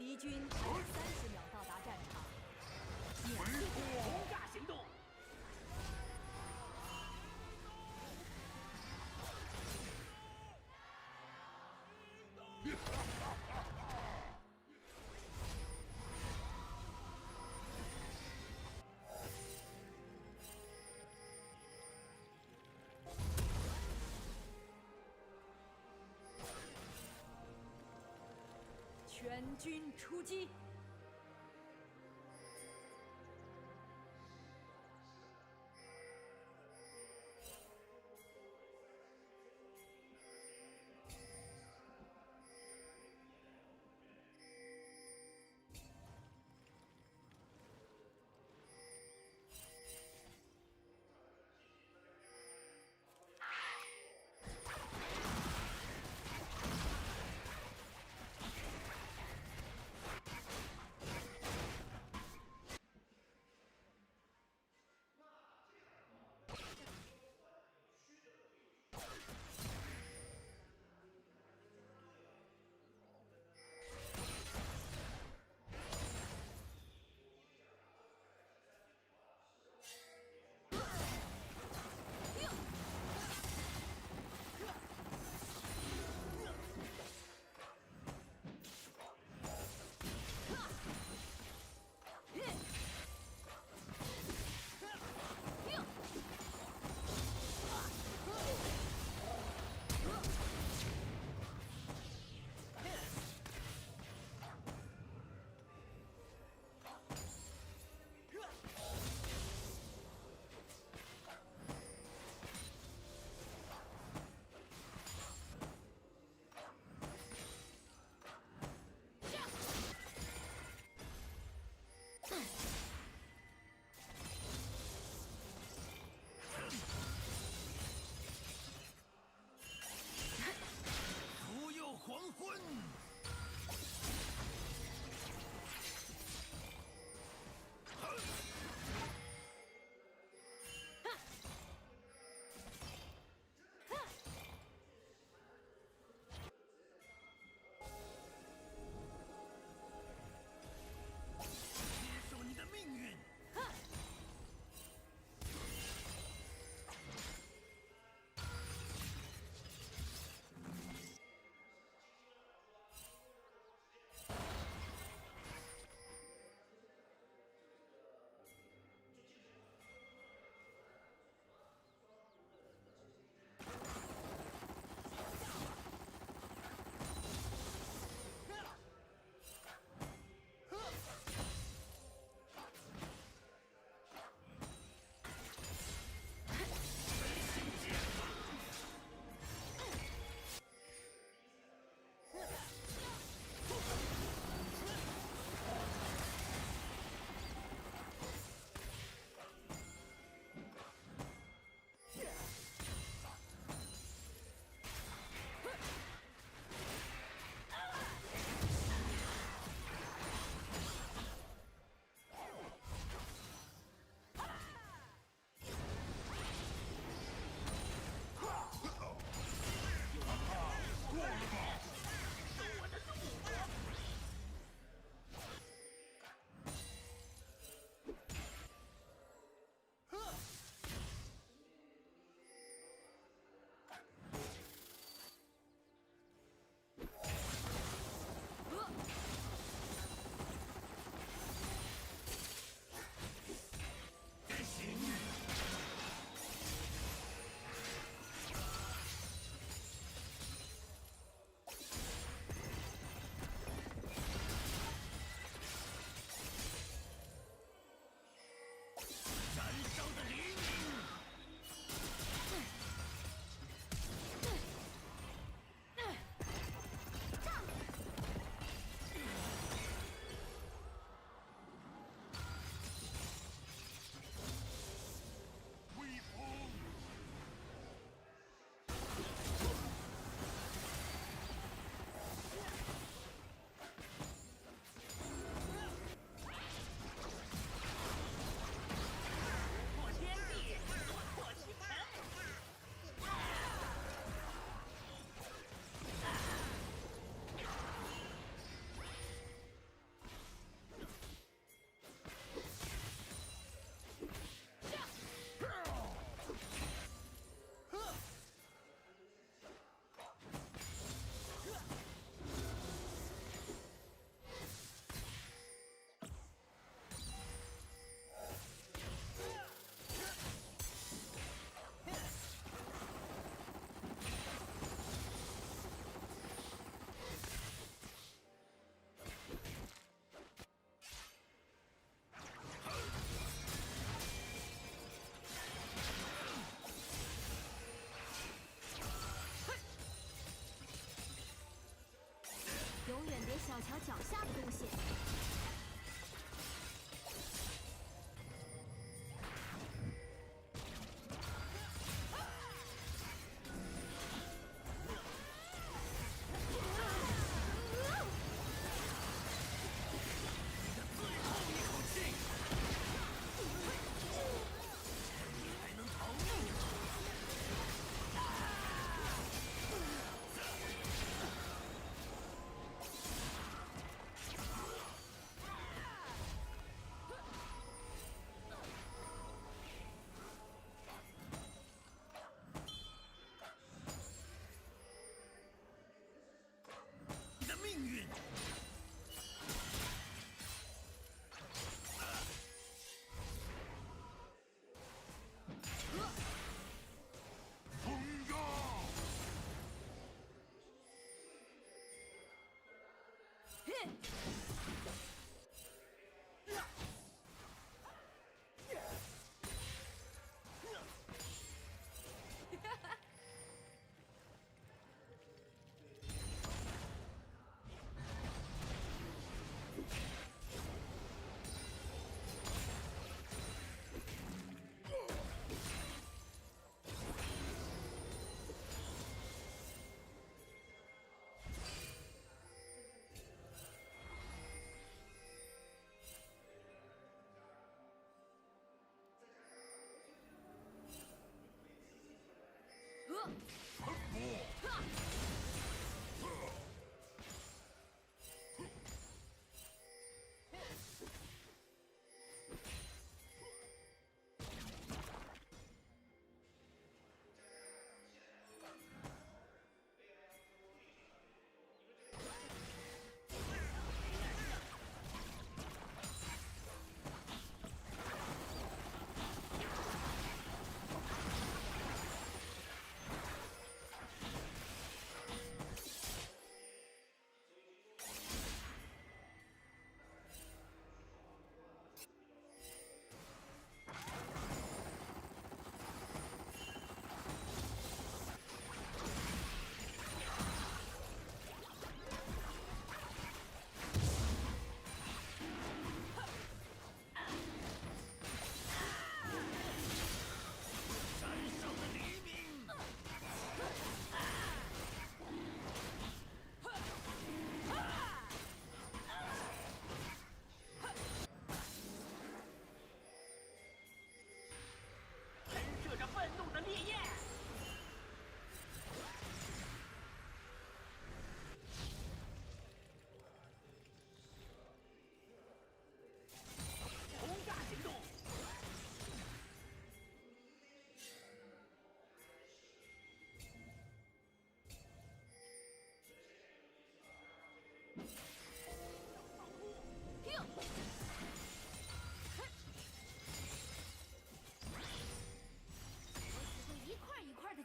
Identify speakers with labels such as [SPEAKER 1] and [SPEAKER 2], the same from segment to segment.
[SPEAKER 1] 敌军还有30秒到达战场，
[SPEAKER 2] 回复轰炸行动。
[SPEAKER 1] 全军出击！
[SPEAKER 3] 小乔脚下的东西。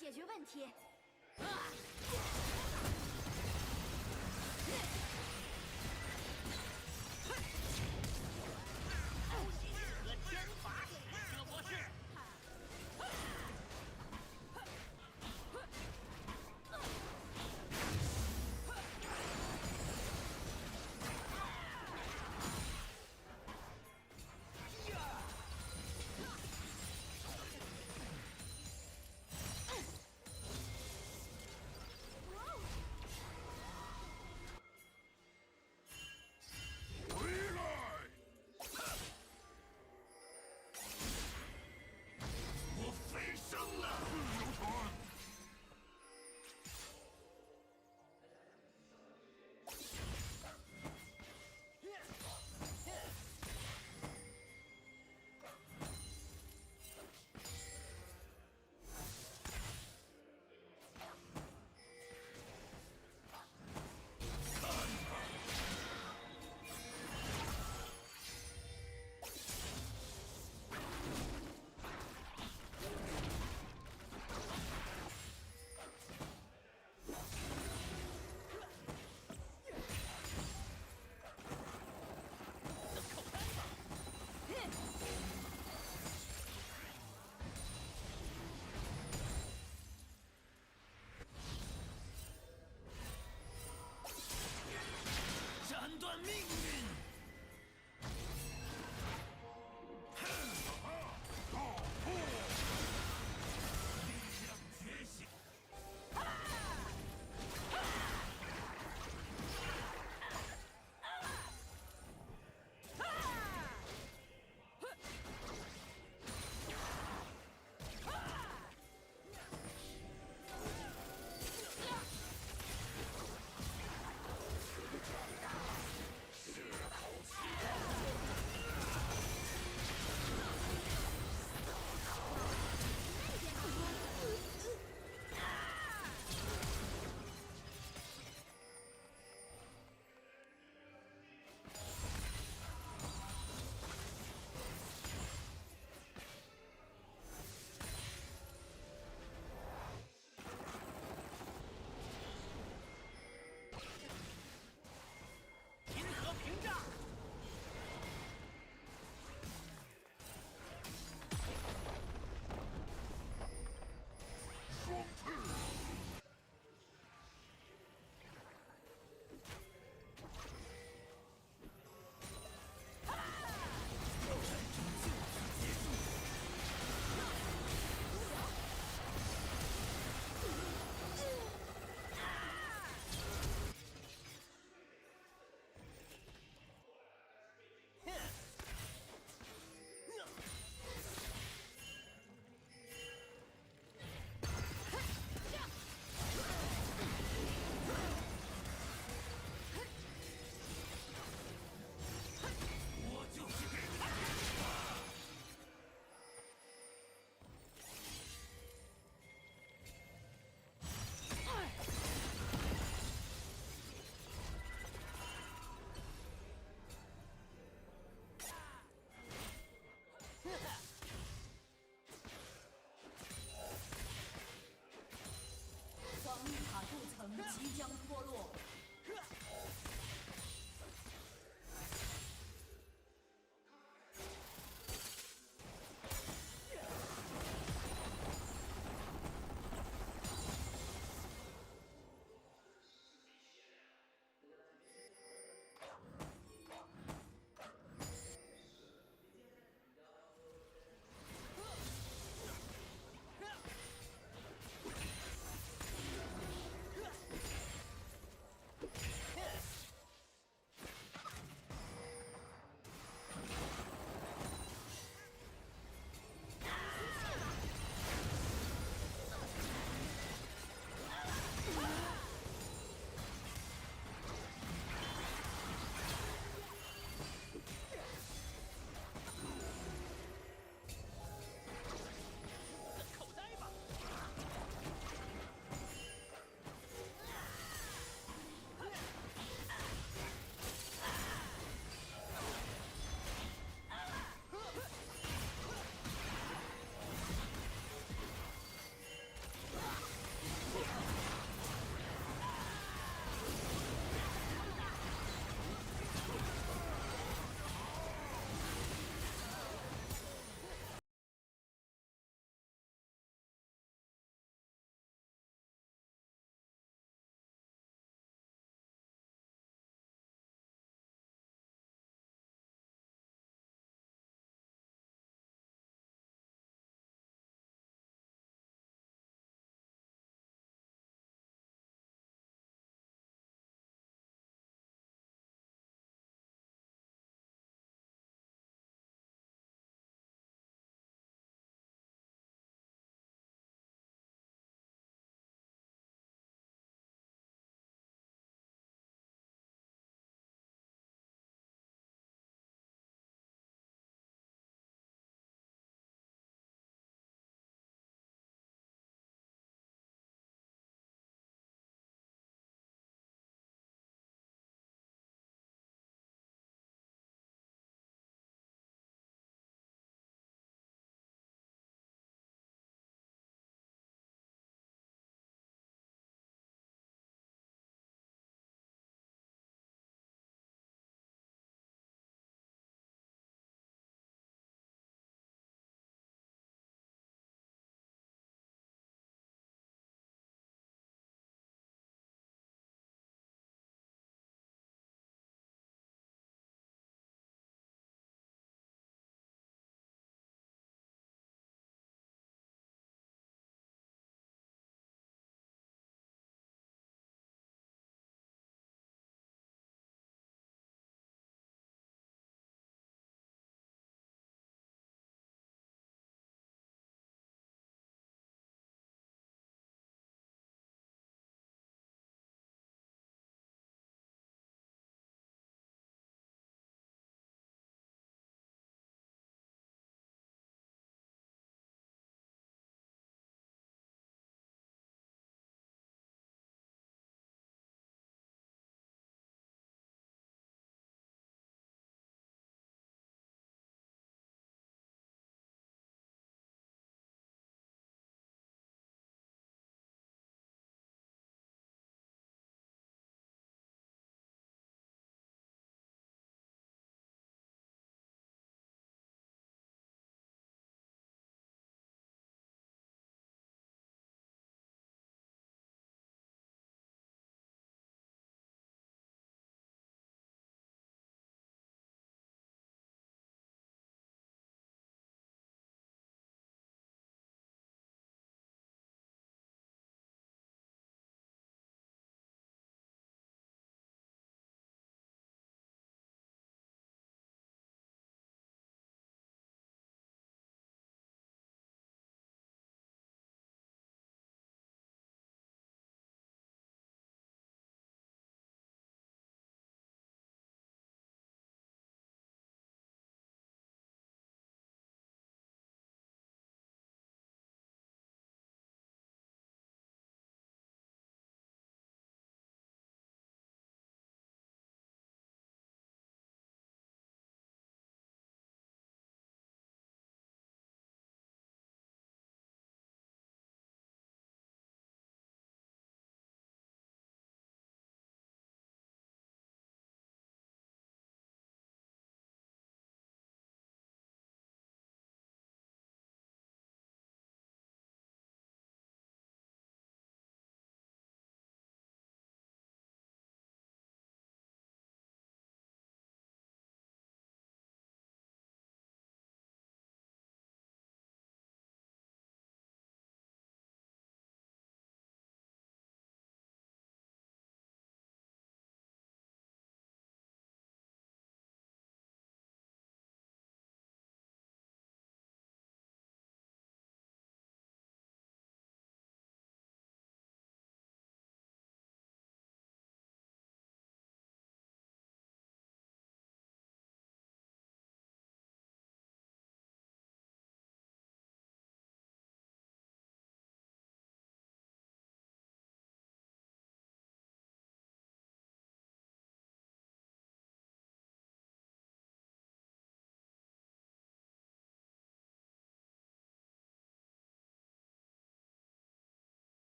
[SPEAKER 3] 解决问题。
[SPEAKER 2] 和天罚这模式。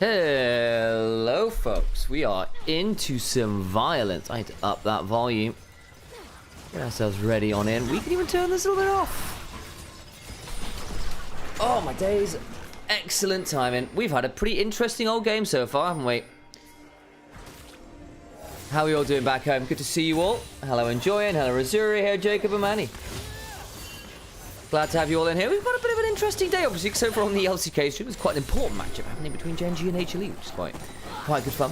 [SPEAKER 4] Hello folks, we are into some violence. I had to up that volume. Get ourselves ready on in. We can even turn this a little bit off. Oh my days. Excellent timing. We've had a pretty interesting old game so far, haven't we? How are we all doing back home? Good to see you all. Hello Enjoyin, hello Razuri, hello Jacob and Manny. Glad to have you all in here. We've got a bit of an interesting day, obviously, because over on the LCK stream, it was quite an important matchup happening between Gen G and HLE, which is quite good fun.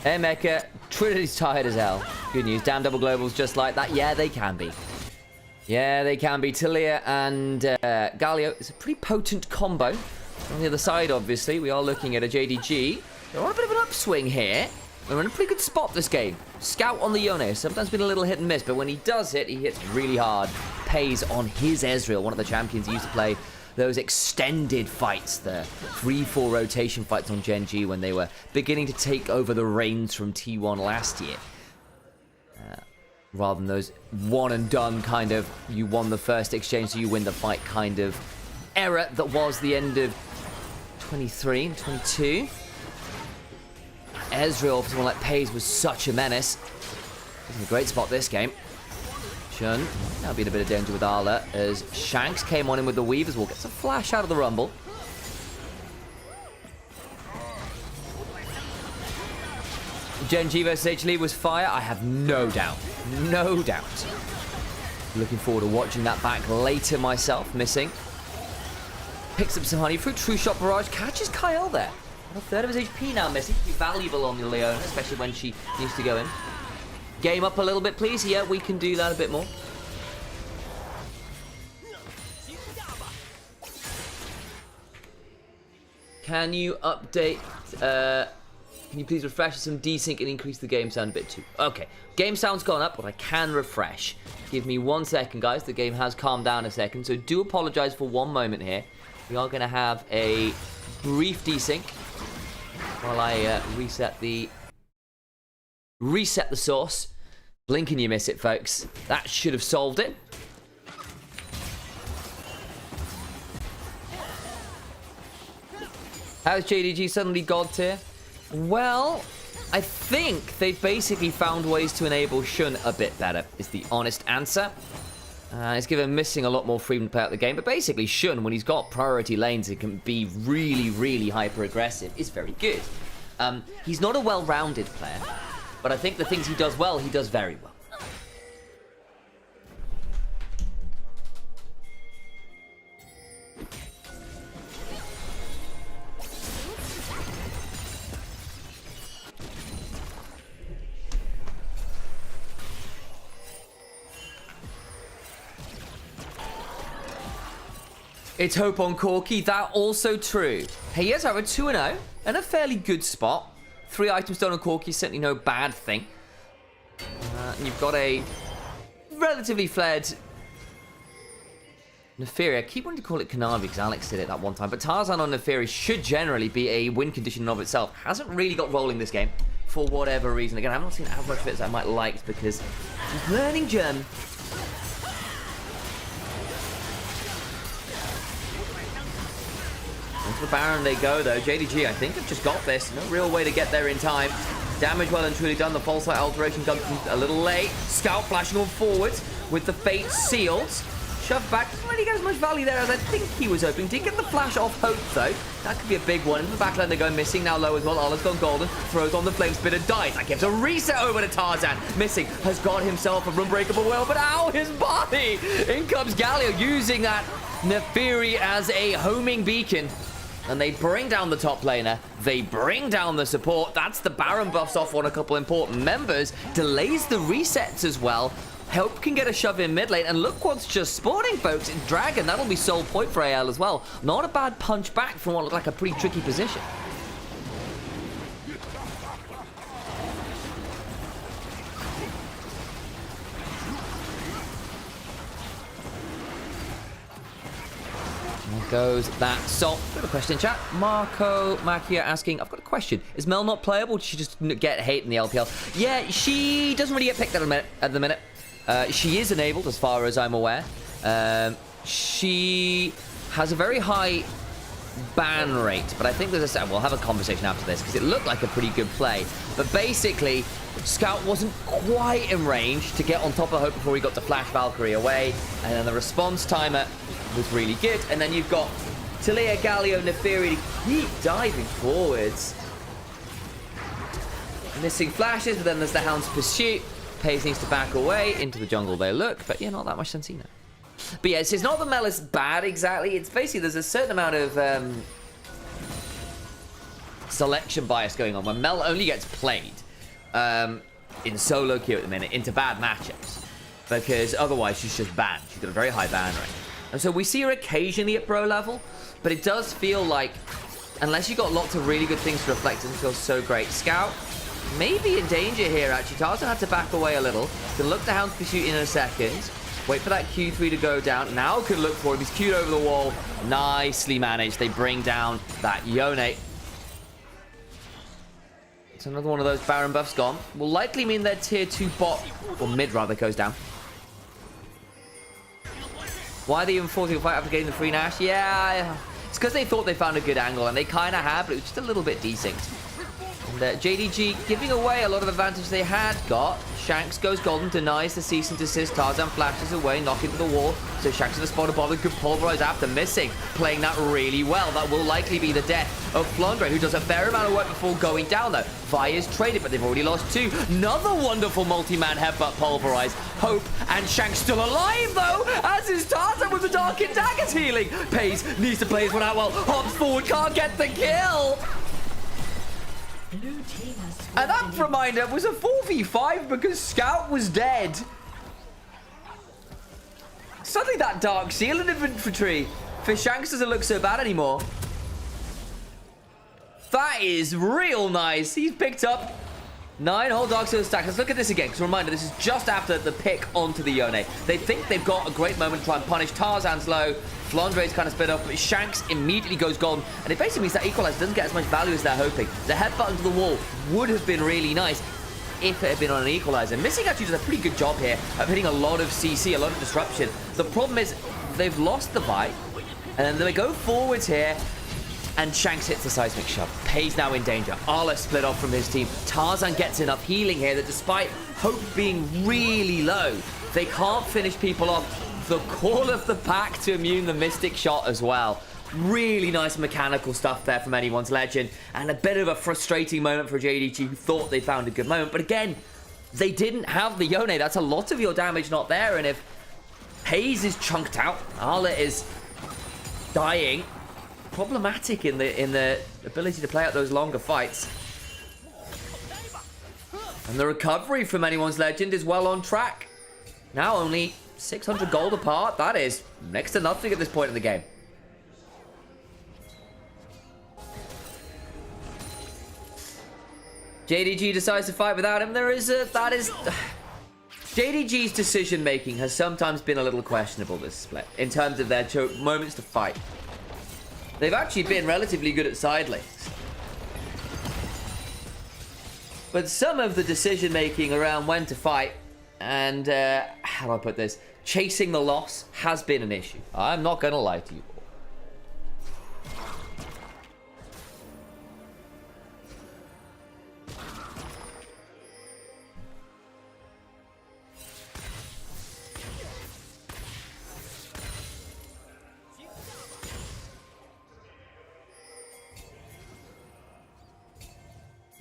[SPEAKER 4] Hey, Mecha. Trinity's tired as hell. Good news. Damn double globals just like that. Yeah, they can be. Yeah, they can be. Talia and Galio is a pretty potent combo. On the other side, obviously, we are looking at a JDG. They're on a bit of an upswing here. We're in a pretty good spot this game. Scout on the Yone. Sometimes been a little hit and miss, but when he does hit, he hits really hard. Pays on his Ezreal, one of the champions he used to play those extended fights, the 3-4 rotation fights on Gen G when they were beginning to take over the reins from T1 last year. Rather than those one and done kind of, you won the first exchange so you win the fight kind of era that was the end of 23 and 22. Ezreal, for someone like Pays, was such a menace. He's in a great spot this game. Shun now be in a bit of danger with Arla as Shanks came on in with the weave as well. Gets a flash out of the rumble. Gen G versus HLE was fire. I have no doubt. No doubt. Looking forward to watching that back later myself. Missing. Picks up some honey fruit. True shot barrage. Catches Kyle there. A third of his HP now missing. Be valuable on the Leona, especially when she needs to go in. Game up a little bit, please. Yeah, we can do that a bit more. Can you update... can you please refresh some desync and increase the game sound a bit too? Okay, game sound's gone up, but I can refresh. Give me 1 second, guys. The game has calmed down a second, so do apologize for one moment here. We are going to have a brief desync while I reset the source. Blink and you miss it, folks. That should have solved it. How's JDG suddenly god tier? Well, I think they've basically found ways to enable Shun a bit better, is the honest answer. It's given Missing a lot more freedom to play out the game, but basically Shun, when he's got priority lanes and can be really, really hyper-aggressive, is very good. He's not a well-rounded player, but I think the things he does well, he does very well. It's hope on Corky. That also true. He is, however, 2-0 and a fairly good spot. 3 items done on Corky, certainly no bad thing. You've got a relatively flared Neferia. I keep wanting to call it Kanavi because Alex did it that one time. But Tarzan on Neferia should generally be a win condition in of itself. Hasn't really got rolling this game for whatever reason. Again, I haven't seen as much of it as I might like because she's learning German. the Baron they go, though. JDG, I think, have just got this. No real way to get there in time. Damage well and truly done. The false light alteration comes a little late. Scout flashing on forwards with the fate sealed. Shoved back. Doesn't really get as much value there as I think he was hoping. Did get the flash off Hope, though. That could be a big one. In the backline, they go missing. Now low as well. Ala's gone golden. Throws on the flame spitter. Dies. That gives a reset over to Tarzan. Missing. Has got himself a unbreakable will. But ow, his body. In comes Galio using that Neferi as a homing beacon. And they bring down the top laner. They bring down the support. That's the Baron buffs off on a couple important members. Delays the resets as well. Help can get a shove in mid lane, and look what's just spawning, folks. Dragon, that'll be sole point for AL as well. Not a bad punch back from what looked like a pretty tricky position. There goes that Salt. Got a question in chat. Marco Macchia asking, I've got a question. Is Mel not playable? Did she just get hate in the LPL? Yeah, she doesn't really get picked at the minute. She is enabled, as far as I'm aware. She has a very high ban rate, but I think there's a... We'll have a conversation after this, because it looked like a pretty good play. But basically, Scout wasn't quite in range to get on top of Hope before he got to flash Valkyrie away. And then the response timer was really good. And then you've got Talia, Galio, Neferi to keep diving forwards. Missing flashes, but then there's the Hound's Pursuit. Pace needs to back away. Into the jungle they look, but yeah, not that much Sensino. But yeah, it's not that Mel is bad exactly. It's basically there's a certain amount of selection bias going on when Mel only gets played in solo queue at the minute into bad matchups, because otherwise she's just banned. She's got a very high ban rate. And so we see her occasionally at pro level, but it does feel like, unless you got lots of really good things to reflect, it doesn't feel so great. Scout maybe in danger here, actually. Tarzan had to back away a little. Can look to Hound's Pursuit in a second. Wait for that Q3 to go down. Now can look for him. He's queued over the wall. Nicely managed. They bring down that Yone. It's another one of those Baron buffs gone. Will likely mean their tier 2 bot, or mid rather, goes down. Why are they even forcing a fight after getting the free Nash? Yeah, it's because they thought they found a good angle, and they kind of have, but it was just a little bit desynced. And JDG giving away a lot of advantage they had got. Shanks goes golden, denies the cease and desist. Tarzan flashes away, knock into the wall. So Shanks in the spot above, could pulverize after missing. Playing that really well. That will likely be the death of Flandre, who does a fair amount of work before going down, though. Vi's traded, but they've already lost 2. Another wonderful multi-man headbutt pulverize. Hope and Shanks still alive, though, as is Tarzan with the Dark and Daggers healing. Pays needs to play his one out well. Hops forward, can't get the kill. And that reminder was a 4v5 because Scout was dead. Suddenly that Dark Seal in infantry for Shanks doesn't look so bad anymore. That is real nice. He's picked up 9 whole Dark Seal stacks. Let's look at this again, because reminder, this is just after the pick onto the Yone. They think they've got a great moment to try and punish. Tarzan's low. Flandre's kind of split off, but Shanks immediately goes golden. And it basically means that Equalizer doesn't get as much value as they're hoping. The headbutt into the wall would have been really nice if it had been on an Equalizer. Missing actually does a pretty good job here of hitting a lot of CC, a lot of disruption. The problem is they've lost the bite, and then they go forwards here. And Shanks hits the seismic shove. Pay's now in danger. Arla split off from his team. Tarzan gets enough healing here that despite Hope being really low, they can't finish people off. The call of the pack to immune the Mystic Shot as well. Really nice mechanical stuff there from Anyone's Legend. And a bit of a frustrating moment for JDG, who thought they found a good moment. But again, they didn't have the Yone. That's a lot of your damage not there. And if Hayes is chunked out, Arla is dying. Problematic in the ability to play out those longer fights. And the recovery from Anyone's Legend is well on track. Now only 600 gold apart. That is next to nothing at this point in the game. JDG decides to fight without him. JDG's decision making has sometimes been a little questionable this split in terms of their moments to fight. They've actually been relatively good at side lanes. But some of the decision making around when to fight and, how do I put this? Chasing the loss has been an issue. I'm not going to lie to you.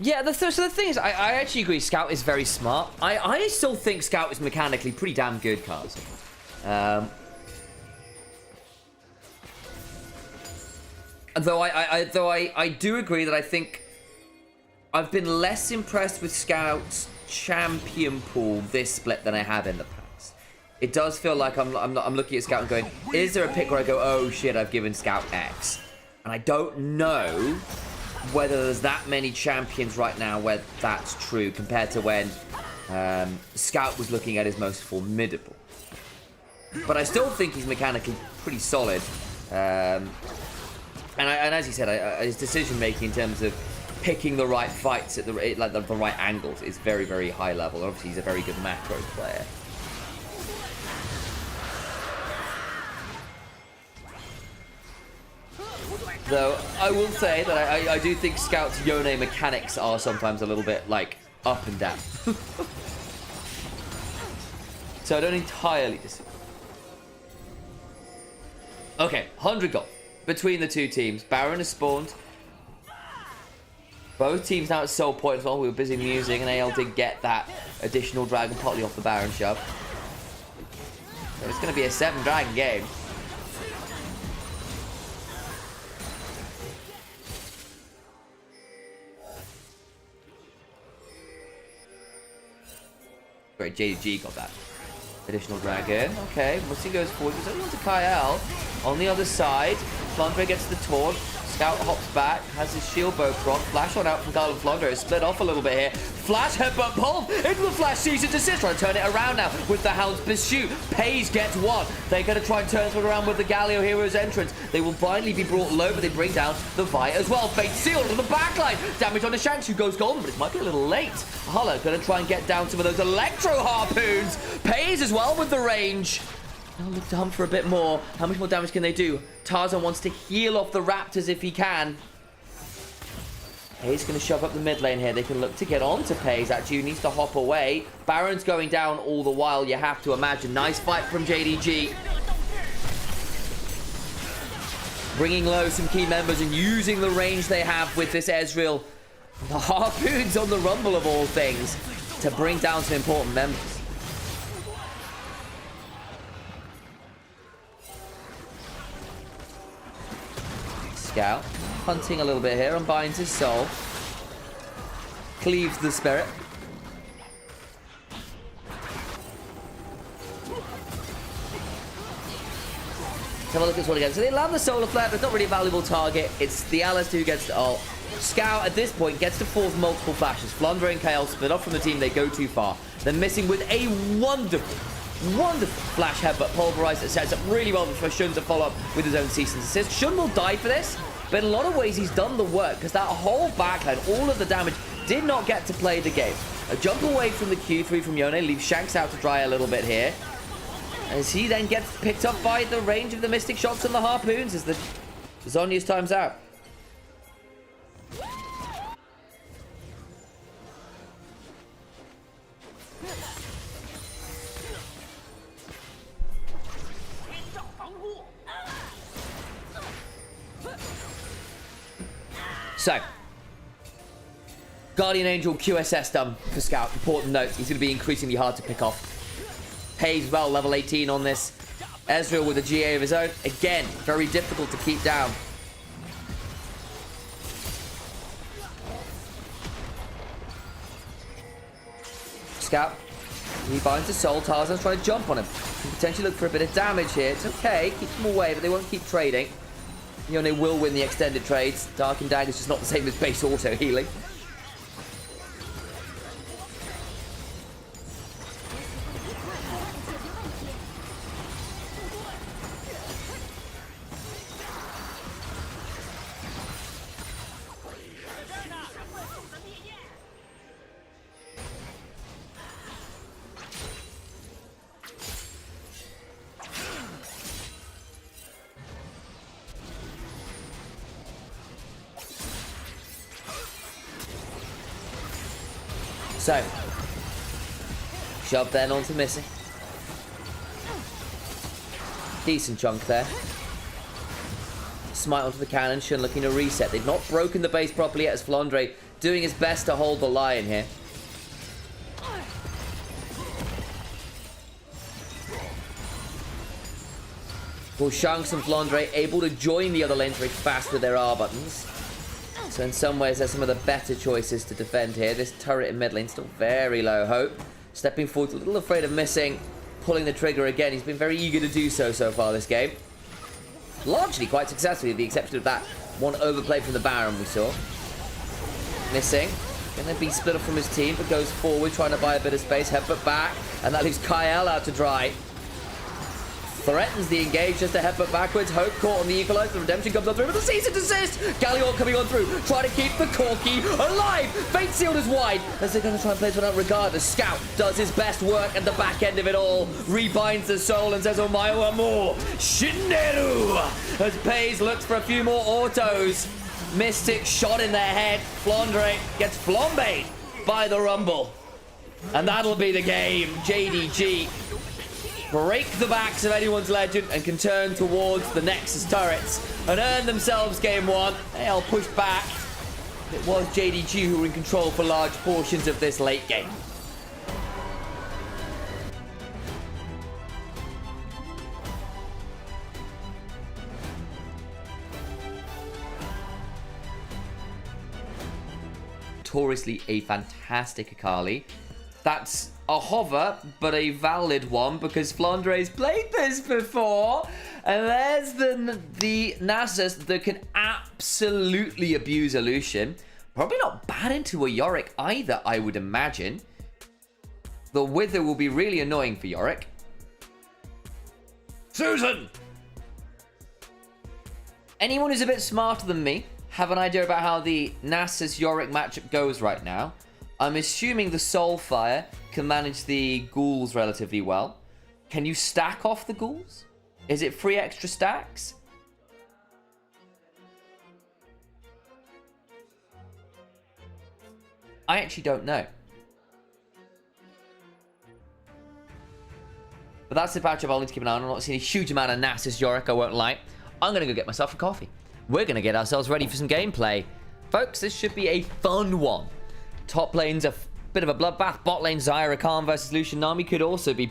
[SPEAKER 4] Yeah, so the thing is, I actually agree. Scout is very smart. I still think Scout is mechanically pretty damn good, Cars. Though I do agree that I think I've been less impressed with Scout's champion pool this split than I have in the past. It does feel like I'm looking at Scout and going, is there a pick where I go, oh shit, I've given Scout X? And I don't know whether there's that many champions right now where that's true compared to when Scout was looking at his most formidable. But I still think he's mechanically pretty solid. And as you said, his decision making in terms of picking the right fights at the right angles is very, very high level. Obviously, he's a very good macro player. Though, I will say that I do think Scout's Yone mechanics are sometimes a little bit, like, up and down. So I don't entirely disagree. Okay, 100 gold between the two teams. Baron has spawned. Both teams now at soul point as well. We were busy musing, and AL did get that additional dragon partly off the Baron shove. So it's going to be a 7-dragon game. Great, JDG got that additional dragon. Okay, Mussy goes forward. There's only one to Kyle. On the other side, Flandre gets the taunt. Scout hops back, has his shield bow proc. Flash on out from Kyle and Flandre. Is split off a little bit here. Flash headbutt pulled into the flash season to assist. Trying to turn it around now with the Hound's pursuit. Pays gets one. They're going to try and turn it around with the Galio Hero's entrance. They will finally be brought low, but they bring down the Vi as well. Fate sealed on the backline. Damage on the Shanks, who goes golden, but it might be a little late. Holla going to try and get down some of those electro harpoons. Pays as well with the range. They'll look to hunt for a bit more. How much more damage can they do? Tarzan wants to heal off the Raptors if he can. Pays going to shove up the mid lane here. They can look to get on to Pays. Actually, needs to hop away. Baron's going down all the while, you have to imagine. Nice fight from JDG. Bringing low some key members and using the range they have with this Ezreal. The harpoons on the Rumble of all things to bring down some important members. Scout hunting a little bit here, unbinds his soul, cleaves the spirit. Let's have a look at this one again. So they land the solar flare, but it's not really a valuable target. It's the Alistair who gets to ult. Scout at this point gets to force multiple flashes. Flandre and Kael split off from the team. They go too far. They're missing with a wonderful flash headbutt pulverize that sets up really well for Shun to follow up with his own cease and desist. Shun will die for this, but in a lot of ways he's done the work because that whole backline, all of the damage, did not get to play the game. A jump away from the Q3 from Yone leaves Shanks out to dry a little bit here, as he then gets picked up by the range of the Mystic Shots and the Harpoons as the Zhonya's time's out. So, Guardian Angel QSS done for Scout. Important note, he's going to be increasingly hard to pick off. Pays well, level 18 on this. Ezreal with a GA of his own. Again, very difficult to keep down. Scout, he binds the soul. Tarzan's trying to jump on him. Can potentially look for a bit of damage here. It's okay, keep them away, but they won't keep trading. Yone will win the extended trades. Dark and Dagger is just not the same as base auto healing. So, shove then onto Missing. Decent chunk there. Smite onto the cannon. Shun looking to reset. They've not broken the base properly yet as Flandre doing his best to hold the line here. Both Shanks and Flandre able to join the other lanes very fast with their R buttons. So in some ways, they're some of the better choices to defend here. This turret in mid lane still very low hope. Stepping forward, a little afraid of missing. Pulling the trigger again. He's been very eager to do so far this game. Largely quite successfully, with the exception of that one overplay from the Baron we saw. Missing. Gonna be split up from his team, but goes forward, trying to buy a bit of space. Headbutt back, and that leaves Kyle out to dry. Threatens the engage, just a headbutt backwards. Hope caught on the equalizer. The redemption comes on through with a cease and desist. Galliot coming on through, trying to keep the Corki alive. Fate sealed is wide, as they're going to try and play this one out regardless. Scout does his best work at the back end of it all. Rebinds the soul and says, Omayo Amor. Shinderu! As Pays looks for a few more autos. Mystic shot in their head. Flandre gets flambéed by the Rumble. And that'll be the game. JDG break the backs of anyone's legend and can turn towards the Nexus turrets and earn themselves game one. They'll push back. It was JDG who were in control for large portions of this late game. Notoriously a fantastic Akali. That's a hover, but a valid one, because Flandre's played this before. And there's the Nasus that can absolutely abuse Illusion. Probably not bad into a Yorick either, I would imagine. The Wither will be really annoying for Yorick. Susan! Anyone who's a bit smarter than me have an idea about how the Nasus Yorick matchup goes right now? I'm assuming the Soulfire can manage the ghouls relatively well. Can you stack off the ghouls? Is it free extra stacks? I actually don't know. But that's the matchup I'll need to keep an eye on. I'm not seeing a huge amount of Nasus Yorick, I won't lie. I'm going to go get myself a coffee. We're going to get ourselves ready for some gameplay. Folks, this should be a fun one. Top lane's a bit of a bloodbath. Bot lane, Zyra Khan versus Lucian Nami could also be...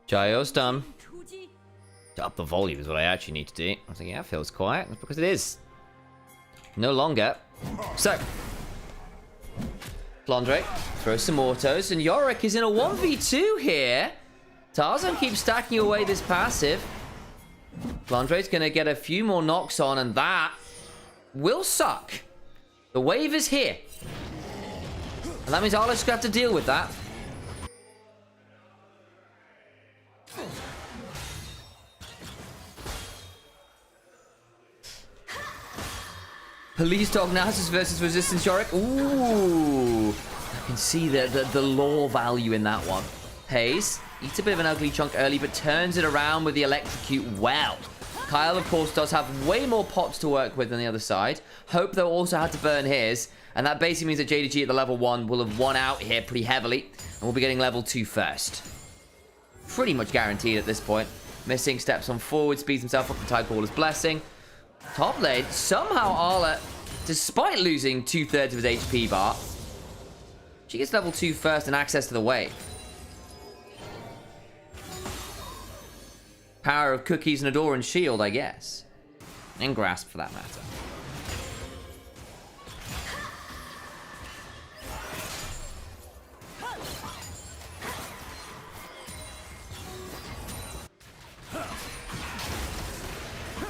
[SPEAKER 4] Jayo's done. Up the volume is what I actually need to do. I was thinking, yeah, it feels quiet. That's because it is. No longer. So, Flandre throws some autos, and Yorick is in a 1v2 here. Tarzan keeps stacking away this passive. Flandre's going to get a few more knocks on, and that will suck. The wave is here. And that means Arla's going to have to deal with that. Police Dog Nasus versus Resistance Yorick. Ooh. I can see the lore value in that one. Hayes eats a bit of an ugly chunk early, but turns it around with the electrocute well. Kyle, of course, does have way more pots to work with than the other side. Hope, though, also had to burn his. And that basically means that JDG at the level 1 will have won out here pretty heavily. And we'll be getting level 2 first. Pretty much guaranteed at this point. Missing steps on forward, speeds himself up the Tidecaller's Blessing. Top lane, somehow Arla, despite losing 2/3 of his HP bar, she gets level 2 first and access to the wave. Power of cookies and Adoran's shield, I guess. And grasp, for that matter.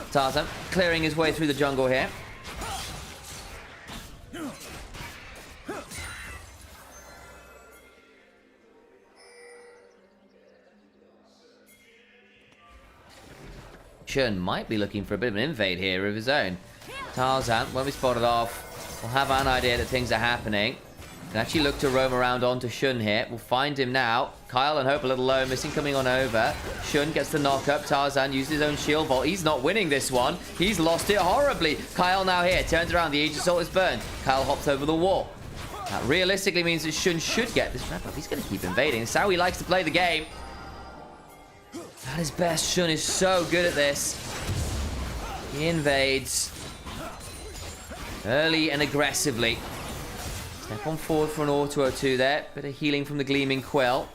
[SPEAKER 4] Tarzan clearing his way through the jungle here. Shun might be looking for a bit of an invade here of his own. Tarzan, when we spotted off, will have an idea that things are happening. Can actually look to roam around onto Shun here. We'll find him now. Kyle and Hope a little low. Missing coming on over. Shun gets the knock up. Tarzan uses his own shield vault. He's not winning this one. He's lost it horribly. Kyle now here. Turns around. The Aegis Assault is burned. Kyle hops over the wall. That realistically means that Shun should get this wrap up. He's going to keep invading. That's how he likes to play the game. At his best, Shun is so good at this. He invades. Early and aggressively. Step on forward for an auto 2 there. Bit of healing from the Gleaming Quill.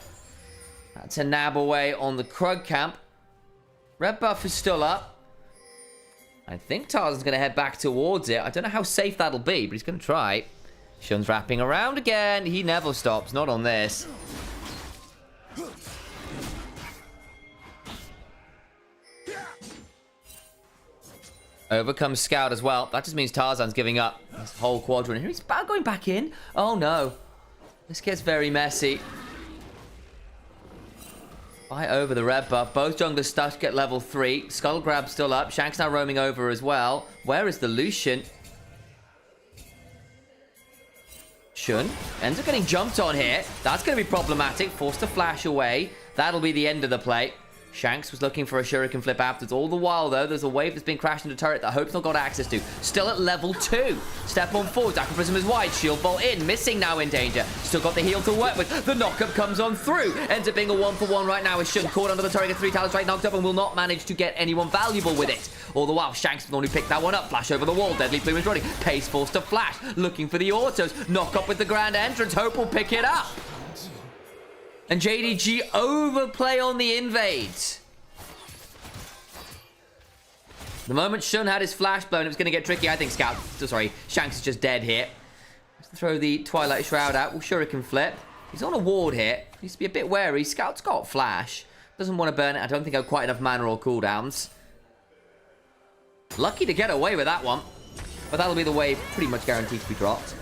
[SPEAKER 4] That's a nab away on the Krug camp. Red buff is still up. I think Tarzan's going to head back towards it. I don't know how safe that'll be, but he's going to try. Shun's wrapping around again. He never stops. Not on this. Over comes Scout as well. That just means Tarzan's giving up his whole quadrant. Here he's going back in. Oh no. This gets very messy. Fight over the red buff. Both junglers stuck at level 3. Skull Grab still up. Shank's now roaming over as well. Where is the Lucian? Shun ends up getting jumped on here. That's going to be problematic. Forced to flash away. That'll be the end of the play. Shanks was looking for a shuriken flip afterwards. All the while, though, there's a wave that's been crashed into turret that Hope's not got access to. Still at level 2. Step on forward. Dagger Prism is wide. Shield Bolt in. Missing now in danger. Still got the heal to work with. The knockup comes on through. Ends up being a 1-for-1 right now. Is Shun caught under the turret. Gets 3 talents right knocked up and will not manage to get anyone valuable with it. All the while, Shanks will only pick that one up. Flash over the wall. Deadly Plume is running. Pace forced to flash. Looking for the autos. Knock up with the grand entrance. Hope will pick it up. And JDG overplay on the invades. The moment Shun had his flash blown, it was going to get tricky. I think Shanks is just dead here. Let's throw the Twilight Shroud out. Well, Shuriken flip. He's on a ward here. Needs to be a bit wary. Scout's got flash. Doesn't want to burn it. I don't think I've quite enough mana or cooldowns. Lucky to get away with that one. But that'll be the wave pretty much guaranteed to be dropped.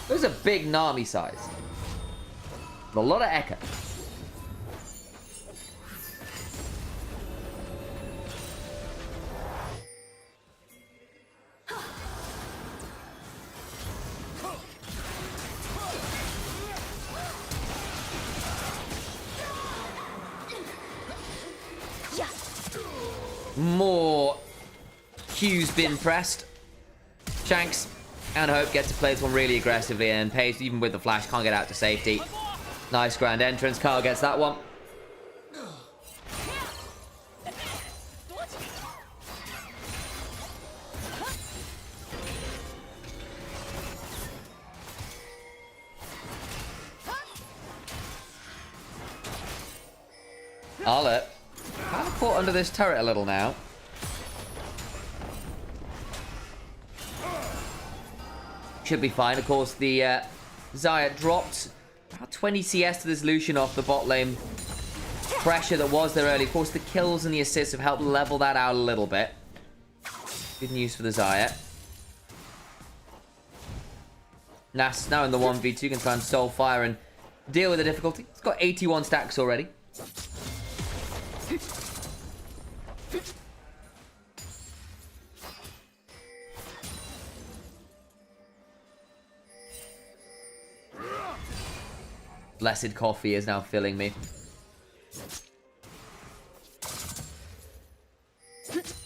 [SPEAKER 4] It was a big Nami size. With a lot of echo. More Q's been pressed. Shanks and Hope get to play this one really aggressively, and Pace, even with the flash, can't get out to safety. Nice grand entrance. Carl gets that one. Arlet kind of caught under this turret a little now. Should be fine. Of course, the Xayah dropped about 20 CS to this Lucian off the bot lane pressure that was there early. Of course, the kills and the assists have helped level that out a little bit. Good news for the Xayah. Nas now in the 1v2 can try and Soul Fire and deal with the difficulty. It's got 81 stacks already. Blessed coffee is now filling me.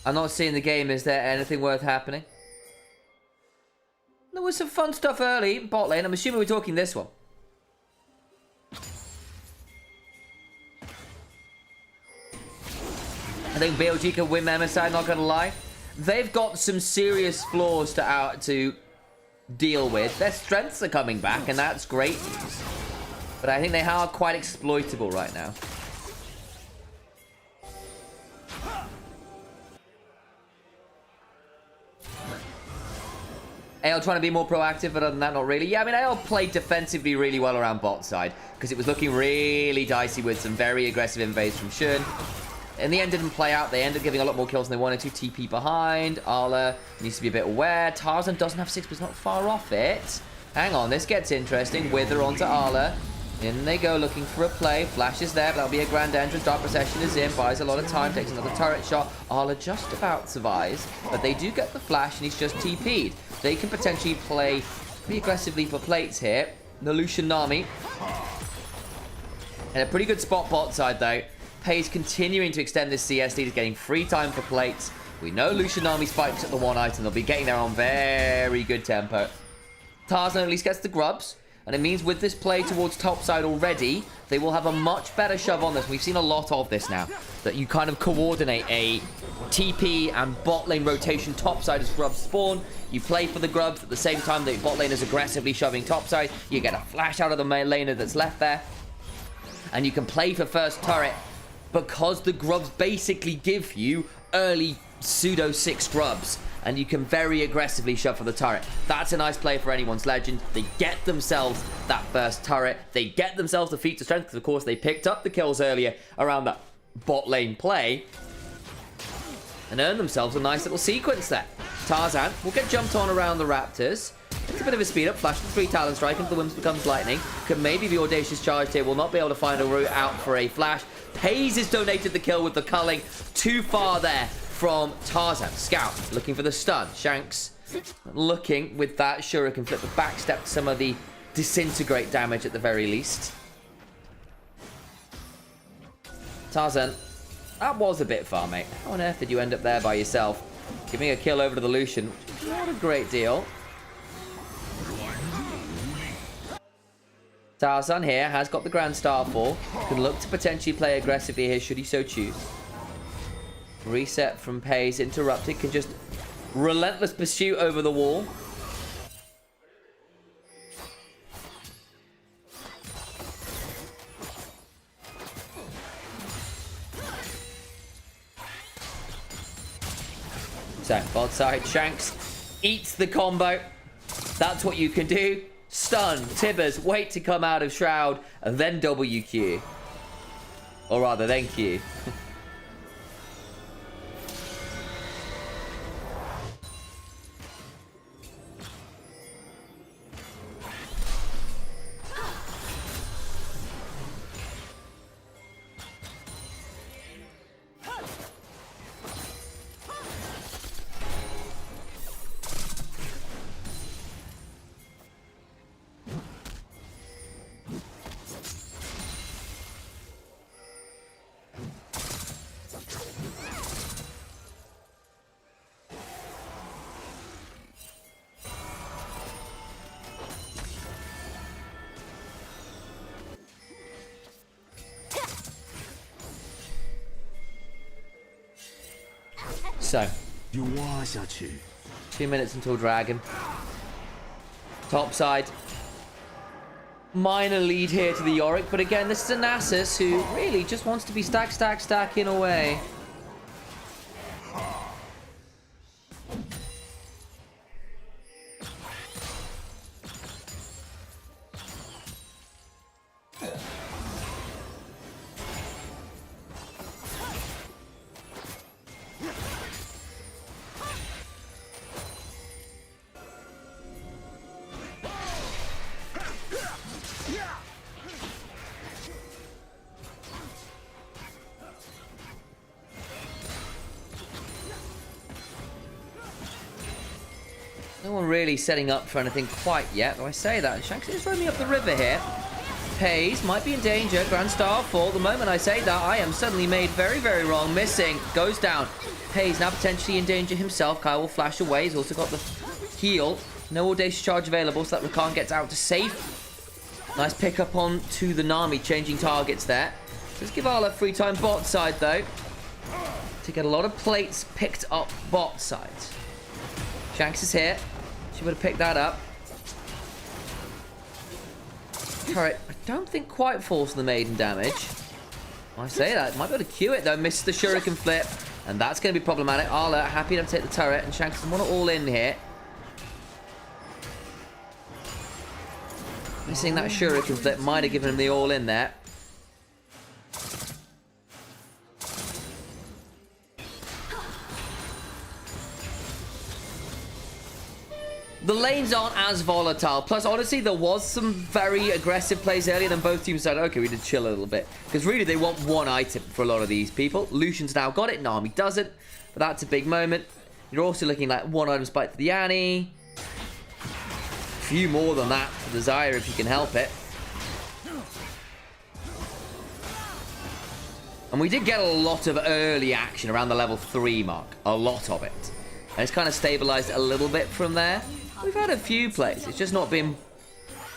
[SPEAKER 4] I'm not seeing the game. Is there anything worth happening? There was some fun stuff early in bot lane. I'm assuming we're talking this one. I think BLG can win MSI, not gonna lie. They've got some serious flaws to deal with. Their strengths are coming back, and that's great news. But I think they are quite exploitable right now. AL trying to be more proactive, but other than that, not really. Yeah, I mean, AL played defensively really well around bot side because it was looking really dicey with some very aggressive invades from Shun. In the end, didn't play out. They ended up giving a lot more kills than they wanted to. TP behind. Arla needs to be a bit aware. Tarzan doesn't have 6, but he's not far off it. Hang on, this gets interesting. Wither onto Arla. In they go, looking for a play. Flash is there, but that'll be a grand entrance. Dark Procession is in, buys a lot of time, takes another turret shot. Arla just about survives, but they do get the flash, and he's just TP'd. They can potentially play pretty aggressively for plates here. The Lucian Nami. And a pretty good spot bot side, though. Pei's continuing to extend this CS lead, is getting free time for plates. We know Lucian Nami spikes at the one item. They'll be getting there on very good tempo. Tarzan at least gets the grubs. And it means with this play towards topside already, they will have a much better shove on this. We've seen a lot of this now. That you kind of coordinate a TP and bot lane rotation topside as grubs spawn. You play for the grubs at the same time that bot lane is aggressively shoving topside. You get a flash out of the main laner that's left there. And you can play for first turret because the grubs basically give you early pseudo 6 grubs. And you can very aggressively shove for the turret. That's a nice play for anyone's legend. They get themselves that first turret. They get themselves the feat of strength because, of course, they picked up the kills earlier around that bot lane play. And earned themselves a nice little sequence there. Tarzan will get jumped on around the Raptors. It's a bit of a speed up. Flash the 3 Talon Strike into the Wims becomes lightning. Could maybe be Audacious Charged here. Will not be able to find a route out for a flash. Pays has donated the kill with the culling. Too far there from Tarzan. Scout looking for the stun. Shanks looking with that Shuriken flip, the backstep to some of the disintegrate damage at the very least. Tarzan, that was a bit far, mate. How on earth did you end up there by yourself? Giving a kill over to the Lucian. Not a great deal. Tarzan here has got the Grand Starfall. Can look to potentially play aggressively here should he so choose. Reset from Pei's interrupted. Can just relentless pursuit over the wall. So, bot side, Shanks eats the combo. That's what you can do. Stun, Tibbers, wait to come out of Shroud, and then WQ. Or rather, then Q. So, 2 minutes until Dragon. Top side. Minor lead here to the Yorick, but again, this is a Nasus who really just wants to be stacking away. No one really setting up for anything quite yet, though I say that. Shanks is roaming up the river here. Pei's might be in danger. Grand Starfall. The moment I say that, I am suddenly made very, very wrong. Missing. Goes down. Pei's now potentially in danger himself. Kyle will flash away. He's also got the heal. No Audacious Charge available, so that Rakan gets out to safe. Nice pick up on to the Nami, changing targets there. Let's give Arla free time bot side, though, to get a lot of plates picked up bot side. Shanks is here. She would have picked that up. Turret, I don't think quite falls to the maiden damage. I say that. Might be able to Q it, though. Misses the Shuriken flip. And that's going to be problematic. Arla happy to take the turret. And Shanks want to all in here. Missing that shuriken flip might have given him the all-in there. The lanes aren't as volatile. Plus, honestly, there was some very aggressive plays earlier, then both teams said, okay, we need to chill a little bit. Because really, they want one item for a lot of these people. Lucian's now got it. Nami doesn't. But that's a big moment. You're also looking like one item spike to the Annie. A few more than that for the Zyra if you can help it. And we did get a lot of early action around the level 3 mark. A lot of it. And it's kind of stabilized a little bit from there. We've had a few plays. It's just not been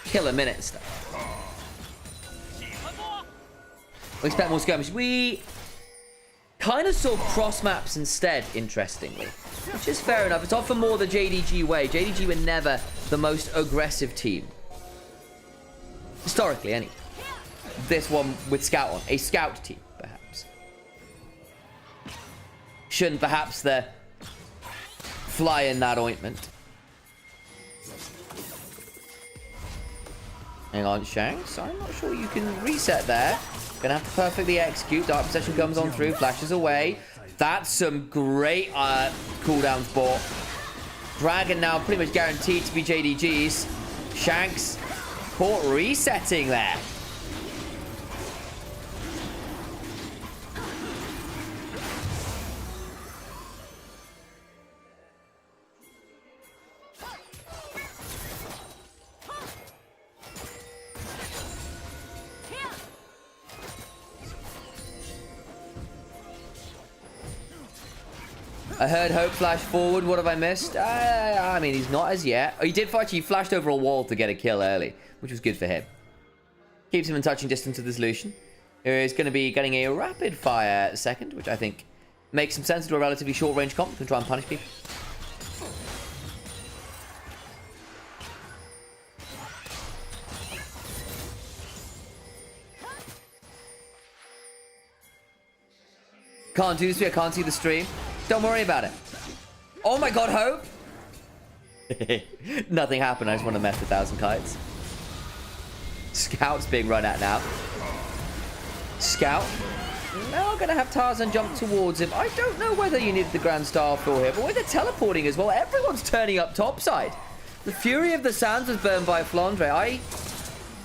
[SPEAKER 4] killer minute stuff. We expect more skirmishes. We kind of saw cross maps instead, interestingly. Which is fair enough. It's often more the JDG way. JDG were never the most aggressive team. Historically, anyway. This one with Scout on. A Scout team, perhaps. Shouldn't perhaps the fly in that ointment. Hang on, Shanks. I'm not sure you can reset there. Gonna have to perfectly execute. Dark Possession comes on through, flashes away. That's some great cooldowns bought. Dragon now pretty much guaranteed to be JDG's. Shanks caught resetting there. I heard Hope flash forward. What have I missed? I mean, he's not as yet. Oh, he did actually flashed over a wall to get a kill early, which was good for him. Keeps him in touching distance with his Lucian. He's going to be getting a rapid fire second, which I think makes some sense to a relatively short range comp. Can try and punish people. Can't do this. I can't see the stream. Don't worry about it. Oh my god, Hope! Nothing happened. I just want to mess with 1,000 kites. Scout's being run at now. Scout. Now gonna have Tarzan jump towards him. I don't know whether you needed the Grand Star for here, but with the teleporting as well, everyone's turning up topside. The Fury of the Sands was burned by Flandre. I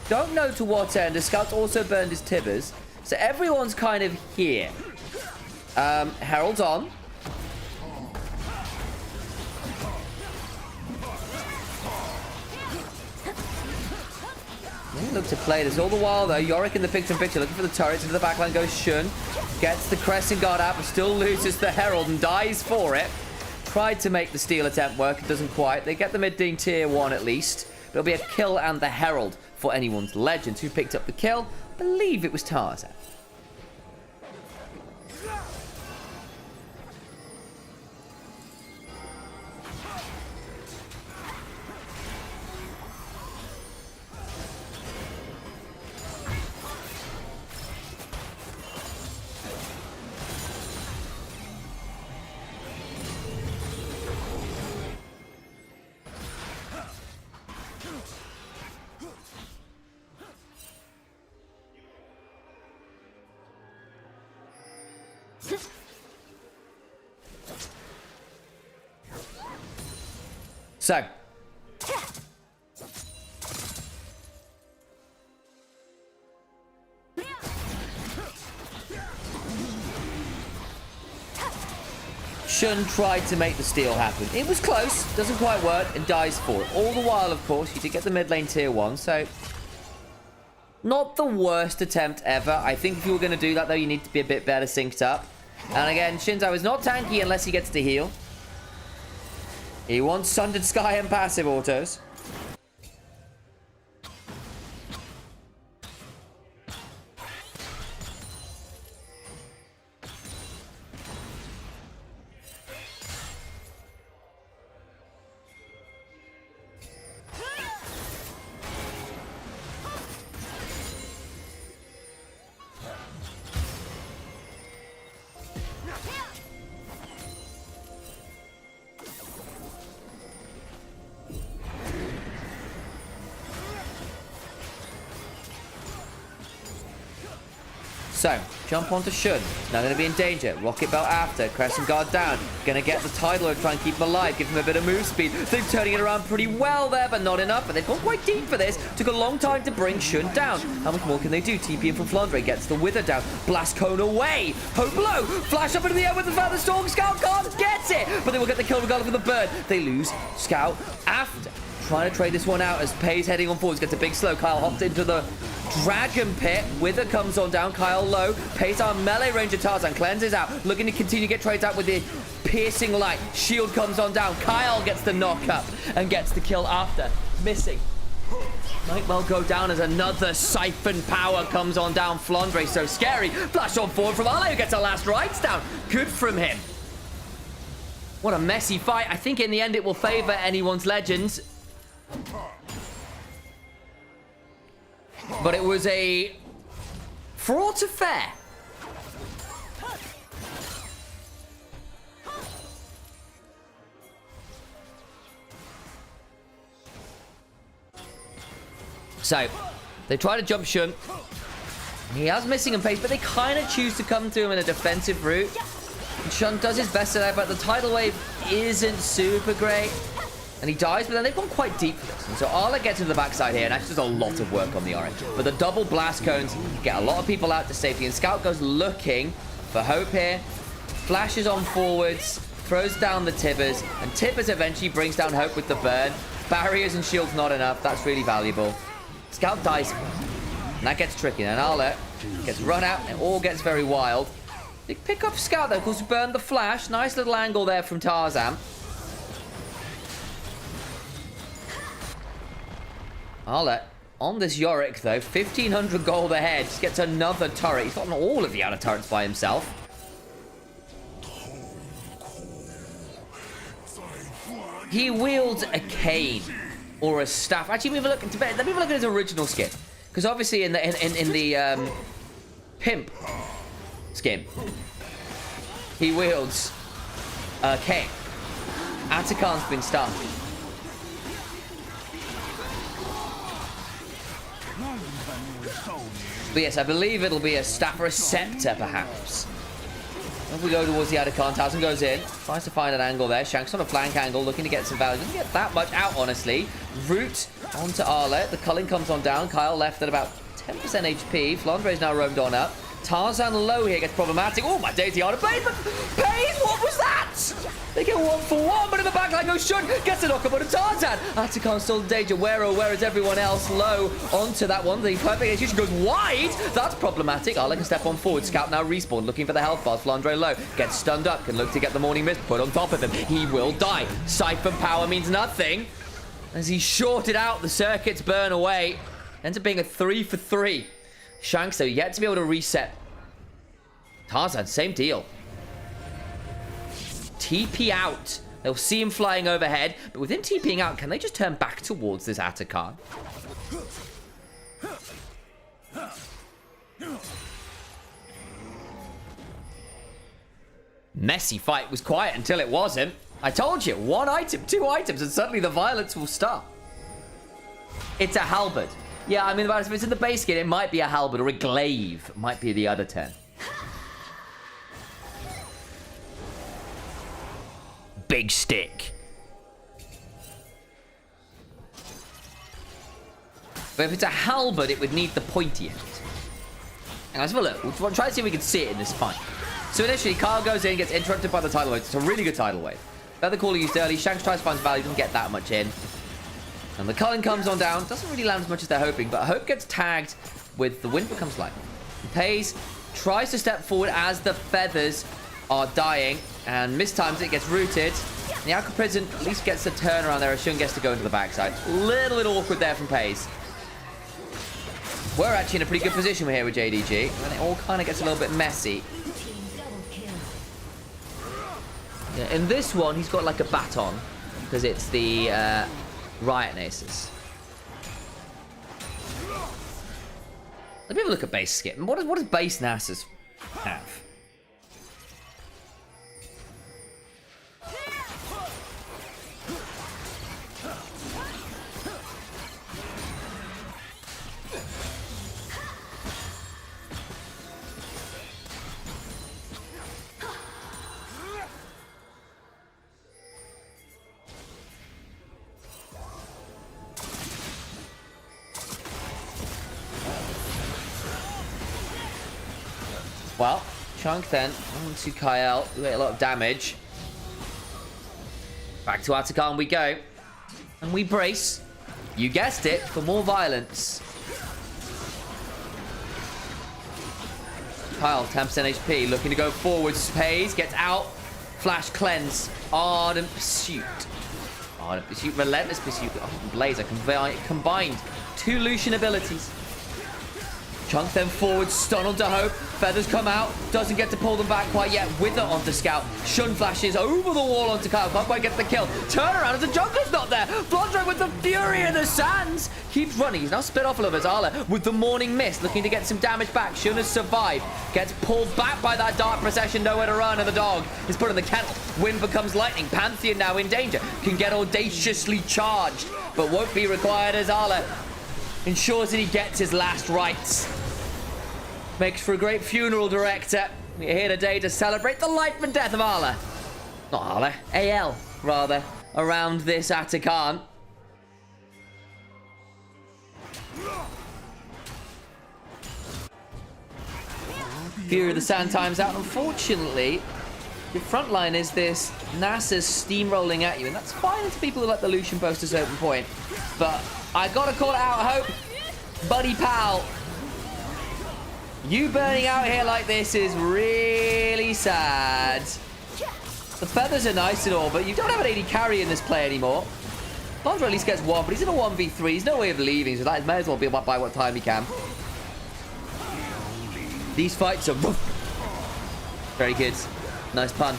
[SPEAKER 4] don't know to what end. The Scout's also burned his Tibbers. So everyone's kind of here. Herald's on. Look to play this all the while though. Yorick in the picture-in-picture looking for the turrets. Into the backline goes Shun. Gets the Crescent Guard out but still loses the Herald and dies for it. Tried to make the steal attempt work. It doesn't quite. They get the mid-lane tier 1 at least. There'll be a kill and the Herald for anyone's Legends. Who picked up the kill? I believe it was Tarzan. So. Shun tried to make the steal happen. It was close, doesn't quite work, and dies for it. All the while, of course, you did get the mid lane tier 1, so not the worst attempt ever. I think if you were going to do that, though, you need to be a bit better synced up. And again, Shinzo is not tanky unless he gets to heal. He wants Sundered Sky and passive autos. So, jump onto Shun. Now going to be in danger. Rocket Belt after. Crescent Guard down. Going to get the Tidal Wave, try and keep him alive. Give him a bit of move speed. They're turning it around pretty well there, but not enough. But they've gone quite deep for this. Took a long time to bring Shun down. How much more can they do? TP in from Flandre. Gets the Wither down. Blast Cone away. Hope low. Flash up into the air with the Feather Storm. Scout can't get it. But they will get the kill regardless of the bird. They lose Scout after. Trying to trade this one out as Pay's heading on forwards. Gets a big slow. Kyle hopped into the Dragon Pit. Wither comes on down. Kyle low. Pay's on melee range of Tarzan. Cleanses out. Looking to continue to get trades out with the piercing light. Shield comes on down. Kyle gets the knock up and gets the kill after. Missing. Might well go down as another Siphon Power comes on down. Flandre so scary. Flash on forward from Ale who gets a last rights down. Good from him. What a messy fight. I think in the end it will favor anyone's Legends. But it was a fraught affair. So, they try to jump Shun. He has missing in pace, but they kind of choose to come to him in a defensive route. And Shun does his best today, but the Tidal Wave isn't super great. And he dies, but then they've gone quite deep for this. And so Arla gets into the backside here, and actually does a lot of work on the orange. But the double blast cones get a lot of people out to safety, and Scout goes looking for Hope here. Flashes on forwards, throws down the Tibbers, and Tibbers eventually brings down Hope with the burn. Barriers and shields not enough. That's really valuable. Scout dies, and that gets tricky. And Arla gets run out, and it all gets very wild. They pick up Scout, though, because he burned the flash. Nice little angle there from Tarzan. Arla on this Yorick, though. 1,500 gold ahead. Just gets another turret. He's gotten all of the outer turrets by himself. He wields a cane or a staff. Actually, let me have a look at his original skin, because obviously in the pimp skin, he wields a cane. Atakan's been stunned. But yes, I believe it'll be a staff or a scepter, perhaps. If we go towards the Atakan, Tarzan goes in, tries to find an angle there. Shanks on a flank angle, looking to get some value. Doesn't get that much out, honestly. Root onto Arla. The culling comes on down. Kyle left at about 10% HP. Flandre's now roamed on up. Tarzan low here gets problematic. Oh, my daisy on a Pays, but Pays, what was that? They get 1-for-1, but in the back line goes Shun. Gets a knock up on a Tarzan. Atakan still in danger. Where is everyone else? Low onto that one. The perfect execution goes wide. That's problematic. Arla can step on forward. Scout now respawn, looking for the health bars. Flandre low. Gets stunned up. Can look to get the morning mist put on top of him. He will die. Siphon Power means nothing. As he shorted out, the circuits burn away. Ends up being a 3-for-3. Shanks, though, yet to be able to reset. Tarzan, same deal. TP out. They'll see him flying overhead, but with him TPing out, can they just turn back towards this Atakan? Messy fight. Was quiet until it wasn't. I told you, 1 item, 2 items, and suddenly the violence will start. It's a halberd. Yeah, I mean, if it's in the base skin, it might be a halberd, or a glaive might be the other 10. Big stick. But if it's a halberd, it would need the pointy end. And let's have a look. We'll try to see if we can see it in this fight. So initially, Kyle goes in, gets interrupted by the tidal wave. It's a really good tidal wave. Feather Caller used early. Shanks tries to find value, doesn't get that much in. And the culling comes on down. Doesn't really land as much as they're hoping, but Hope gets tagged with the wind becomes light. Pays tries to step forward as the feathers are dying, and mistimes it, gets rooted. The Alka Prison at least gets a turnaround there as Shun gets to go into the backside. A little bit awkward there from Pays. We're actually in a pretty good position here with JDG, and it all kind of gets a little bit messy. Yeah, in this one, he's got like a baton, because it's the Riot Naces. Let me have a look at base skip. What does base Nasus have? Well, Chunk then onto Kyle. We get a lot of damage. Back to Atakan we go. And we brace. You guessed it, for more violence. Kyle, 10% HP, looking to go forwards. Pays, gets out. Flash cleanse. Ardent Pursuit. Ardent Pursuit, Relentless Pursuit. Ardent Blaze, I combined 2 Lucian abilities. Chunk then forward, stun onto Hope. Feathers come out, doesn't get to pull them back quite yet. Wither onto Scout. Shun flashes over the wall onto Kyle. Can't quite get the kill. Turn around as the jungler's not there. Bloodrake with the fury in the sands. Keeps running. He's now split off a little bit. Zala with the morning mist, looking to get some damage back. Shun has survived. Gets pulled back by that dark procession. Nowhere to run, and the dog is put in the kennel. Wind becomes lightning. Pantheon now in danger. Can get audaciously charged, but won't be required as Zala ensures that he gets his last rites. Makes for a great funeral director. We're here today to celebrate the life and death of Arla. Not Arla, AL, rather, around this Atakan. Fury of the Sand times out. Unfortunately, the front line is this Nasa's steamrolling at you, and that's fine to people who let the Lucian posters open point. But I gotta call it out, Hope. Buddy pal. You burning out here like this is really sad. The feathers are nice and all, but you don't have an AD carry in this play anymore. Bondra at least gets 1, but he's in a 1v3. He's no way of leaving, so that may as well be by what time he can. These fights are very good. Nice pun.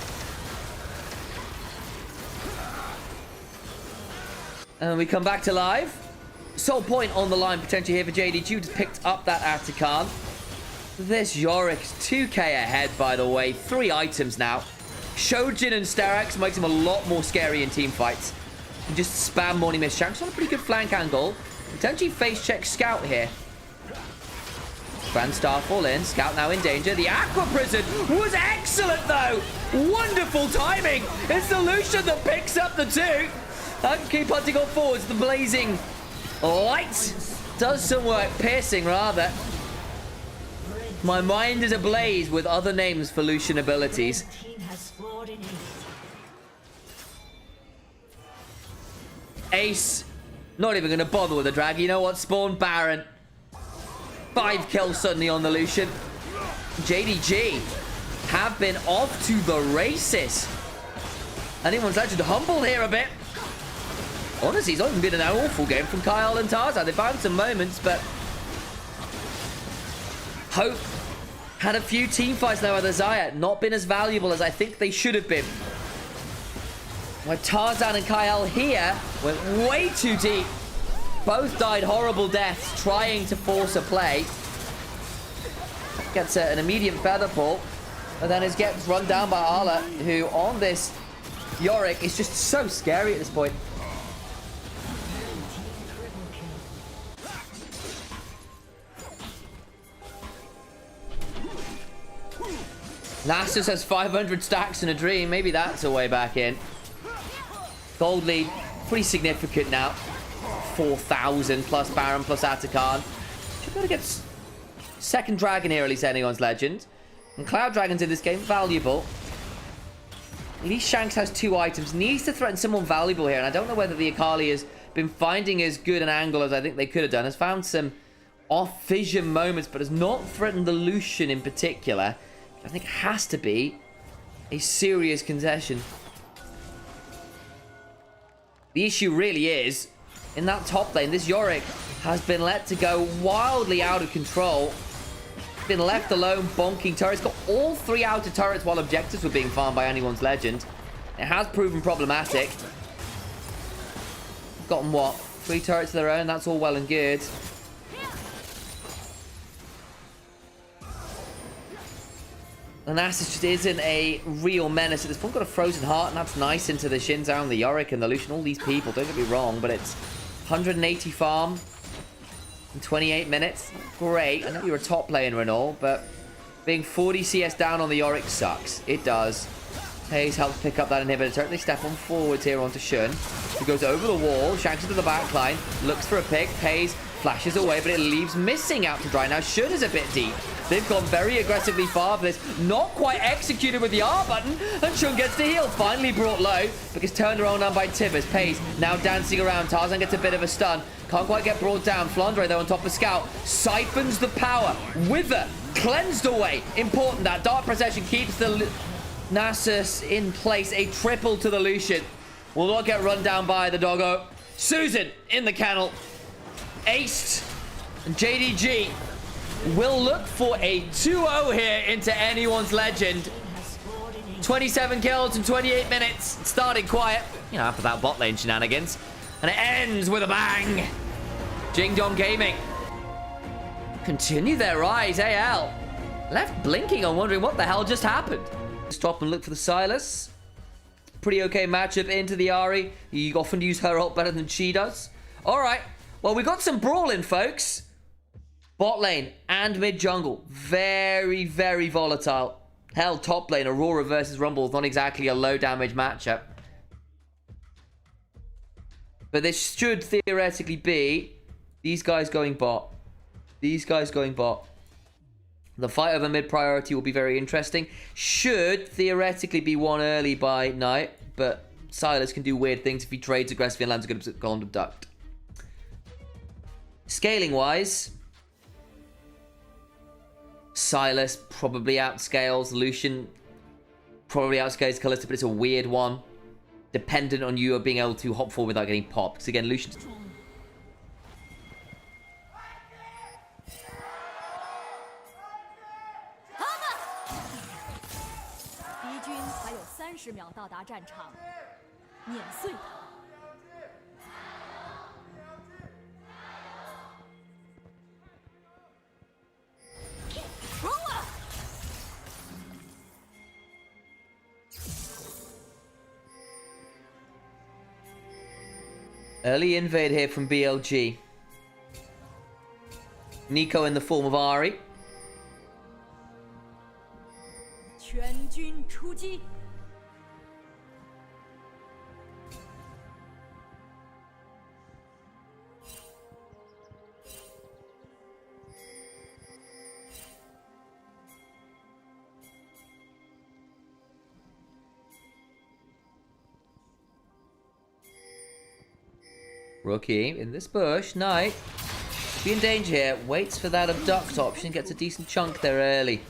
[SPEAKER 4] And we come back to live. Sole point on the line potentially here for JDG, who just picked up that Atakan. This Yorick's 2k ahead, by the way. 3 items now. Shojin and Sterak's makes him a lot more scary in team fights. And just spam Morning Mist. Shank's on a pretty good flank angle. Potentially face check Scout here. Grand Starfall in. Scout now in danger. The Aqua Prison was excellent, though. Wonderful timing. It's the Lucian that picks up the 2. I can keep hunting on forwards. The blazing light does some work. Piercing, rather. My mind is ablaze with other names for Lucian abilities. Ace. Not even going to bother with the drag. You know what? Spawn Baron. 5 kills suddenly on the Lucian. JDG have been off to the races. Anyone's actually humbled here a bit. Honestly, it's not even been an awful game from Kyle and Tarzan. They found some moments, but Hope had a few team fights now with Azaya. Not been as valuable as I think they should have been. Where Tarzan and Kyle here went way too deep. Both died horrible deaths trying to force a play. Gets an immediate feather pull. And then it gets run down by Arla, who on this Yorick is just so scary at this point. Nasus has 500 stacks in a dream. Maybe that's a way back in. Gold lead, pretty significant now. 4,000 plus Baron plus Atakan. Should be able to get second dragon here, at least anyone's legend. And Cloud Dragons in this game, valuable. At least Shanks has 2 items. Needs to threaten someone valuable here. And I don't know whether the Akali has been finding as good an angle as I think they could have done. Has found some off-vision moments, but has not threatened the Lucian in particular. I think has to be a serious concession. The issue really is, in that top lane, this Yorick has been let to go wildly out of control. Been left alone, bonking turrets. Got all 3 outer turrets while objectives were being farmed by anyone's legend. It has proven problematic. Gotten what? 3 turrets of their own, that's all well and good. And Nasus just isn't a real menace at this point. Got a Frozen Heart, and that's nice into the Shinzao and the Yorick and the Lucian. All these people, don't get me wrong, but it's 180 farm in 28 minutes. Great. I know you're a top player and all, but being 40 CS down on the Yorick sucks. It does. Hayes helps pick up that inhibitor turret. They step on forwards here onto Shun, who goes over the wall, shanks into the back line, looks for a pick. Hayes flashes away, but it leaves missing out to dry. Now Shun is a bit deep. They've gone very aggressively far for this. Not quite executed with the R button. And Chung gets the heal. Finally brought low because turned around by Tibbers. Pays now dancing around. Tarzan gets a bit of a stun. Can't quite get brought down. Flandre, though, on top of Scout. Siphons the power. Wither cleansed away. Important that. Dark Procession keeps the Nasus in place. A triple to the Lucian. Will not get run down by the doggo. Susan in the kennel. Aced. And JDG will look for a 2-0 here into anyone's legend. 27 kills in 28 minutes. It started quiet, you know, after that bot lane shenanigans. And it ends with a bang. Jing Dong Gaming continue their rise. AL left blinking on wondering what the hell just happened. Stop and look for the Silas. Pretty okay matchup into the Ahri. You often use her ult better than she does. All right. Well, we got some brawling, folks. Bot lane and mid jungle. Very, very volatile. Hell, top lane, Aurora versus Rumble is not exactly a low damage matchup. But this should theoretically be these guys going bot. These guys going bot. The fight over mid priority will be very interesting. Should theoretically be won early by Knight, but Silas can do weird things if he trades aggressively and lands a good golden duct. Scaling wise, Silas probably outscales. Lucian probably outscales Kalista, but it's a weird one. Dependent on you being able to hop forward without getting popped. Because again, Lucian's...
[SPEAKER 1] 敌军还有30秒到达战场，碾碎他。
[SPEAKER 4] Early invade here from BLG. Nico in the form of Ahri.
[SPEAKER 1] 全军出击！
[SPEAKER 4] Rookie in this bush. Knight. Be in danger here. Waits for that abduct option. Gets a decent chunk there early.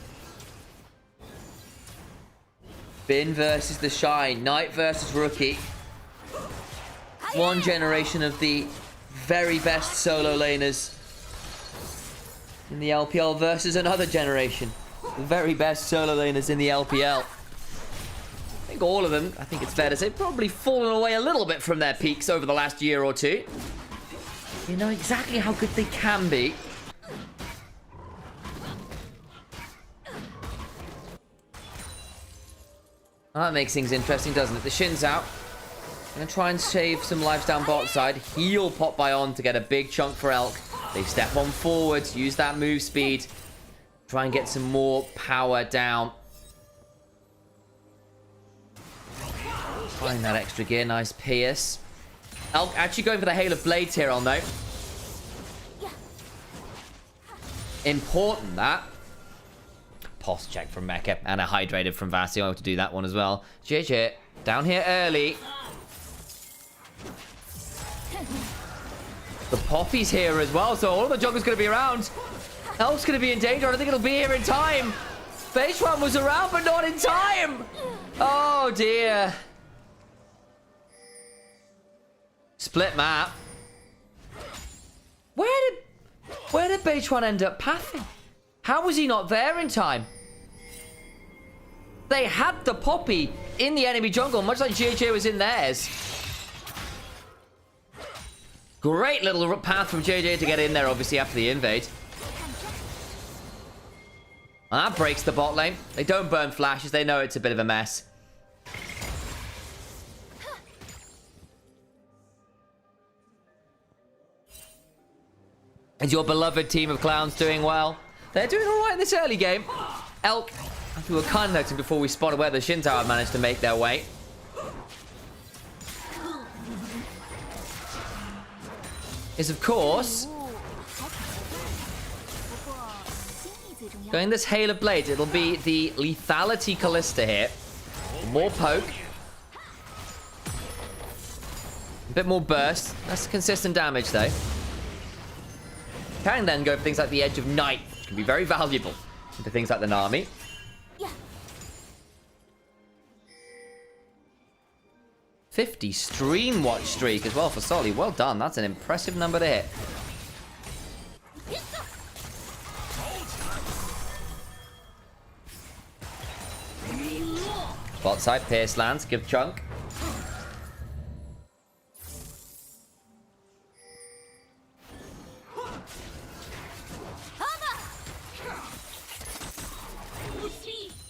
[SPEAKER 4] Bin versus the Shine. Knight versus Rookie. One generation of the very best solo laners in the LPL versus another generation. The very best solo laners in the LPL. I think all of them, I think it's fair to say, probably fallen away a little bit from their peaks over the last year or two. You know exactly how good they can be. That makes things interesting, doesn't it? The Shin's out. I'm going to try and save some lives down bot side. Heal pop by on to get a big chunk for Elk. They step on forwards, use that move speed. Try and get some more power down. Find that extra gear. Nice Pierce. Elk actually going for the Hail of Blades here on though. Important that. Pulse check from Mecha and a hydrated from Vasi. I want to do that one as well. JJ down here early. The Poppy's here as well, so all of the jungle going to be around. Elk's going to be in danger. I don't think it'll be here in time. Base one was around, but not in time. Oh dear. Split map. Where did Beitron end up pathing? How was he not there in time? They had the Poppy in the enemy jungle, much like JJ was in theirs. Great little path from JJ to get in there, obviously, after the invade. And that breaks the bot lane. They don't burn flashes. They know it's a bit of a mess. Is your beloved team of clowns doing well? They're doing all right in this early game. Elk, as we were kind of noting before we spotted where the Shin Tower managed to make their way. Is, of course, Going this Hail of Blades, it'll be the Lethality Callista here. More poke. A bit more burst. That's consistent damage, though. Can then go for things like the Edge of Night, which can be very valuable into things like the Nami.
[SPEAKER 3] Yeah.
[SPEAKER 4] 50 stream watch streak as well for Solly. Well done. That's an impressive number to hit. Bot side, Pierce lands, give chunk.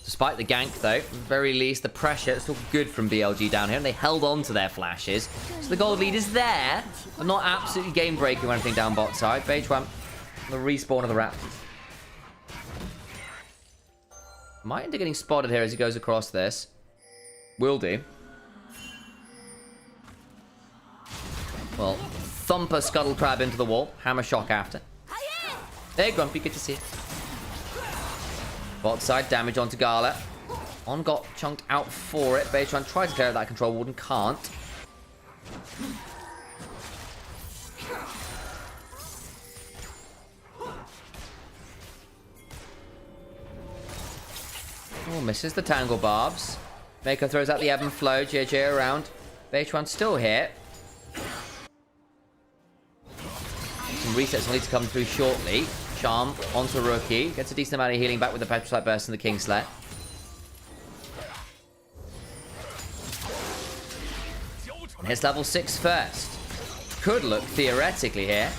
[SPEAKER 4] Despite the gank, though, at the very least, the pressure is still good from BLG down here, and they held on to their flashes. So the gold lead is there, but not absolutely game-breaking or anything down bot side. Beige1, the respawn of the Raptors. Might end up getting spotted here as he goes across this. Will do. Well, thumper scuttle crab into the wall. Hammer shock after. Hey, Grumpy, good to see you. Bot side, damage onto Gala. On got chunked out for it. Beitran tried to clear out that control ward and can't. Oh, misses the Tangle Barbs. Mako throws out the Ebb and Flow. JJ around. Beitran still here. Some resets will need to come through shortly. Charm onto Rookie. Gets a decent amount of healing back with the Petrolite Burst and the Kingslayer. And hits level 6 first. Could look theoretically here.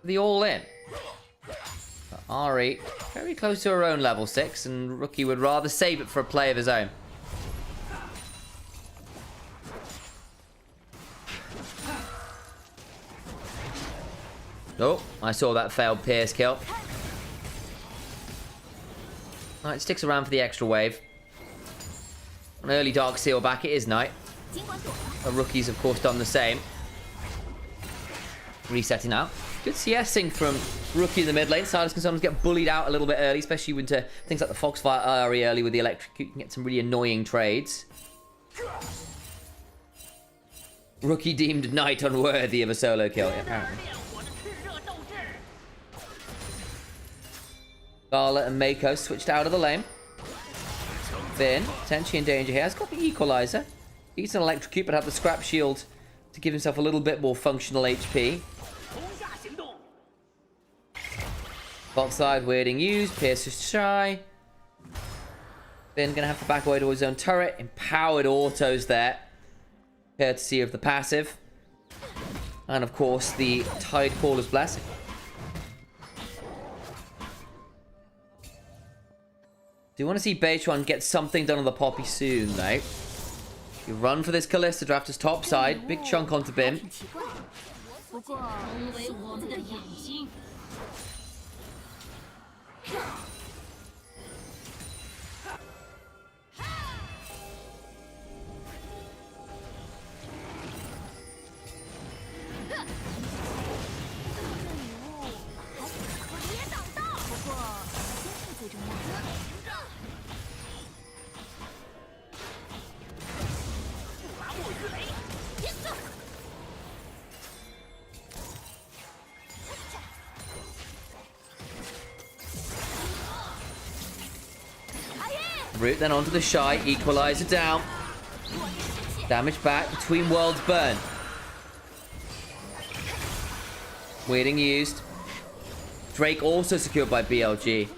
[SPEAKER 4] The all-in. But Ari very close to her own level 6, and Rookie would rather save it for a play of his own. Oh, I saw that failed Pierce kill. Alright, sticks around for the extra wave. An early Dark Seal back, it is night. The Rookie's, of course, done the same. Resetting out. Good CSing from Rookie in the mid lane. Silas can sometimes get bullied out a little bit early, especially into things like the Foxfire Ari early with the electric. You can get some really annoying trades. Rookie deemed Knight unworthy of a solo kill, apparently. Gala and Mako switched out of the lane. Finn, potentially in danger here. Has got the equalizer. He's an electrocute, but have the scrap shield to give himself a little bit more functional HP. Bot side, weirding used. Pierce is shy. Finn gonna have to back away to his own turret. Empowered autos there. Courtesy of the passive. And of course, the Tidecaller's Blessing. Do you want to see Beitran get something done on the Poppy soon, though? You run for this Callista draft as top side. Big chunk onto Bim. Root then onto the Shy. Equalizer down. Damage back. Between Worlds burn. Weirding used. Drake also secured by BLG.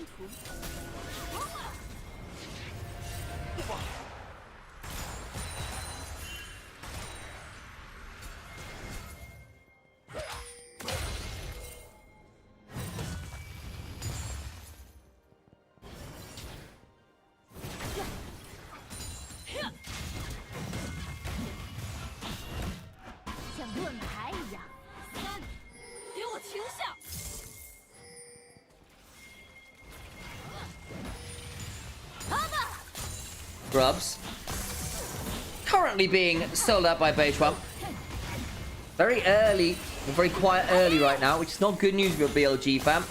[SPEAKER 4] Grubs. Currently being sold out by Beitran. Very early, or very quiet early right now, which is not good news for your BLG fam.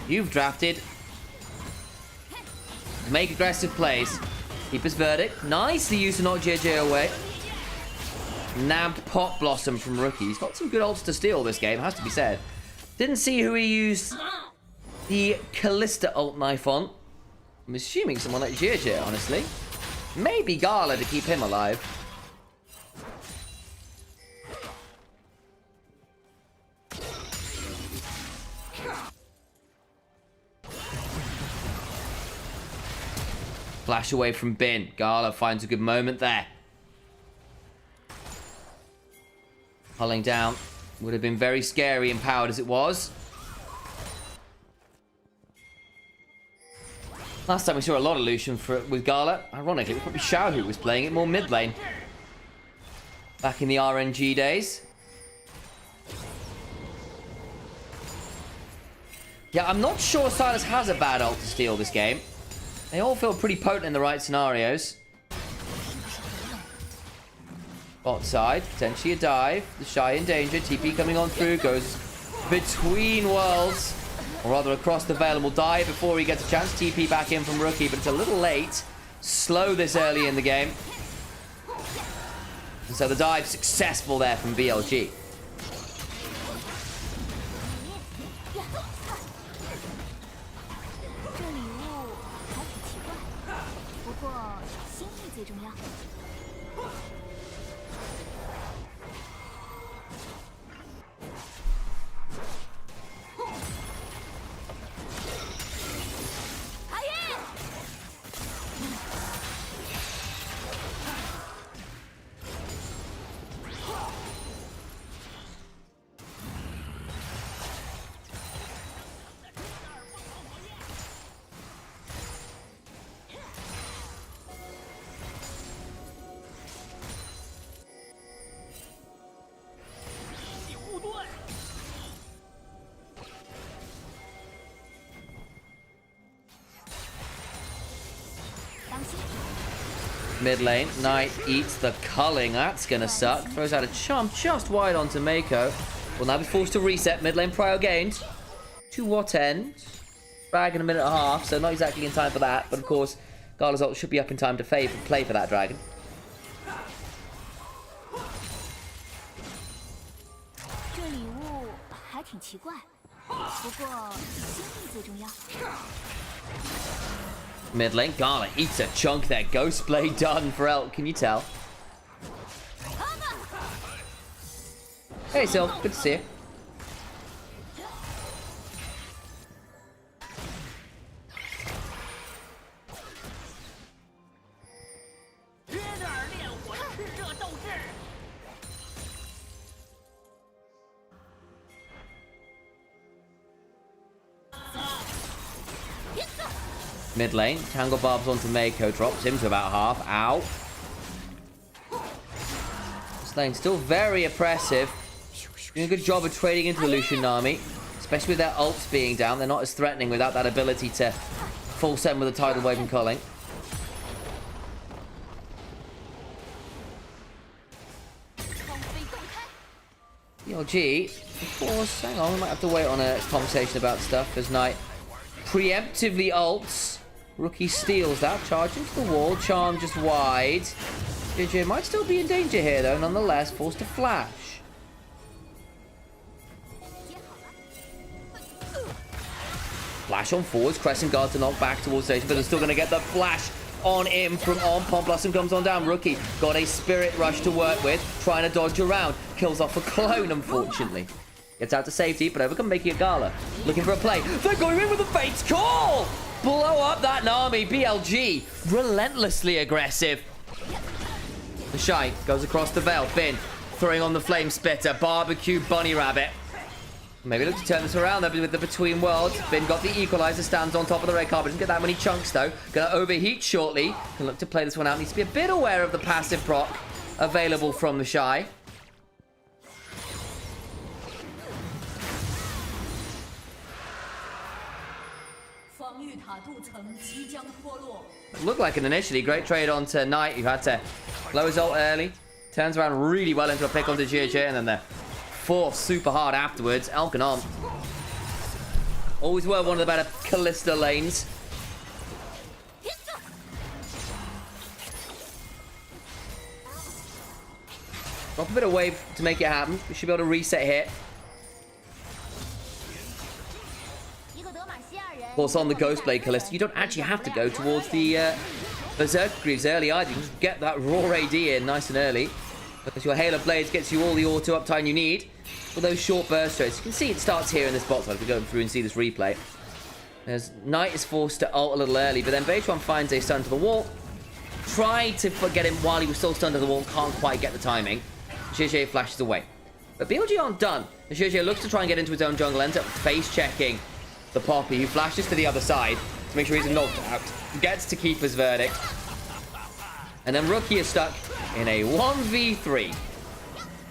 [SPEAKER 4] You've drafted Make aggressive plays. Keeper's verdict. Nicely used to knock JJ away. Nabbed Pot Blossom from Rookie. He's got some good ults to steal this game, has to be said. Didn't see who he used the Callista ult knife on. I'm assuming someone like JJ, honestly. Maybe Gala to keep him alive. Flash away from Bin. Gala finds a good moment there. Hulling down. Would have been very scary and powered as it was. Last time we saw a lot of Lucian with Gala. Ironically, it was probably Xiao who was playing it more mid lane. Back in the RNG days. Yeah, I'm not sure Silas has a bad ult to steal this game. They all feel pretty potent in the right scenarios. Bot side, potentially a dive. The Shy in danger. TP coming on through. Goes between worlds. Or rather across the veil and will die before he gets a chance. TP back in from Rookie, but it's a little late. Slow this early in the game. And so the dive successful there from BLG. Mid lane, Knight eats the culling. That's gonna suck. Throws out a chomp just wide onto Mako. Will now be forced to reset. Mid lane prio gained. To what end? Dragon a minute and a half, so not exactly in time for that. But of course, Gala's ult should be up in time to play for that dragon. Mid lane, Gala eats a chunk there. Ghost Blade done for Elk, can you tell? Hey Sil, good to see you. Mid lane, Tangle Barbs onto Mako, drops him to about half. Ow. This lane still very oppressive. Doing a good job of trading into the Lucian Nami. Especially with their ults being down. They're not as threatening without that ability to full send with a tidal wave and culling. BLG, of course, hang on, we might have to wait on a conversation about stuff, because Knight preemptively ults. Rookie steals that, charge into the wall, Charm just wide. JJ might still be in danger here though, nonetheless, forced to flash. Flash on forwards, Crescent Guard to knock back towards station, but they're still going to get the flash on him from on. Pomp Blossom comes on down. Rookie got a Spirit Rush to work with, trying to dodge around. Kills off a clone, unfortunately. Gets out to safety, but overcome making a Gala. Looking for a play. They're going in with a Fate's Call! Blow up that Nami. BLG, relentlessly aggressive. The Shy goes across the veil. Finn throwing on the Flame Spitter. Barbecue Bunny Rabbit. Maybe look to turn this around there with the Between Worlds. Finn got the Equalizer, stands on top of the red carpet. Doesn't get that many chunks though. Gonna overheat shortly. Can look to play this one out. Needs to be a bit aware of the passive proc available from the Shy. Looked like an initially great trade onto Knight, who had to blow his ult early. Turns around really well into a pick onto JJ, and then the force super hard afterwards. Alkanon. Always were one of the better Callista lanes. Drop a bit of wave to make it happen. We should be able to reset here. Of course, on the Ghostblade Callista, you don't actually have to go towards the Berserker Greaves early either. You can just get that raw AD in nice and early. Because your Halo Blades gets you all the auto uptime you need for those short burst rates. You can see it starts here in this bot side if we go through and see this replay. As Knight is forced to ult a little early, but then Beitron finds a stun to the wall. Tried to get him while he was still stunned to the wall, can't quite get the timing. JJ flashes away. But BLG aren't done. And JJ looks to try and get into his own jungle, ends up face checking the Poppy, who flashes to the other side to make sure he's knocked out. Gets to keep his verdict. And then Rookie is stuck in a 1v3.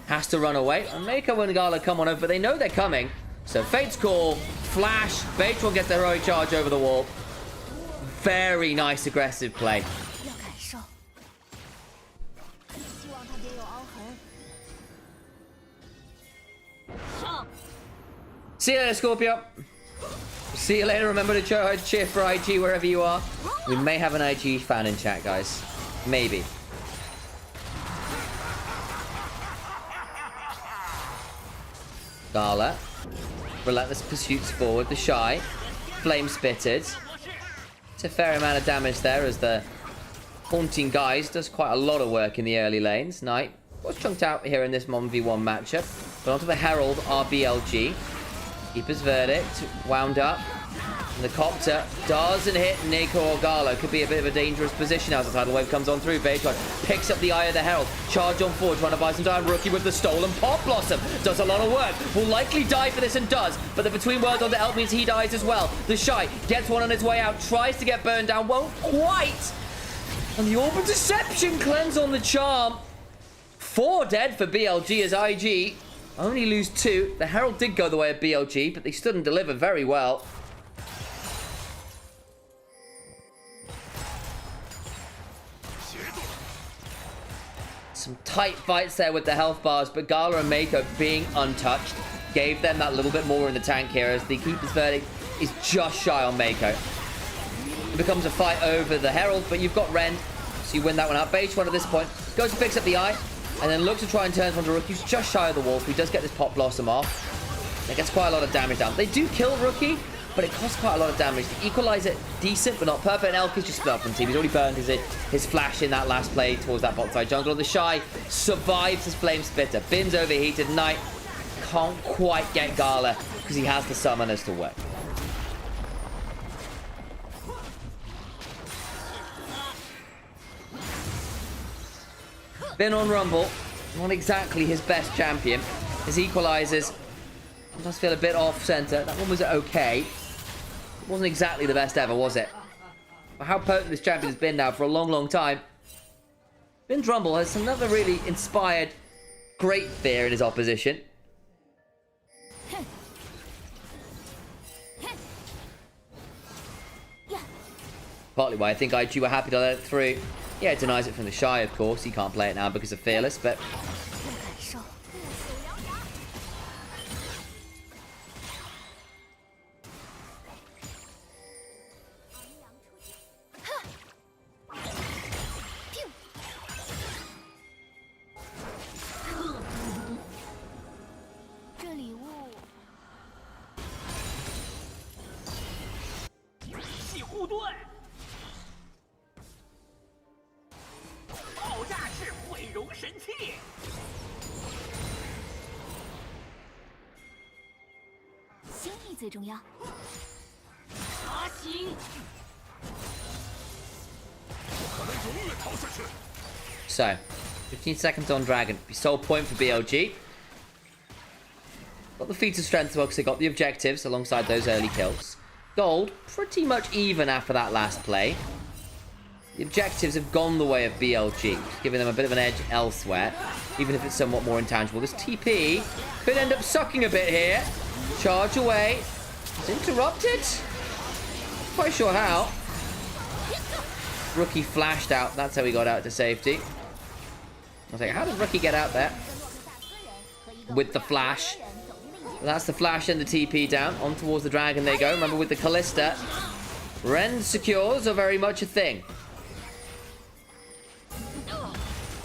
[SPEAKER 4] Has to run away. And Mako and Gala come on over, but they know they're coming. So Fate's Call, flash, Beitron gets the heroic charge over the wall. Very nice aggressive play. See you later, Scorpio. See you later. Remember to cheer for IG wherever you are. We may have an IG fan in chat, guys. Maybe. Gala. Relentless pursuits forward. The Shy. Flame spitted. It's a fair amount of damage there as the Haunting Guise does quite a lot of work in the early lanes. Knight was chunked out here in this 1v1 matchup. But onto the Herald, BLG. Keeper's verdict, wound up. And the Copter doesn't hit Nico or Gala. Could be a bit of a dangerous position as the tidal wave comes on through. Beitron picks up the Eye of the Herald. Charge on forward, trying to buy some time. Rookie with the stolen Pop Blossom. Does a lot of work. Will likely die for this and does. But the Between Worlds on the Elk means he dies as well. The Shy gets one on his way out. Tries to get burned down. Won't quite. And the Orb of Deception cleanse on the charm. 4 dead for BLG as IG only lose 2. The Herald did go the way of BLG, but they stood and delivered very well. Some tight fights there with the health bars, but Gala and Mako being untouched gave them that little bit more in the tank here as the Keeper's verdict is just shy on Mako. It becomes a fight over the Herald, but you've got Rend, so you win that one out. Beitron at this point goes and picks up the Eye. And then looks to try and turn from the Rookie, who's just shy of the wall. He does get this Pop Blossom off. It gets quite a lot of damage down. They do kill Rookie, but it costs quite a lot of damage. The Equalizer, decent, but not perfect. And Elk is just split up from the team. He's already burned his flash in that last play towards that bot side jungle. The Shy survives his Flame Spitter. Bin's overheated. Knight can't quite get Gala because he has the summoners to work. Bin on Rumble, not exactly his best champion. His equalizers does feel a bit off-center. That one was okay. It wasn't exactly the best ever, was it? But how potent this champion has been now for a long, long time. Bin's Rumble has another really inspired great fear in his opposition. Partly why I think IG were happy to let it through. Yeah, it denies it from the Shy, of course. He can't play it now because of Fearless, but... So, 15 seconds on Dragon. Be sole point for BLG. Got the feats of strength because they got the objectives alongside those early kills. Gold, pretty much even after that last play. The objectives have gone the way of BLG, giving them a bit of an edge elsewhere, even if it's somewhat more intangible. This TP could end up sucking a bit here. Charge away. It's interrupted. Not quite sure how. Rookie flashed out. That's how he got out to safety. I was like, how did Rookie get out there? With the flash. That's the flash and the TP down. On towards the dragon they go. Remember with the Callista, Rend secures are very much a thing.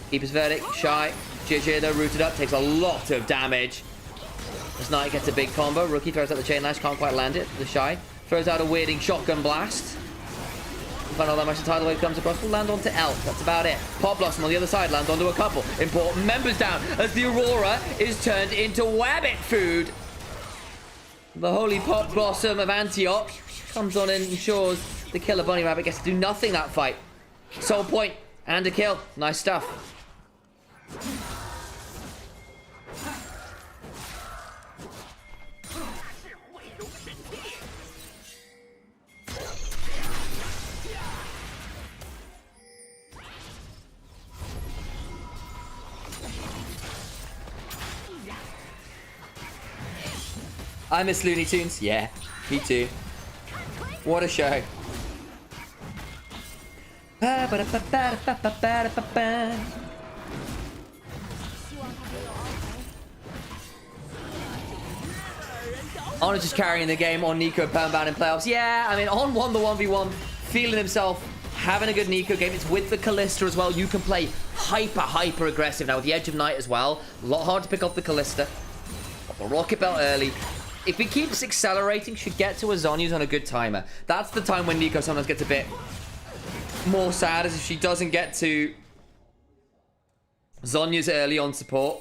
[SPEAKER 4] Keeper's verdict. Shy. JJ though rooted up, takes a lot of damage. This Knight gets a big combo. Rookie throws out the chain lash, can't quite land it. The Shy throws out a weirding shotgun blast. Find out that much the tidal wave comes across. Will land onto Elk. That's about it. Pop Blossom on the other side lands onto a couple. Important members down as the Aurora is turned into wabbit food. The Holy Pop Blossom of Antioch comes on and ensures the killer bunny rabbit gets to do nothing that fight. Soul point and a kill. Nice stuff. I miss Looney Tunes. Yeah, me too. What a show. Honor just carrying the game on Nico Permbound in playoffs. Yeah, I mean, On won the 1v1, feeling himself, having a good Nico game. It's with the Callista as well. You can play hyper aggressive now with the Edge of Night as well. A lot hard to pick off the Callista. Got the Rocket Belt early. If he keeps accelerating, should get to a Zhonya's on a good timer. That's the time when Nico sometimes gets a bit more sad, as if she doesn't get to Zhonya's early on support.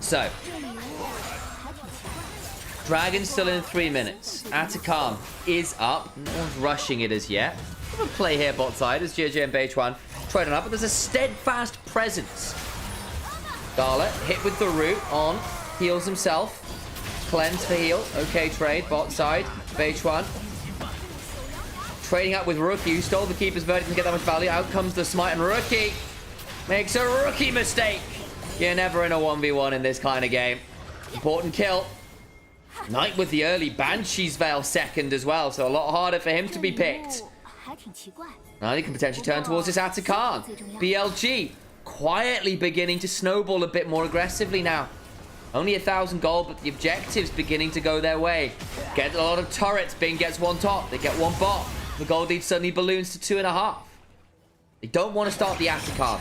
[SPEAKER 4] So, Dragon's still in 3 minutes. Atacam is up. No one's rushing it as yet. We'll play here bot side as JJ and Beichuan trading up, but there's a steadfast presence. Gala hit with the root on, heals himself. Cleanse for heal. Okay, trade. Bot side. Beichuan trading up with Rookie, who stole the Keeper's Verdict and get that much value. Out comes the Smite, and Rookie makes a rookie mistake. You're never in a 1v1 in this kind of game. Important kill. Knight with the early Banshee's Veil second as well, so a lot harder for him to be picked. Now he can potentially turn towards this Atacam. BLG quietly beginning to snowball a bit more aggressively now. Only 1,000 gold, but the objective's beginning to go their way. Get a lot of turrets. Bing gets one top. They get one bot. The gold lead suddenly balloons to 2.5. They don't want to start the Atacam.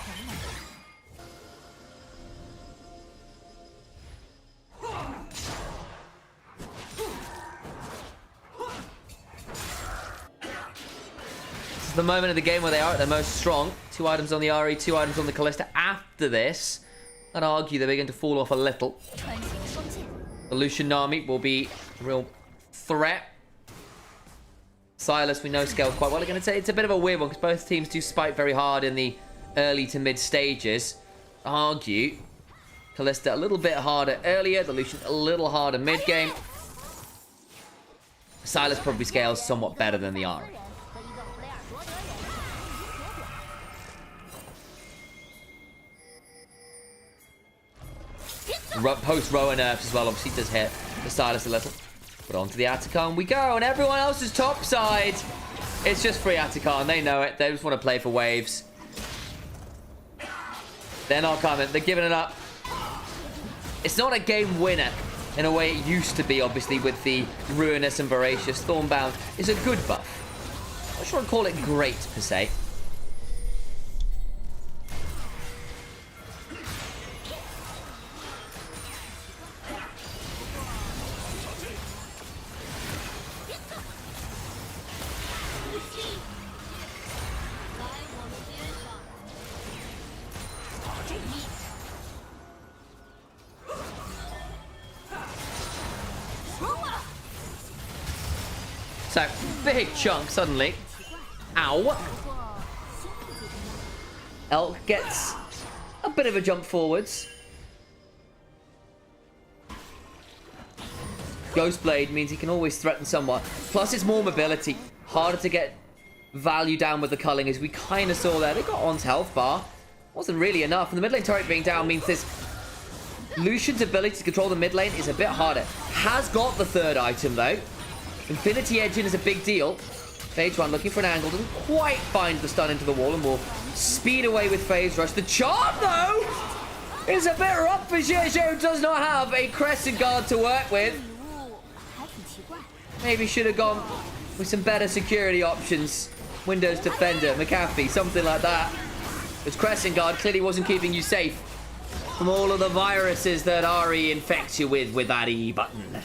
[SPEAKER 4] This is the moment of the game where they are at their most strong. 2 items on the RE, 2 items on the Callista. After this, I'd argue they begin to fall off a little. The Lucian Nami will be a real threat. Silas, we know, scales quite well. Again, it's a bit of a weird one because both teams do spike very hard in the early to mid stages. Argue Callista a little bit harder earlier. The Lucian a little harder mid game. Silas probably scales somewhat better than the RE. Post Rowan nerfs as well, obviously does hit the Silas a little. But onto the Atacam we go, and everyone else is top side. It's just free Atacam, they know it. They just want to play for waves. They're not coming, they're giving it up. It's not a game winner in a way it used to be, obviously, with the Ruinous and Voracious. Thornbound is a good buff. I'm not sure I'd call it great, per se. So, big chunk suddenly. Ow. Elk gets a bit of a jump forwards. Ghostblade means he can always threaten someone. Plus, it's more mobility. Harder to get value down with the culling, as we kind of saw there. They got On's health bar. Wasn't really enough. And the mid lane turret being down means this Lucian's ability to control the mid lane is a bit harder. Has got the third item, though. Infinity Edging is a big deal. Phase 1 looking for an angle. Doesn't quite find the stun into the wall and will speed away with Phase Rush. The charm, though, is a bit rough for JDG, who does not have a Crescent Guard to work with.
[SPEAKER 3] 礼物还挺奇怪。
[SPEAKER 4] Maybe should have gone with some better security options. Windows Defender, McAfee, something like that. Because Crescent Guard clearly wasn't keeping you safe from all of the viruses that Ari infects you with that E button.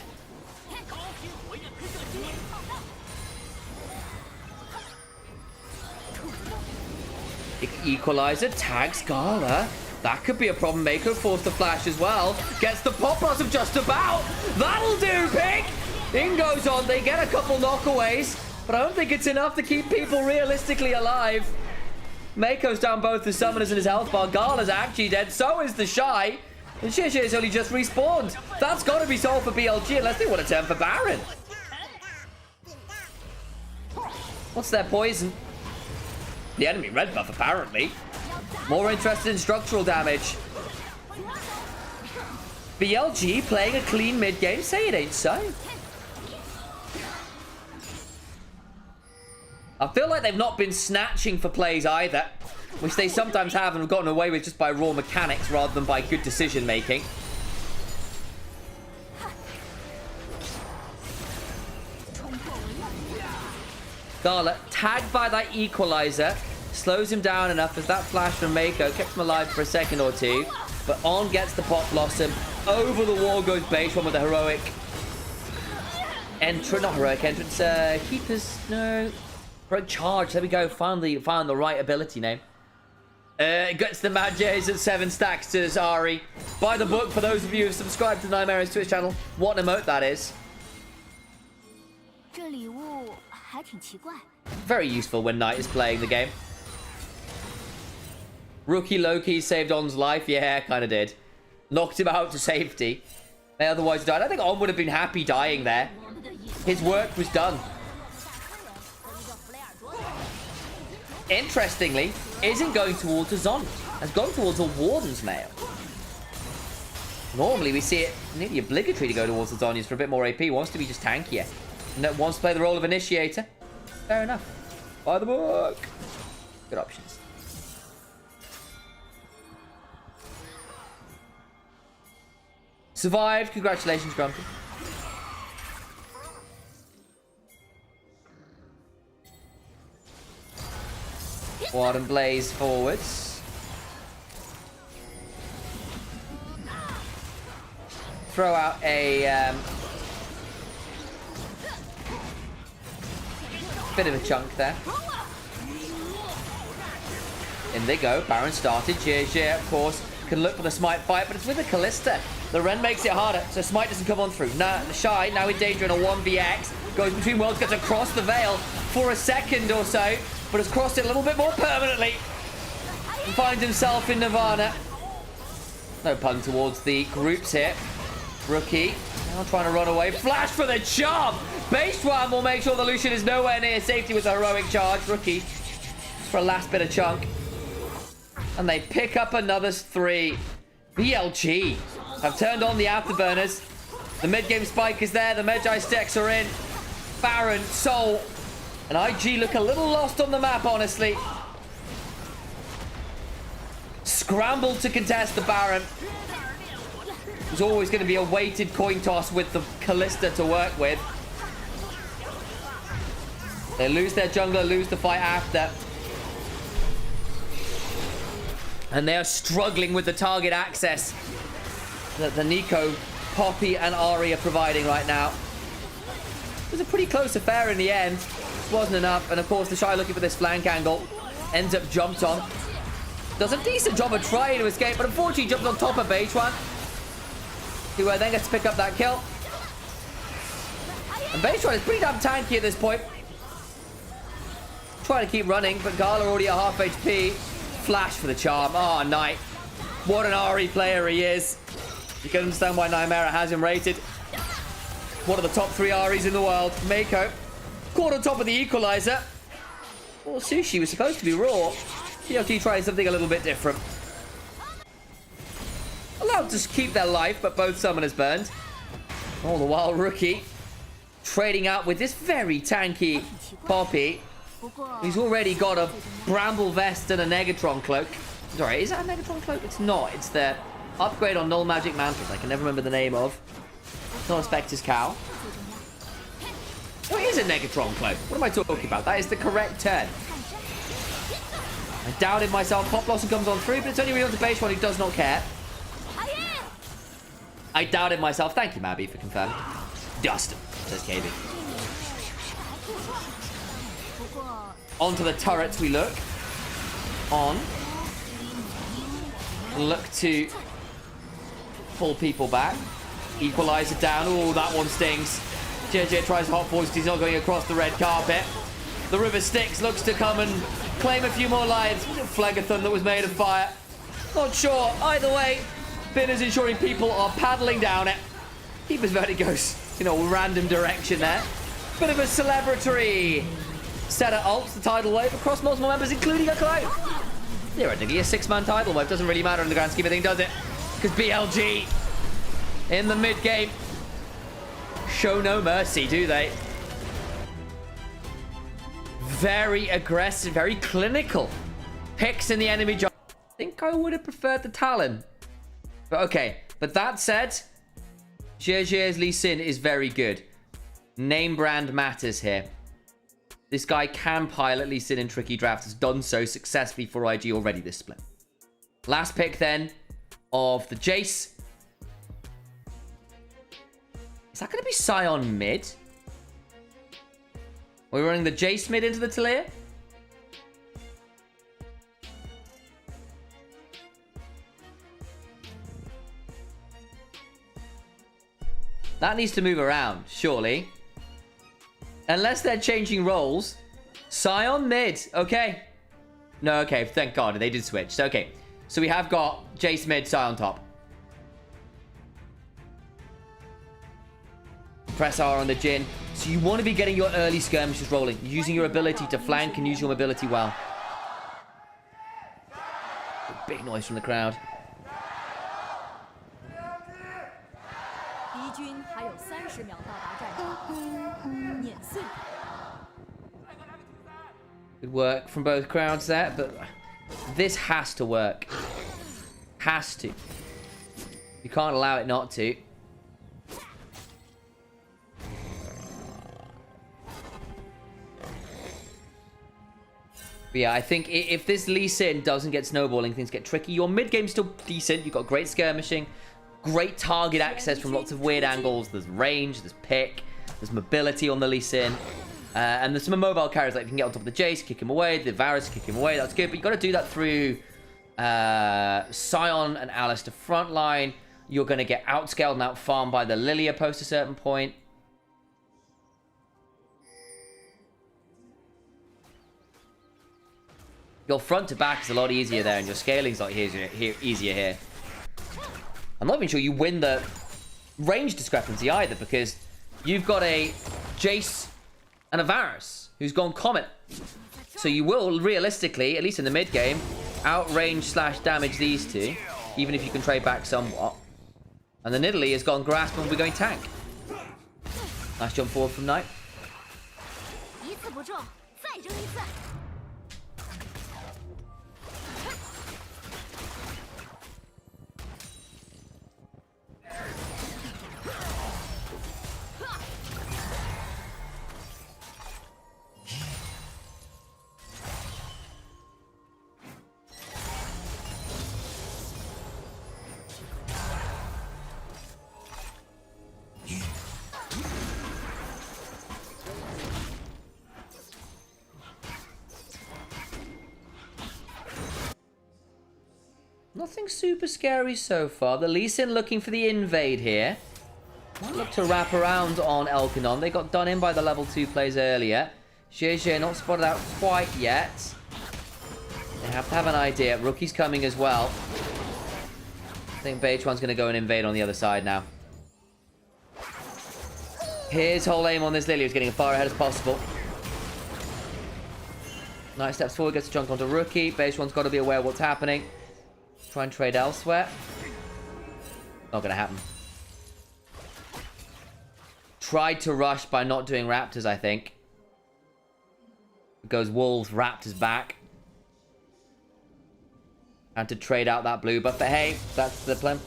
[SPEAKER 4] Equalizer tags Gala. That could be a problem. Mako forced to flash as well. Gets the pop blossom just about. That'll do, Pig! In goes on. They get a couple knockaways, but I don't think it's enough to keep people realistically alive. Mako's down both the summoners and his health bar. Gala's actually dead. So is the Shy. And Shish's only just respawned. That's got to be solved for BLG unless they want to turn for Baron. What's their poison? The enemy red buff, apparently. More interested in structural damage. BLG playing a clean mid game. Say it ain't so. I feel like they've not been snatching for plays either, which they sometimes have and have gotten away with just by raw mechanics rather than by good decision making. Gala tagged by that equalizer slows him down enough as that flash from Mako kept him alive for a second or two, but on gets the pop blossom. Over the wall goes Base One with a heroic entrance, not heroic entrance, keepers, no, heroic charge. There we go, found the right ability name. Gets the Mad Jays at 7 stacks to Ari. By the book, for those of you who have subscribed to Nymaera's Twitch channel, what an emote that is.
[SPEAKER 3] 这礼物还挺奇怪。
[SPEAKER 4] Very useful when Knight is playing the game. Rookie Loki saved On's life. Yeah, kind of did. Knocked him out to safety. They otherwise died. I think On would have been happy dying there. His work was done. Interestingly, isn't going towards a Zon. Has gone towards a Warden's Mail. Normally, we see it nearly obligatory to go towards the Zonias for a bit more AP. Wants to be just tankier. And wants to play the role of Initiator. Fair enough. By the book. Good options. Survived. Congratulations, Grumpy. Warden Blaze forwards. Throw out a bit of a chunk there. In they go. Baron started. JJ, of course, can look for the Smite fight, but it's with the Callista. The Ren makes it harder, so Smite doesn't come on through. Now, the Shy, now in danger in a 1vx. Goes between worlds, gets across the veil for a second or so, but has crossed it a little bit more permanently. And finds himself in Nirvana. No pun towards the groups here. Rookie, now trying to run away. Flash for the charm! Base One will make sure the Lucian is nowhere near safety with the heroic charge. Rookie, for a last bit of chunk. And they pick up another 3. BLG have turned on the afterburners. The mid-game spike is there. The Magi stacks are in. Baron, Soul, and IG look a little lost on the map, honestly. Scrambled to contest the Baron. There's always going to be a weighted coin toss with the Callista to work with. They lose their jungler, lose the fight after. And they are struggling with the target access that the Nico, Poppy, and Ari are providing right now. It was a pretty close affair in the end. It wasn't enough. And of course, the Shy looking for this flank angle. Ends up jumped on. Does a decent job of trying to escape, but unfortunately jumps on top of Base One. Who then gets to pick up that kill. And Base One is pretty damn tanky at this point. Trying to keep running, but Gala already at half HP. Flash for the charm. Oh, Knight. What an Ari player he is. You can understand why Nymaera has him rated. One of the top 3 Aris in the world. Mako. Caught on top of the equalizer. Well, Sushi was supposed to be raw. BLG trying something a little bit different. allowed to keep their life, but both summoners burned. All the while, Rookie trading out with this very tanky Poppy. He's already got a Bramble Vest and a Negatron Cloak. Sorry, is that a Negatron Cloak? It's not. It's the upgrade on Null Magic Mantles. I can never remember the name of. It's not a Spectre's Cow. Oh, it is a Negatron Cloak. What am I talking about? That is the correct turn. I doubted myself. Pop Blossom comes on through, but it's only real to base one who does not care. I doubted myself. Thank you, Mabby, for confirming. Dust, says KB. Onto the turrets we look. On. Look to pull people back. Equalizer down. Oh, that one stings. JJ tries hot voice. He's not going across the red carpet. The River Styx looks to come and claim a few more lives. Was it Phlegethon that was made of fire? Not sure. Either way, Bin is ensuring people are paddling down it. Keeper's Vertigo's, random direction there. Bit of a celebratory set of ults, the tidal wave across multiple members, including a cloak. Theoretically, a 6-man tidal wave doesn't really matter in the grand scheme of things, does it? Because BLG in the mid game show no mercy, do they? Very aggressive, very clinical picks in the enemy job. I think I would have preferred the Talon. But okay, but that said, JJ's Lee Sin is very good. Name brand matters here. This guy can pilot Lee Sin in tricky drafts, has done so successfully for IG already this split. Last pick then of the Jace. Is that going to be Scion mid? Are we running the Jace mid into the Talia? That needs to move around, surely. Unless they're changing roles. Scion mid. Okay. No, okay. Thank God. They did switch. So, okay. So we have got Jace mid, Scion top. Press R on the Jhin. So you want to be getting your early skirmishes rolling. Using your ability to flank and use your mobility well. Big noise from the crowd. Good work from both crowds there, but this has to work. Has to. You can't allow it not to. But yeah, I think if this Lee Sin doesn't get snowballing, things get tricky. Your mid game's still decent. You've got great skirmishing, great target access from lots of weird angles. There's range, there's pick, there's mobility on the Lee Sin. And there's some mobile carries, like you can get on top of the Jace, kick him away, the Varus, kick him away. That's good, but you got to do that through Scion and Alistair frontline. You're going to get outscaled and outfarmed by the Lilia post a certain point. Your front to back is a lot easier there, and your scaling's a lot easier here. I'm not even sure you win the range discrepancy either, because you've got a Jace and a Varus who's gone Comet. So you will realistically, at least in the mid game, outrange / damage these two, even if you can trade back somewhat. And the Nidalee has gone Grasp and will be going tank. Nice jump forward from Knight. Nothing super scary so far. The Lee Sin looking for the invade here. Might look to wrap around on Elkanon. They got done in by the level 2 plays earlier. JJ not spotted out quite yet. They have to have an idea. Rookie's coming as well. I think Beidchuan's going to go and invade on the other side now. His whole aim on this Lily is getting as far ahead as possible. Nice steps forward, gets a chunk onto Rookie. Beidchuan's got to be aware of what's happening. Try and trade elsewhere. Not gonna happen. Tried to rush by not doing Raptors, I think. Goes Wolves, Raptors back. Had to trade out that blue buff, but hey, that's the plan.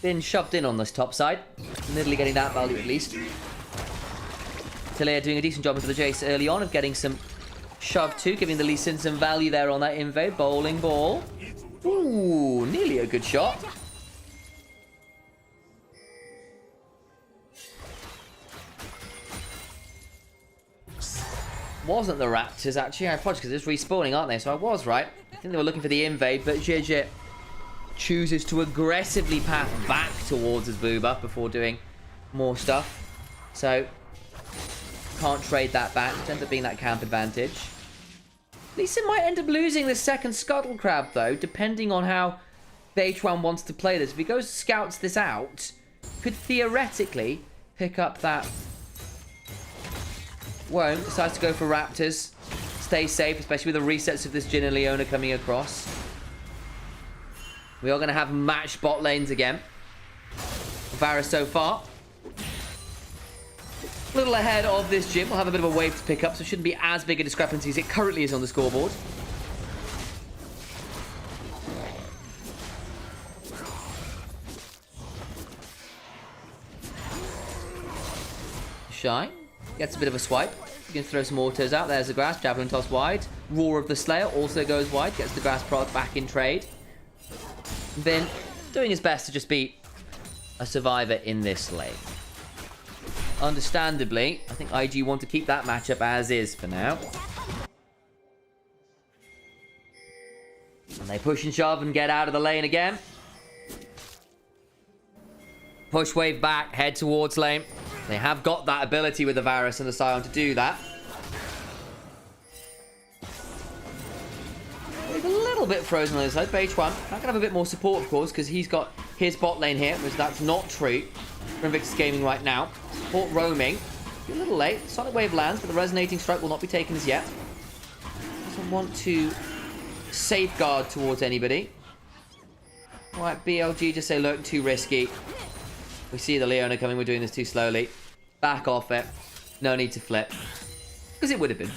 [SPEAKER 4] Been shoved in on this top side. Nearly getting that value at least. Talia doing a decent job into the Jace early on of getting some shove too, giving the Lee Sin some value there on that invade. Bowling ball. Ooh, nearly a good shot. Wasn't the Raptors actually? I apologize because it's respawning, aren't they? So I was right. I think they were looking for the invade, but JJ chooses to aggressively path back towards his blue buff before doing more stuff. So can't trade that back. It ends up being that camp advantage. Lee Sin might end up losing this second Scuttle Crab, though, depending on how BH1 wants to play this. If he goes scouts this out, could theoretically pick up that. Won't. Decides to go for Raptors. Stay safe, especially with the resets of this Jhin and Leona coming across. We are going to have matched bot lanes again. Varus so far. A little ahead of this Jhin. We'll have a bit of a wave to pick up, so it shouldn't be as big a discrepancy as it currently is on the scoreboard. Shy. Gets a bit of a swipe. You can throw some autos out. There's the grass. Javelin toss wide. Roar of the Slayer also goes wide. Gets the grass product back in trade. Vin doing his best to just be a survivor in this lane. Understandably, I think IG want to keep that matchup as is for now. And they push and shove and get out of the lane again. Push wave back, head towards lane. They have got that ability with the Varus and the Scion to do that. He's a little bit frozen on his side. BH1 not gonna have a bit more support, of course, because he's got his bot lane here, which that's not true for Invictus Gaming right now. Support roaming. A little late. Sonic Wave lands, but the Resonating Strike will not be taken as yet. Doesn't want to safeguard towards anybody. Alright, BLG just say, look, too risky. We see the Leona coming. We're doing this too slowly. Back off it. No need to flip. Because it would have been.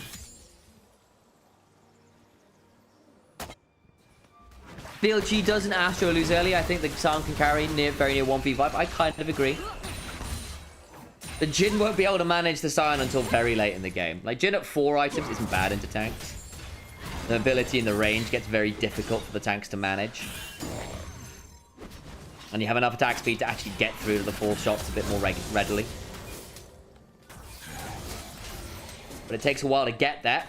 [SPEAKER 4] BLG doesn't Astro lose early. I think the Scion can carry very near 1v5. I kind of agree. The Jhin won't be able to manage the Scion until very late in the game. Like, Jhin at 4 items isn't bad into tanks. The ability and the range gets very difficult for the tanks to manage. And you have enough attack speed to actually get through to the 4 shots a bit more readily. But it takes a while to get there.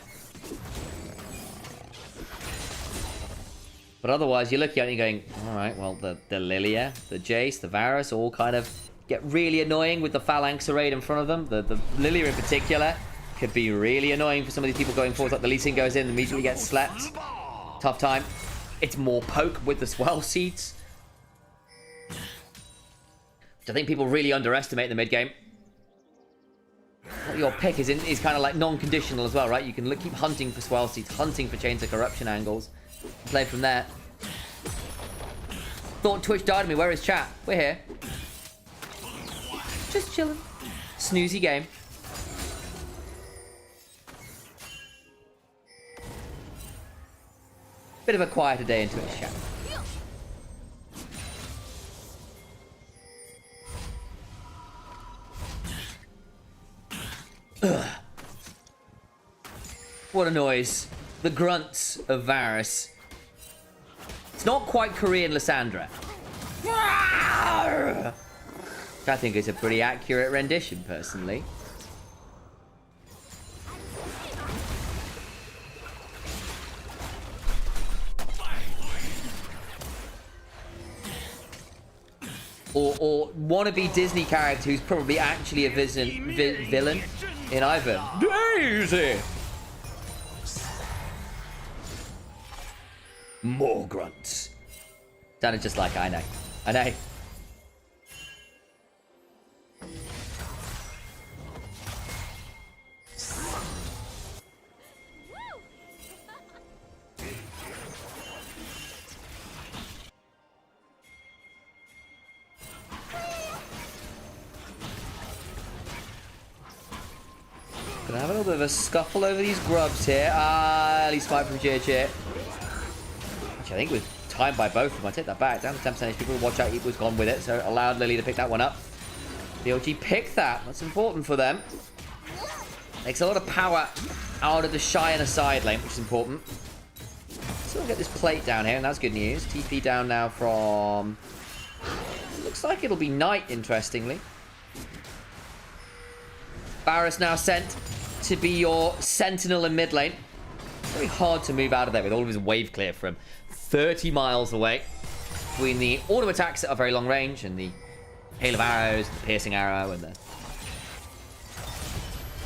[SPEAKER 4] But otherwise, you're looking at it and going, alright, well, the Lilia, the Jace, the Varus all kind of get really annoying with the Phalanx arrayed in front of them. The Lilia in particular could be really annoying for some of these people going forward. Like the Lee Sin goes in and immediately gets slept. Tough time. It's more poke with the Swell Seeds. Which I think people really underestimate in the mid-game. Your pick is kind of like non-conditional as well, right? You can keep hunting for Swell Seeds, hunting for Chains of Corruption angles. Play from there. Thought Twitch died on me. Where is chat? We're here. Just chilling. Snoozy game. Bit of a quieter day in Twitch chat. Ugh. What a noise. The grunts of Varus. It's not quite Korean Lysandra. I think it's a pretty accurate rendition, personally. Or wannabe Disney character who's probably actually a villain in either. Daisy! More grunts. Sounded just like I know. I know. Gonna have a little bit of a scuffle over these grubs here. Early swipe from JJ. Which I think was timed by both of them. I take that back. Down to 10% people. Watch out, he was gone with it. So allowed Lily to pick that one up. BLG picked that. That's important for them. Makes a lot of power out of the shy in a side lane, which is important. So we'll get this plate down here, and that's good news. TP down now from... Looks like it'll be Knight, interestingly. Varus now sent to be your sentinel in mid lane. Very hard to move out of there with all of his wave clear from 30 miles away. Between the auto attacks at a very long range and the hail of arrows, the piercing arrow, and the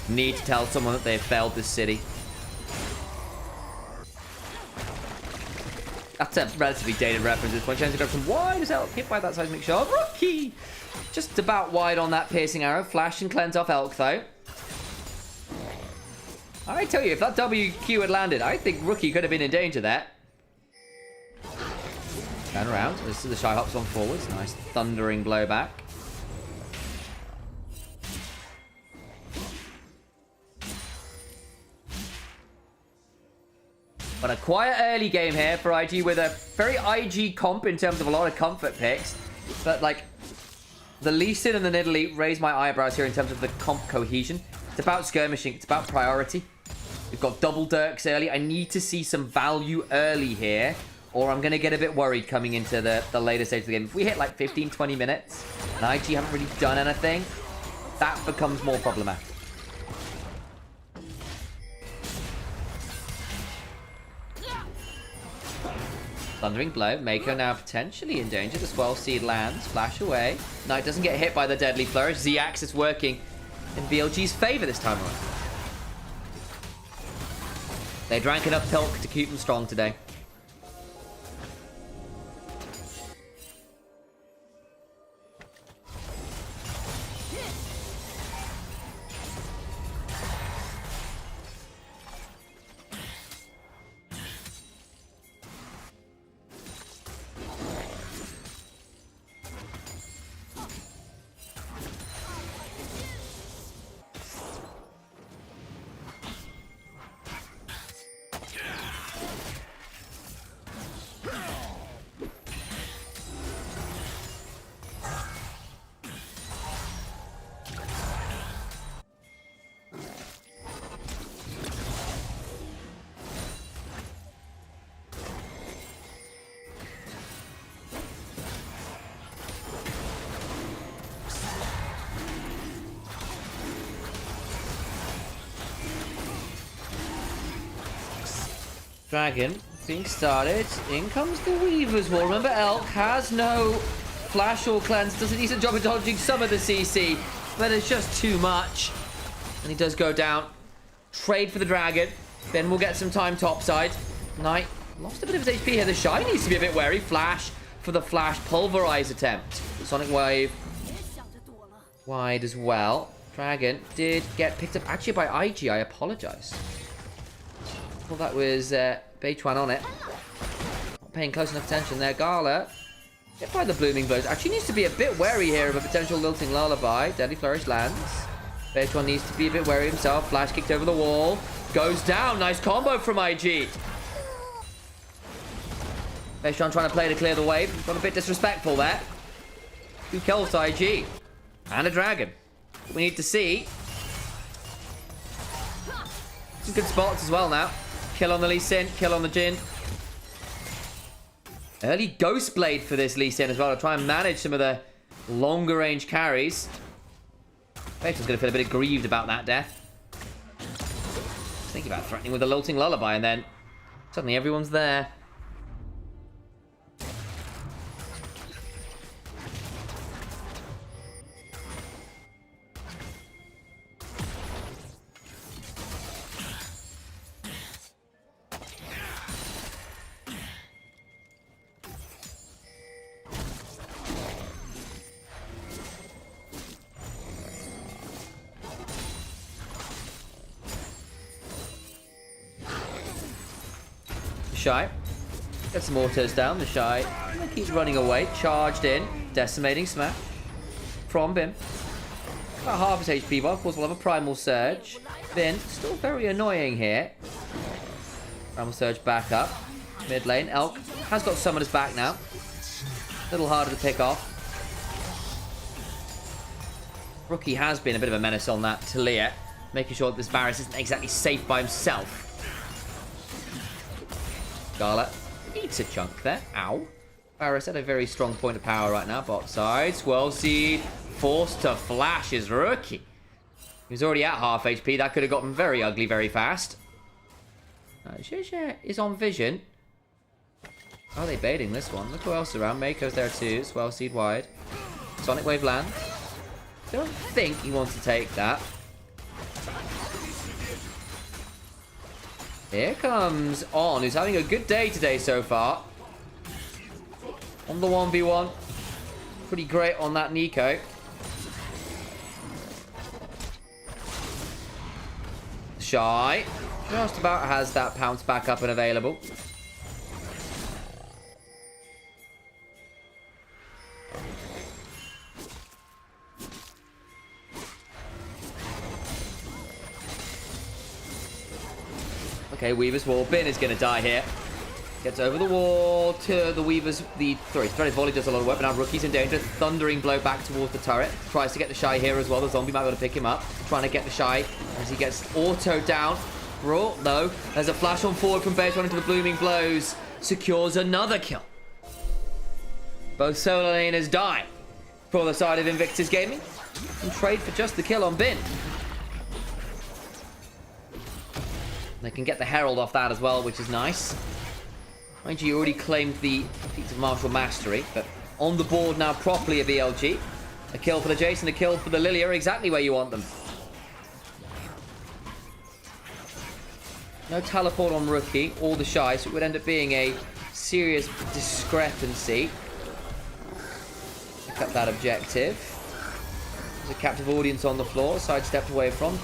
[SPEAKER 4] need to tell someone that they've failed this city. That's a relatively dated reference at this point. Chance to go from wide as Elk, hit by that seismic shot. Rookie! Just about wide on that piercing arrow. Flash and cleanse off Elk, though. I tell you, if that WQ had landed, I think Rookie could have been in danger there. Turn around. This is the Shy hops on forwards. Nice thundering blowback. But a quiet early game here for IG with a very IG comp in terms of a lot of comfort picks. But, like, the Lee Sin and the Nidalee raise my eyebrows here in terms of the comp cohesion. It's about skirmishing. It's about priority. We've got double Dirks early. I need to see some value early here, or I'm going to get a bit worried coming into the later stage of the game. If we hit like 15, 20 minutes, and IG haven't really done anything, that becomes more problematic. Thundering blow. Mako now potentially in danger. The Swell Seed lands. Flash away. Knight doesn't get hit by the deadly flourish. Z-Axis working in BLG's favor this time around. They drank enough Pilk to keep them strong today. Dragon being started. In comes the Weaver's Wall. Remember, Elk has no flash or cleanse. Does a decent job of dodging some of the CC, but it's just too much. And he does go down. Trade for the Dragon. Then we'll get some time topside. Knight lost a bit of his HP here. The Shy needs to be a bit wary. Flash for the flash pulverize attempt. Sonic Wave wide as well. Dragon did get picked up actually by IG. I apologize. Well, that was Beituan on it. Not paying close enough attention there. Gala, hit by the Blooming Blows. Actually needs to be a bit wary here of a potential Lilting Lullaby. Deadly Flourish lands. Beituan needs to be a bit wary himself. Flash kicked over the wall. Goes down. Nice combo from IG. Beituan trying to play to clear the wave. Got a bit disrespectful there. 2 kills to IG. And a Dragon. We need to see. Some good spots as well now. Kill on the Lee Sin, kill on the Jin. Early Ghost Blade for this Lee Sin as well to try and manage some of the longer range carries. Beituan's going to feel a bit aggrieved about that death. Thinking about threatening with a Lilting Lullaby and then suddenly everyone's there. Shy. Get some autos down. The Shy keeps running away. Charged in. Decimating smash. From Bim. About half his HP, but of course we'll have a Primal Surge. Bin, still very annoying here. Primal Surge back up. Mid lane. Elk has got Summoners back now. A little harder to pick off. Rookie has been a bit of a menace on that Talia, making sure that this Varus isn't exactly safe by himself. Scarlet eats a chunk there. Ow. Varus at a very strong point of power right now. Bot side. Swirl Seed forced to flash his Rookie. He was already at half HP. That could have gotten very ugly very fast. JJ is on vision. Are they baiting this one? Look who else is around. Mako's there too. Swell Seed wide. Sonic Wave land. Don't think he wants to take that. Here comes On, who's having a good day today so far. On the 1v1. Pretty great on that Nico. Shy. Just about has that pounce back up and available. Okay, Weaver's wall. Bin is going to die here. Gets over the wall to the Weaver's... Sorry, Threaded Volley does a lot of work, but now Rookie's in danger. Thundering blow back towards the turret. Tries to get the Shy here as well. The zombie might be able to pick him up. Trying to get the Shy as he gets auto down. Brawl, though. There's a flash on forward from Base, running to the Blooming Blows. Secures another kill. Both solo laners die for the side of Invictus Gaming. And trade for just the kill on Bin. They can get the Herald off that as well, which is nice. Mind you, you already claimed the feats of martial mastery, but on the board now properly a BLG. A kill for the Jason, a kill for the Lilia, exactly where you want them. No teleport on Rookie or the Shy, so it would end up being a serious discrepancy. Pick up that objective. There's a captive audience on the floor, sidestepped away from.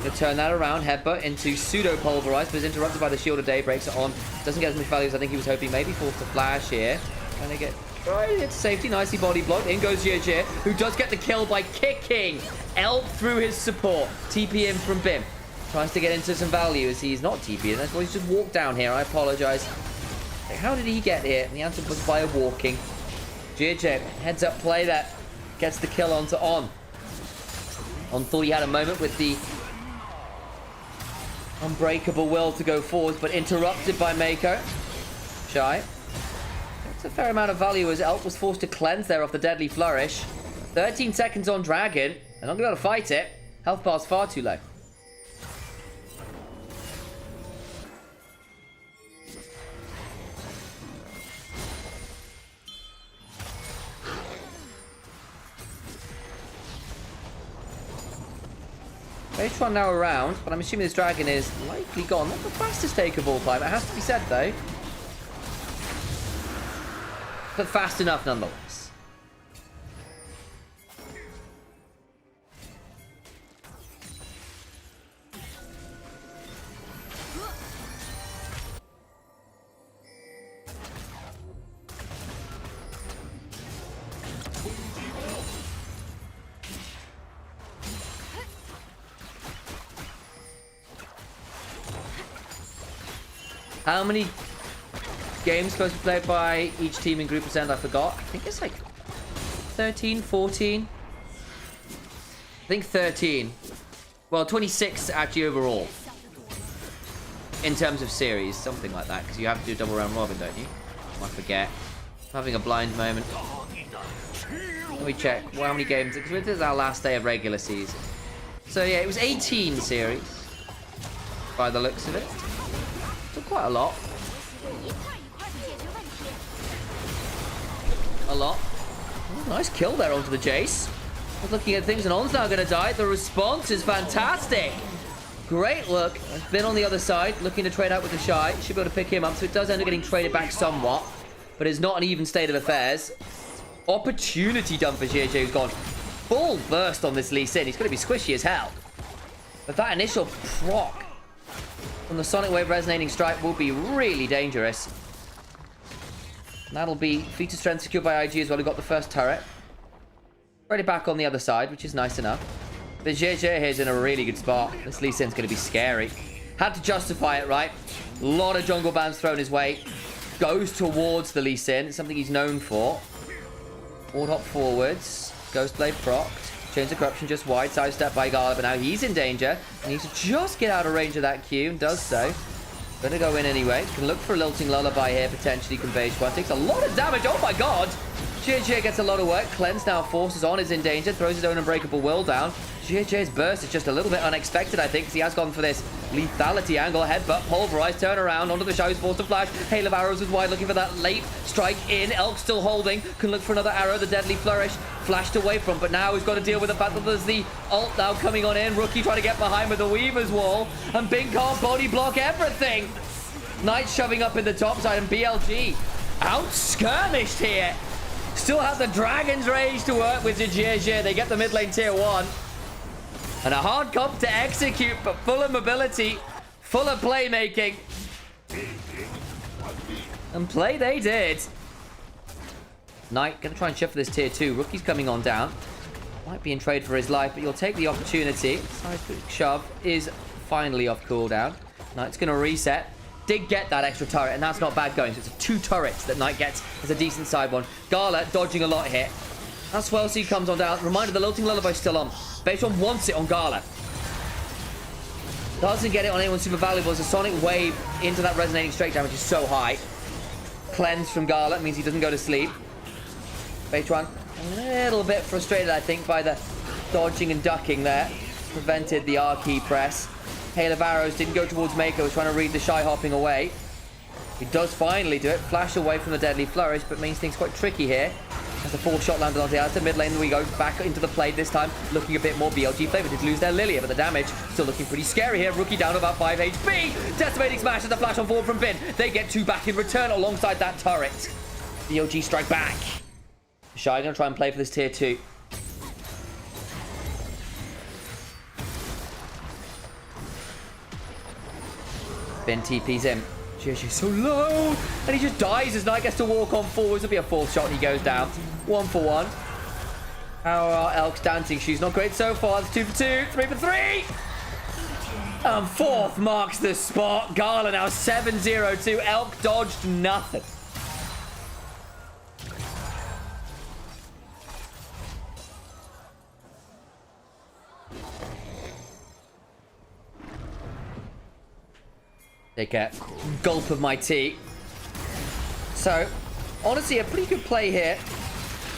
[SPEAKER 4] Gonna turn that around, headbutt into pseudo pulverized, but is interrupted by the shield of day, breaks it on. Doesn't get as much value as I think he was hoping. Maybe forced to flash here. Trying to get right into safety, nicely body blocked. In goes JJ, who does get the kill by kicking Elp through his support. TP in from Bim. Tries to get into some value as he's not TP in. That's why he's just walked down here. I apologize. How did he get here? And the answer was via walking. JJ, heads up play that gets the kill onto On. On thought he had a moment with the unbreakable will to go forwards, but interrupted by Mako. Shy. It's a fair amount of value as Elk was forced to cleanse there off the deadly flourish. 13 seconds on Dragon. They're not going to be able to fight it. Health bar's far too low. H1 now around, but I'm assuming this Dragon is likely gone. Not the fastest take of all time, it has to be said though. But fast enough nonetheless. How many games supposed to be played by each team in Group Percent? I forgot. I think it's like 13, 14. I think 13. Well, 26 actually overall. In terms of series, something like that. Because you have to do double round robin, don't you? I forget. I'm having a blind moment. Let me check. Well, how many games? Because this is our last day of regular season. So yeah, it was 18 series. By the looks of it. Quite a lot. A lot. Oh, nice kill there onto the Jace. Looking at things, and On's now going to die. The response is fantastic. Great look. Has been on the other side, looking to trade out with the Shy. Should be able to pick him up, so it does end up getting traded back somewhat. But it's not an even state of affairs. Opportunity done for JJ, who's gone full burst on this Lee Sin. He's going to be squishy as hell. But that initial proc from the Sonic Wave Resonating Strike will be really dangerous. And that'll be feat of strength secured by IG as well. We've got the first turret. Ready back on the other side, which is nice enough. The JJ here is in a really good spot. This Lee Sin's going to be scary. Had to justify it, right? A lot of jungle bans thrown his way. Goes towards the Lee Sin. It's something he's known for. Ward hop forwards. Ghostblade procced. Chains of Corruption just wide. Sidestep by Gala, but now he's in danger. He needs to just get out of range of that Q, and does so. Gonna go in anyway. Can look for a Lilting Lullaby here, potentially. Can base one. Takes a lot of damage. Oh my god! JJ gets a lot of work. Cleanse now forces on, is in danger. Throws his own Unbreakable Will down. JJ's burst is just a little bit unexpected, I think, because he has gone for this lethality angle. Headbutt, pulverize, turn around, onto the shadow, forced to flash. Hail of Arrows is wide, looking for that late strike in. Elk still holding. Can look for another arrow. The Deadly Flourish flashed away from, but now he's got to deal with the fact that there's the ult now coming on in. Rookie trying to get behind with the Weaver's Wall. And Bing can't body block everything. Knight shoving up in the top side, and BLG out skirmished here. Still have the Dragon's Rage to work with JDG. They get the mid lane tier 1. And a hard comp to execute, but full of mobility, full of playmaking. And play they did. Knight gonna try and shift for this tier 2. Rookie's coming on down. Might be in trade for his life, but you'll take the opportunity. Seismic Shove is finally off cooldown. Knight's gonna reset. Did get that extra turret, and that's not bad going. So it's 2 turrets that Knight gets as a decent side one. Gala dodging a lot here. That Swell Seed comes on down. Reminder, the Lilting Lullaby's still on. Baitron wants it on Gala. Doesn't get it on anyone super valuable as a Sonic Wave into that resonating strike damage is so high. Cleanse from Gala means he doesn't go to sleep. Baitron a little bit frustrated, I think, by the dodging and ducking there. Prevented the R key press. Hail of Arrows didn't go towards Mako, was trying to read the Shy hopping away. He does finally do it. Flash away from the Deadly Flourish, but means things quite tricky here. As the 4th shot landed on the outside mid lane, we go back into the play this time, looking a bit more BLG flavor. Did lose their Lilia, but the damage still looking pretty scary here. Rookie down to about 5 HP. Decimating Smash as the flash on forward from Bin. They get 2 back in return alongside that turret. BLG strike back. Shy gonna try and play for this tier 2. Bin TP's in. JJ's so low. And he just dies as Knight gets to walk on forwards. It'll be a 4th shot and he goes down. 1 for 1. How are Elk's dancing shoes? Not great so far. It's 2 for 2. 3 for 3. And 4th marks the spot. Gala now 7-0-2. Elk dodged nothing. Take a gulp of my tea. So, honestly, a pretty good play here.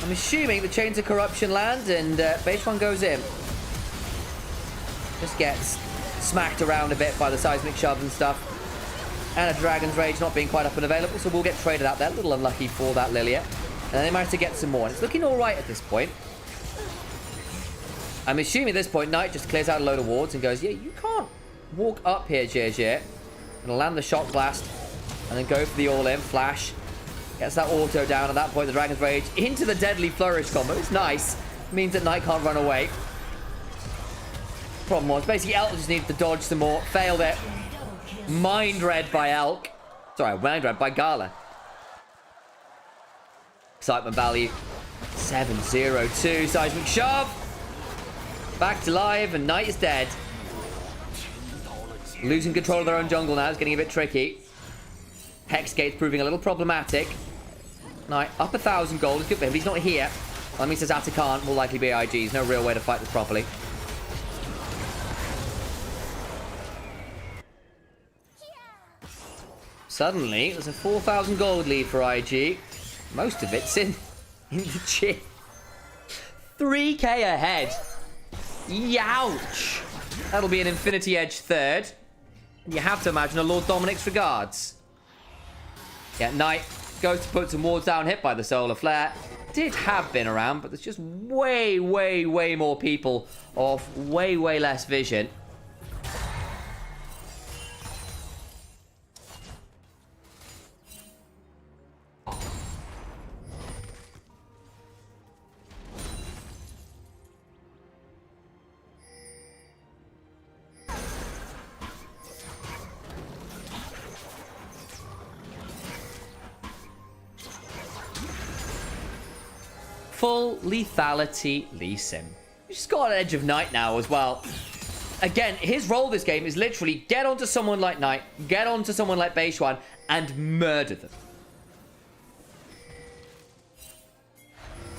[SPEAKER 4] I'm assuming the Chains of Corruption land and Baitron goes in. Just gets smacked around a bit by the Seismic Shove and stuff. And a Dragon's Rage not being quite up and available, so we'll get traded out there. A little unlucky for that Lilia. And they managed to get some more. And it's looking alright at this point. I'm assuming at this point, Knight just clears out a load of wards and goes, yeah, you can't walk up here, JJ. Gonna land the Shock Blast and then go for the all-in flash. Gets that auto down. At that point, the Dragon's Rage into the Deadly Flourish combo. It's nice. Means that Knight can't run away. Problem was, basically, Elk just needed to dodge some more. Failed it. Mind read by Elk. Sorry, mind read by Gala. Excitement value. 7-0-2. Seismic Shove. Back to live, and Knight is dead. Losing control of their own jungle now. It's getting a bit tricky. Hexgate's proving a little problematic. Knight up 1,000 gold. It's good for him. He's not here. That means his Atakan will likely be IG. There's no real way to fight this properly. Suddenly, there's a 4,000 gold lead for IG. Most of it's in the chip. 3k ahead. Youch. That'll be an Infinity Edge 3rd. And you have to imagine a Lord Dominic's regards. Yeah, Knight goes to put some wards down, hit by the Solar Flare. Did have been around, but there's just way, way, way more people of way, way less vision. Full lethality Lee Sin. He's got an Edge of Night now as well. Again, his role this game is literally get onto someone like Knight, get onto someone like Beishuan, and murder them.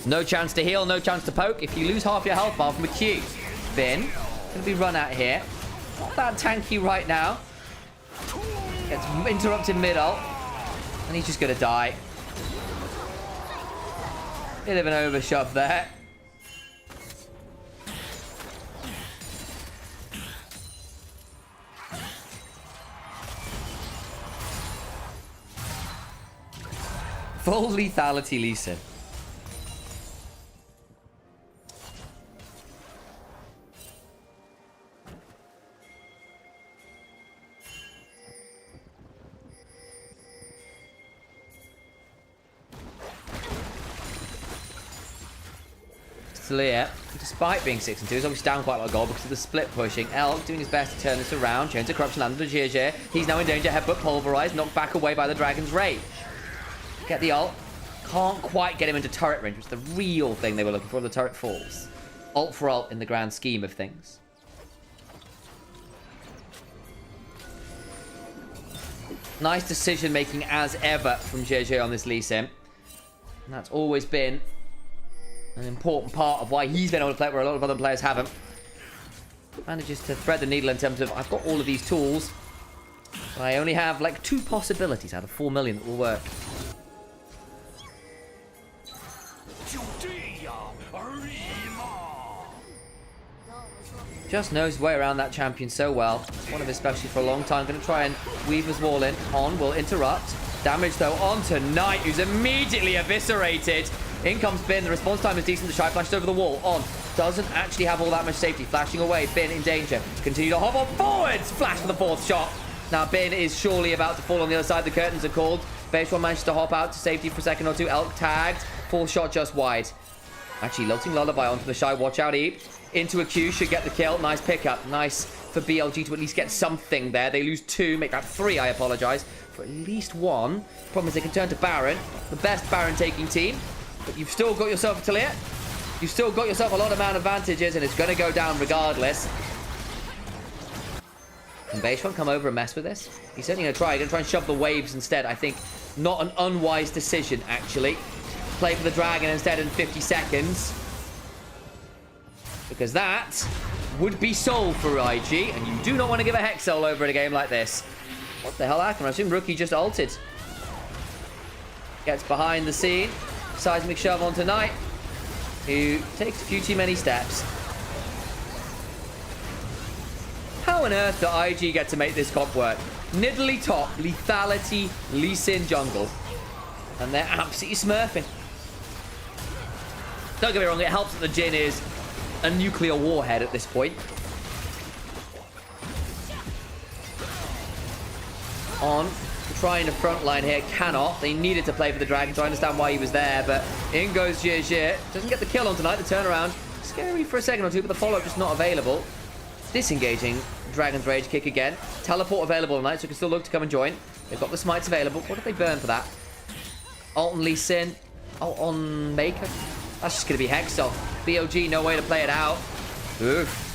[SPEAKER 4] No chance to heal, no chance to poke. If you lose half your health bar from a Q. Bin, gonna be run out here. Not that tanky right now. Gets interrupted mid-ult. And he's just gonna die. Bit of an overshove there. Full lethality Lee Sin. Talia, despite being 6 and 2, is obviously down quite a lot of gold because of the split pushing. Elk doing his best to turn this around. Chains of Corruption landed to JJ. He's now in danger. Headbutt pulverized, knocked back away by the Dragon's Rage. Get the ult. Can't quite get him into turret range, which is the real thing they were looking for. The turret falls. Ult for ult in the grand scheme of things. Nice decision making as ever from JJ on this Lee Sin. And that's always been an important part of why he's been able to play it where a lot of other players haven't. Manages to thread the needle in terms of, I've got all of these tools, but I only have like 2 possibilities out of 4 million that will work. Just knows his way around that champion so well. One of his specialties for a long time. Going to try and weave his wall in. On will interrupt. Damage though onto Knight, who's immediately eviscerated. In comes Bin. The response time is decent. The Shy flashed over the wall. On doesn't actually have all that much safety. Flashing away. Bin in danger. Continue to hobble forwards. Flash for the 4th shot. Now Bin is surely about to fall on the other side. The curtains are called. Beishuan manages to hop out to safety for a second or two. Elk tagged. 4th shot just wide. Actually lilting Lullaby onto the Shy. Watch out, Eep. Into a Q. Should get the kill. Nice pickup. Nice for BLG to at least get something there. They lose 2. Make that 3, I apologize. For at least 1. Problem is they can turn to Baron. The best Baron taking team. But you've still got yourself a Talia. You've still got yourself a lot of man advantages, and it's going to go down regardless. Can Beishuan come over and mess with this? He's certainly going to try. He's going to try and shove the waves instead. I think not an unwise decision, actually. Play for the Dragon instead in 50 seconds. Because that would be soul for IG, and you do not want to give a Hex soul over in a game like this. What the hell happened? I assume Rookie just ulted. Gets behind the scene. Seismic shove onto Knight, who takes a few too many steps. How on earth do IG get to make this comp work? Nidalee top, lethality, Lee Sin jungle. And they're absolutely smurfing. Don't get me wrong, it helps that the Jhin is a nuclear warhead at this point. On. Trying to front line here, cannot. They needed to play for the Dragon, so I understand why he was there, but in goes JJ. Doesn't get the kill on tonight, the turnaround. Scary for a second or two, but the follow-up just not available. Disengaging Dragon's Rage kick again. Teleport available tonight, so can still look to come and join. They've got the smites available. What did they burn for that? Ult on Lee Sin. Ult on Maker. That's just going to be Hex off. BLG, no way to play it out. Oof.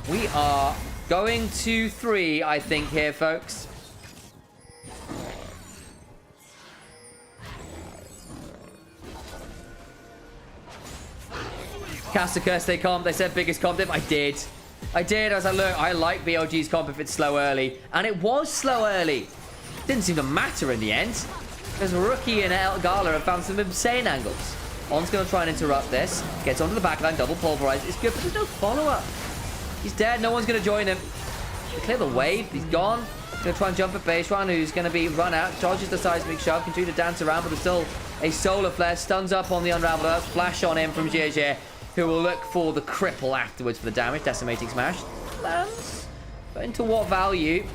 [SPEAKER 4] We are going to 3, I think, here, folks. Cast a curse, they comp. They said biggest comp diff. I did. I was like, look, I like BLG's comp if it's slow early. And it was slow early. Didn't seem to matter in the end. Because Rookie and El Gala have found some insane angles. On's going to try and interrupt this. Gets onto the backline, double pulverized. It's good, but there's no follow-up. He's dead. No one's going to join him. They clear the wave. He's gone. Going to try and jump at Beishuan, who's going to be run out. Dodges the seismic shove. Continue to dance around, but there's still a solar flare. Stuns up on the unraveled earth. Flash on him from JJ, who will look for the cripple afterwards for the damage. Decimating smash. Lands. But into what value?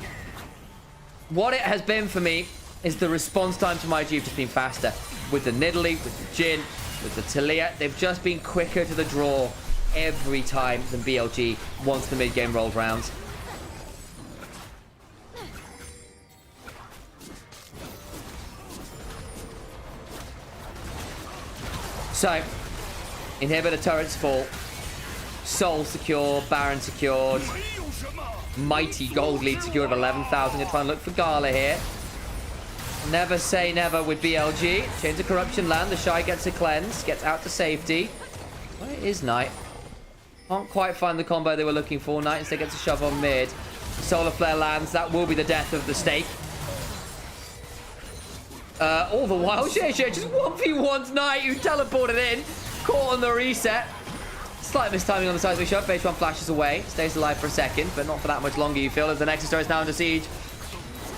[SPEAKER 4] What it has been for me is the response time to my G have just been faster. With the Nidalee, with the Jhin, with the Talia. They've just been quicker to the draw every time than BLG once the mid-game rolled round. So, inhibitor turrets fall. Soul secure, Baron secured. Mighty gold lead secured of 11,000. Gonna try and look for Gala here. Never say never with BLG. Chains of Corruption land. The Shy gets a cleanse. Gets out to safety. Where is Knight? Can't quite find the combo they were looking for. Knight instead gets a shove on mid. Solar Flare lands. That will be the death of the stake. All the while, just 1v1's Knight who teleported in. Caught on the reset. Slight mistiming on the seismic shot. Base 1 flashes away. Stays alive for a second, but not for that much longer, you feel, as the Nexus Star is now under siege.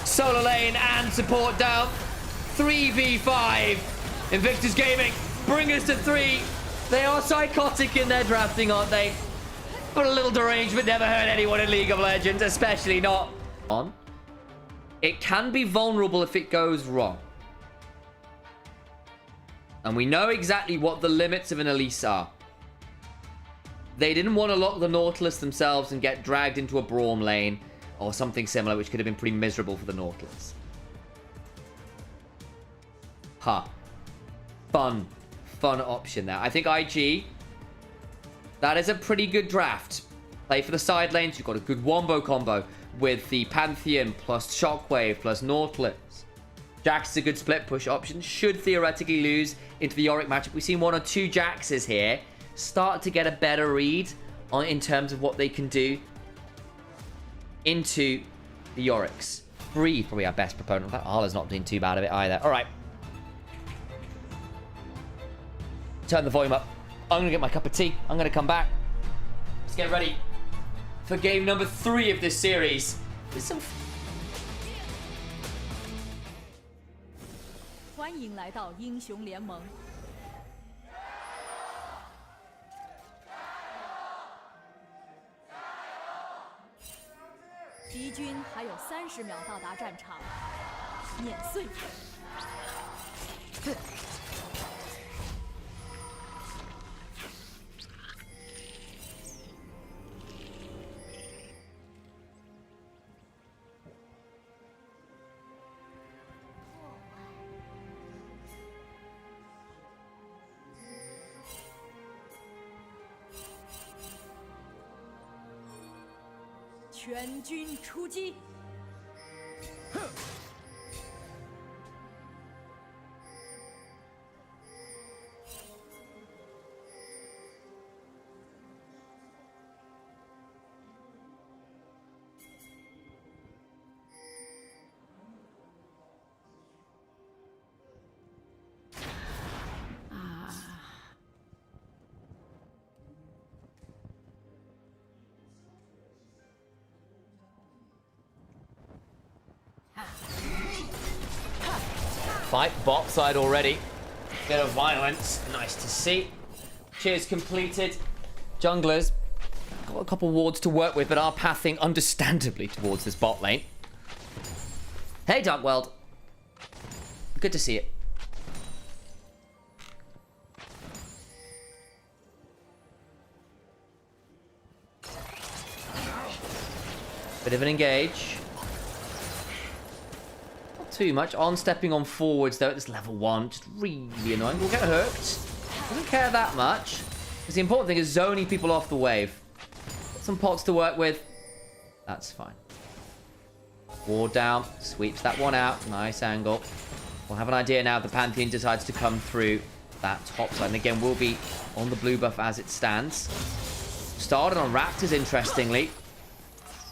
[SPEAKER 4] Solar lane and support down. 3v5. Invictus Gaming bring us to 3. They are psychotic in their drafting, aren't they? But a little derangement never hurt anyone in League of Legends, especially not on. It can be vulnerable if it goes wrong. And we know exactly what the limits of an Elise are. They didn't want to lock the Nautilus themselves and get dragged into a Braum lane or something similar, which could have been pretty miserable for the Nautilus. Fun option there. I think IG, that is a pretty good draft. Play for the side lanes. You've got a good wombo combo with the Pantheon plus Shockwave plus Nautilus. Jax is a good split push option. Should theoretically lose into the Yorick matchup. We've seen 1 or 2 Jaxes here start to get a better read on in terms of what they can do into the Yoriks. Bree, probably our best proponent. That Arla's not doing too bad of it either. All right. Turn the volume up. I'm going to get my cup of tea. I'm going to come back. Let's get ready for game number 3 of this series. There's some...
[SPEAKER 1] 欢迎来到英雄联盟。敌军还有30秒到达战场，碾碎他！全军出击！哼！Fight
[SPEAKER 4] bot side already. Bit of violence. Nice to see. Cheers completed. Junglers got a couple wards to work with, but are pathing understandably towards this bot lane. Hey, Dark World. Good to see it. Bit of an engage. Too much. On stepping on forwards though at this level 1. Just really annoying. We'll get hooked. Doesn't care that much. Because the important thing is zoning people off the wave. Got some pots to work with. That's fine. Ward down. Sweeps that one out. Nice angle. We'll have an idea now if the Pantheon decides to come through that top side. And again, we'll be on the blue buff as it stands. Started on Raptors, interestingly.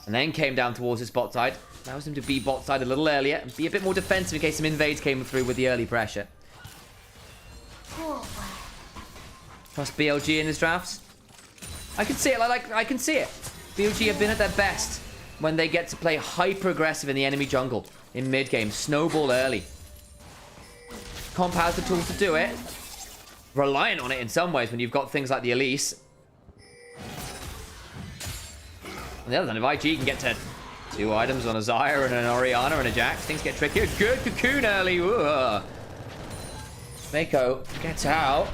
[SPEAKER 4] And then came down towards his bot side. Allows him to be bot side a little earlier and be a bit more defensive in case some invades came through with the early pressure. Trust BLG in his drafts. I can see it. I can see it. BLG have been at their best when they get to play hyper aggressive in the enemy jungle in mid game, snowball early. Comp has the tools to do it. Reliant on it in some ways when you've got things like the Elise. On the other hand, if IG can get to 2 items on a Xayah and an Orianna and a Jax, things get trickier. Good cocoon early. Ooh. Mako gets out.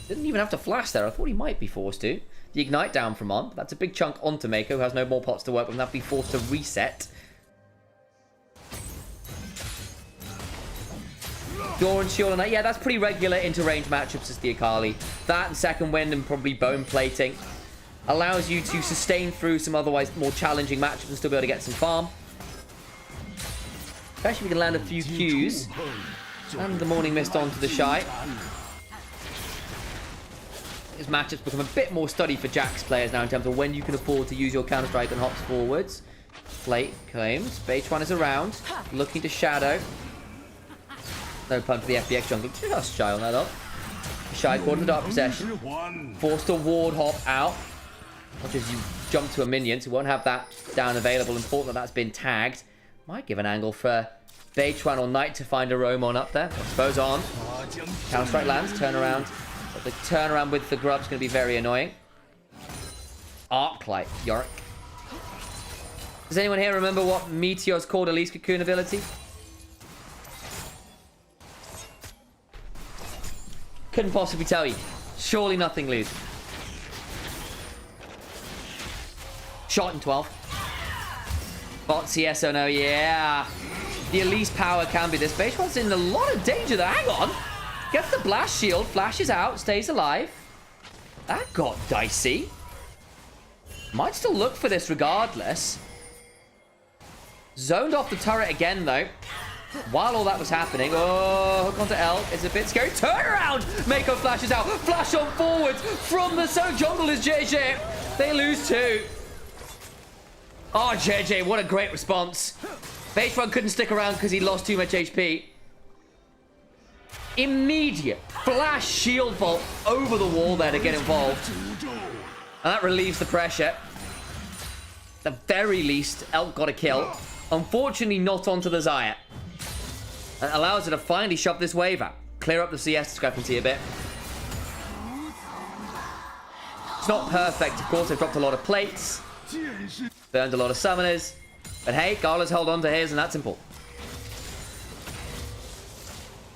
[SPEAKER 4] Didn't even have to flash there. I thought he might be forced to. The Ignite down from On. That's a big chunk onto Mako, who has no more pots to work with, and that'll be forced to reset. Dawn Shield on that. Yeah, that's pretty regular into range matchups as the Akali. That and Second Wind and probably Bone Plating allows you to sustain through some otherwise more challenging matchups and still be able to get some farm. Especially if we can land a few Qs. And the Morning Mist onto the Shy. His matchups become a bit more study for Jax players now in terms of when you can afford to use your Counter-Strike and hops forwards. Plate claims. Beitron is around. Looking to shadow. No pun for the FBX jungle. Just Shy on that up. Shy caught in the Dark Possession. Forced to ward hop out. Watch as you jump to a minion, so you won't have that down available. Important that that's been tagged. Might give an angle for Beitron or Knight to find a Romon up there. I suppose on. Counter-Strike lands. Turn around. But the turnaround with the grub's going to be very annoying. Arclight, Yorick. Does anyone here remember what Meteor's called Elise Cocoon ability? Couldn't possibly tell you. Surely nothing, Lose. Shot in 12. Bot CS, oh no, yeah. The Elise power can be this. Beitron's in a lot of danger there. Hang on. Gets the blast shield, flashes out, stays alive. That got dicey. Might still look for this regardless. Zoned off the turret again, though. While all that was happening, oh, hook onto L. It's a bit scary. Turn around! Mako flashes out. Flash on forwards from the zone. Jungle is JJ. They lose 2. Oh, JJ, what a great response. Beitron couldn't stick around because he lost too much HP. Immediate flash shield vault over the wall there to get involved. And that relieves the pressure. At the very least, Elk got a kill. Unfortunately, not onto the Xayah. And allows her to finally shove this wave out. Clear up the CS discrepancy a bit. It's not perfect, of course. They've dropped a lot of plates. Burned a lot of summoners. But hey, Gala's held on to his, and that's important.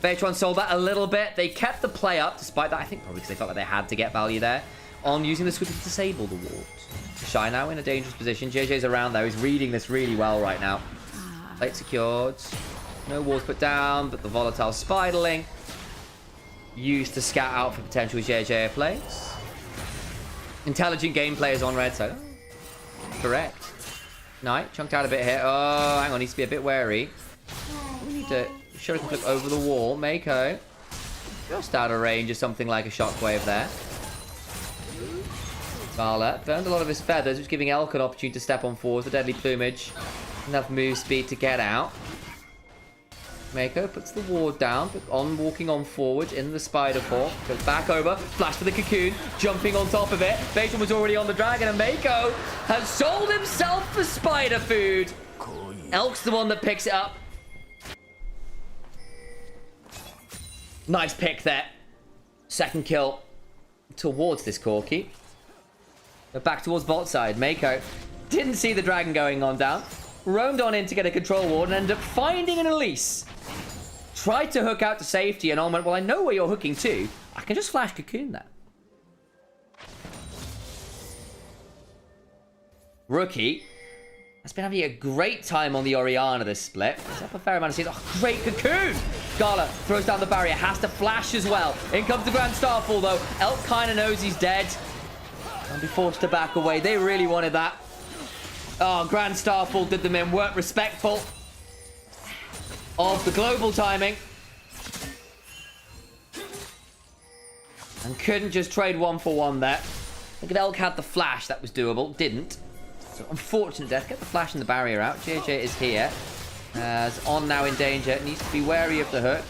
[SPEAKER 4] Beitron sold that a little bit. They kept the play up, despite that. I think probably because they felt like they had to get value there. On using the switch to disable the ward. Shy now in a dangerous position. JJ's around there. He's reading this really well right now. Plate secured. No walls put down, but the volatile Spiderling used to scout out for potential JJ plays. Intelligent gameplay is on red side. Correct. Knight chunked out a bit here. Oh, hang on. Needs to be a bit wary. We need to show him flip over the wall. Mako just out of range of something like a shockwave there. Gala burned a lot of his feathers, which is giving Elk an opportunity to step on forward. The deadly plumage. Enough move speed to get out. Mako puts the ward down, but walking on forward in the spider form. Goes back over, flash for the cocoon, jumping on top of it. Beitron was already on the dragon, and Mako has sold himself for spider food. Elk's the one that picks it up. Nice pick there. Second kill towards this Corki. But back towards bot side. Mako didn't see the dragon going on down. Roamed on in to get a control ward and ended up finding an Elise. Tried to hook out to safety and on went, well, I know where you're hooking to. I can just flash cocoon there. Rookie has been having a great time on the Orianna this split. He's up a fair amount of seeds. Oh, great cocoon! Gala throws down the barrier. Has to flash as well. In comes the Grand Starfall, though. Elk kind of knows he's dead. And be forced to back away. They really wanted that. Oh, Grand Starfall did them in. Weren't respectful of the global timing. And couldn't just trade 1-for-1 there. I think if Elk had the flash, that was doable. Didn't. So unfortunate death. Get the flash and the barrier out. JJ is here. As On now in danger. Needs to be wary of the hook.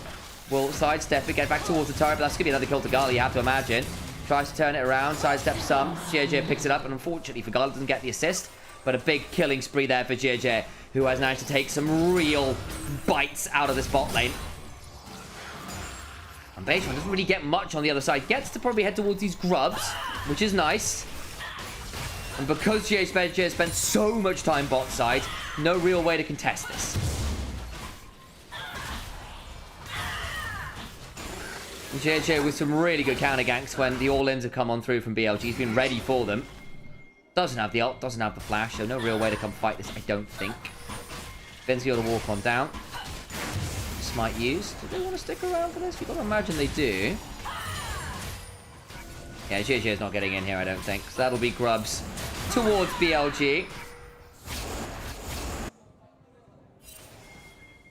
[SPEAKER 4] Will sidestep it. Get back towards the turret. But that's going to be another kill to Gala, you have to imagine. Tries to turn it around. Sidestep some. JJ picks it up. And unfortunately for Gala, doesn't get the assist. But a big killing spree there for JJ, who has managed to take some real bites out of this bot lane. And Beitron doesn't really get much on the other side. Gets to probably head towards these grubs, which is nice. And because JJ spent so much time bot side, no real way to contest this. And JJ with some really good counter ganks when the all-ins have come on through from BLG. He's been ready for them. Doesn't have the ult, doesn't have the flash, so no real way to come fight this, I don't think. Ben's able to walk on down. might use. Do they want to stick around for this? You've got to imagine they do. Yeah, JJ is not getting in here, I don't think. So that'll be grubs towards BLG.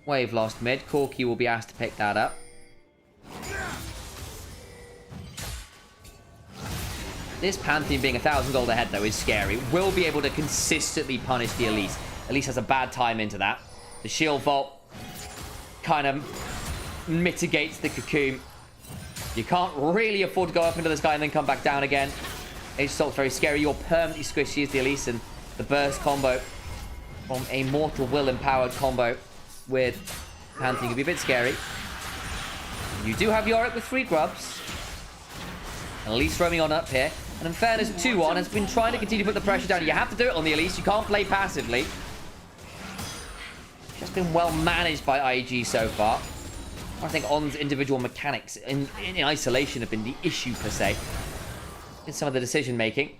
[SPEAKER 4] Wave lost mid. Corki will be asked to pick that up. This Pantheon being 1,000 gold ahead, though, is scary. Will be able to consistently punish the Elise. Elise has a bad time into that. The shield vault kind of mitigates the cocoon. You can't really afford to go up into the sky and then come back down again. Age Assault's very scary. You're permanently squishy as the Elise, and the burst combo from a Mortal Will empowered combo with Pantheon can be a bit scary. You do have Yorick with 3 grubs. And Elise roaming on up here. And in fairness, 2-1 has been trying to continue to put the pressure down. You have to do it on the Elise. You can't play passively. Just been well managed by IG so far. I think On's individual mechanics in isolation have been the issue, per se. In some of the decision-making.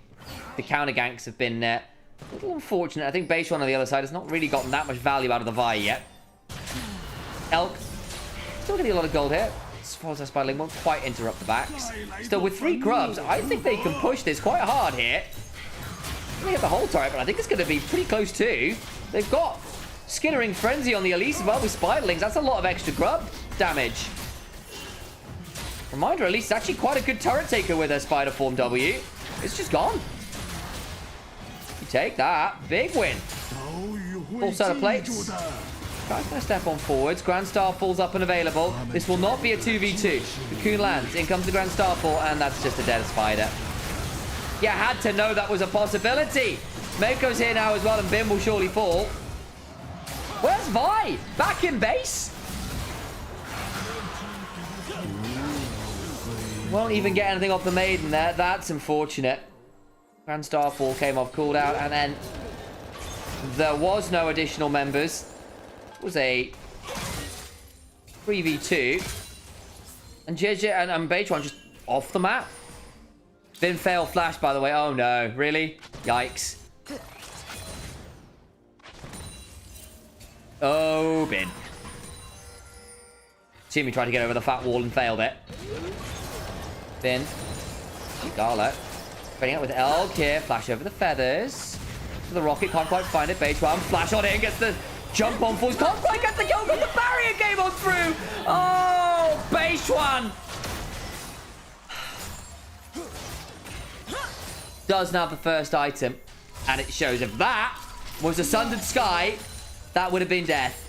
[SPEAKER 4] The counter ganks have been a little unfortunate. I think Beishwan on the other side has not really gotten that much value out of the Vi yet. Elk, still getting a lot of gold here. As far as that Spiderling won't quite interrupt the backs. Still, with 3 grubs, I think they can push this quite hard here. They get the whole turret, but I think it's going to be pretty close too. They've got Skittering Frenzy on the Elise as well with Spiderlings. That's a lot of extra grub damage. Reminder, Elise is actually quite a good turret taker with her Spider Form W. It's just gone. You take that. Big win. Full set of plates. Guy's going to step on forwards. Grand Starfall's up and available. This will not be a 2v2. Cocoon lands. In comes the Grand Starfall, and that's just a dead spider. You had to know that was a possibility. Mako's here now as well, and Bim will surely fall. Where's Vi? Back in base? Won't even get anything off the Maiden there. That's unfortunate. Grand Starfall came off cooldown, and then there was no additional members. It was a 3v2. And JJ and Beitron just off the map. Bin fail flash, by the way. Oh no, really? Yikes. Oh, Bin. See me try to get over the fat wall and failed it. Bin. Gala. Spreading out with Elk here. Flash over the feathers. To the rocket, can't quite find it. Beitron flash on it and gets the jump on force. Can't quite get the kill, but the barrier came on through. Oh, Beitron. Does now have the first item. And it shows if that was a Sundered Sky, that would have been death.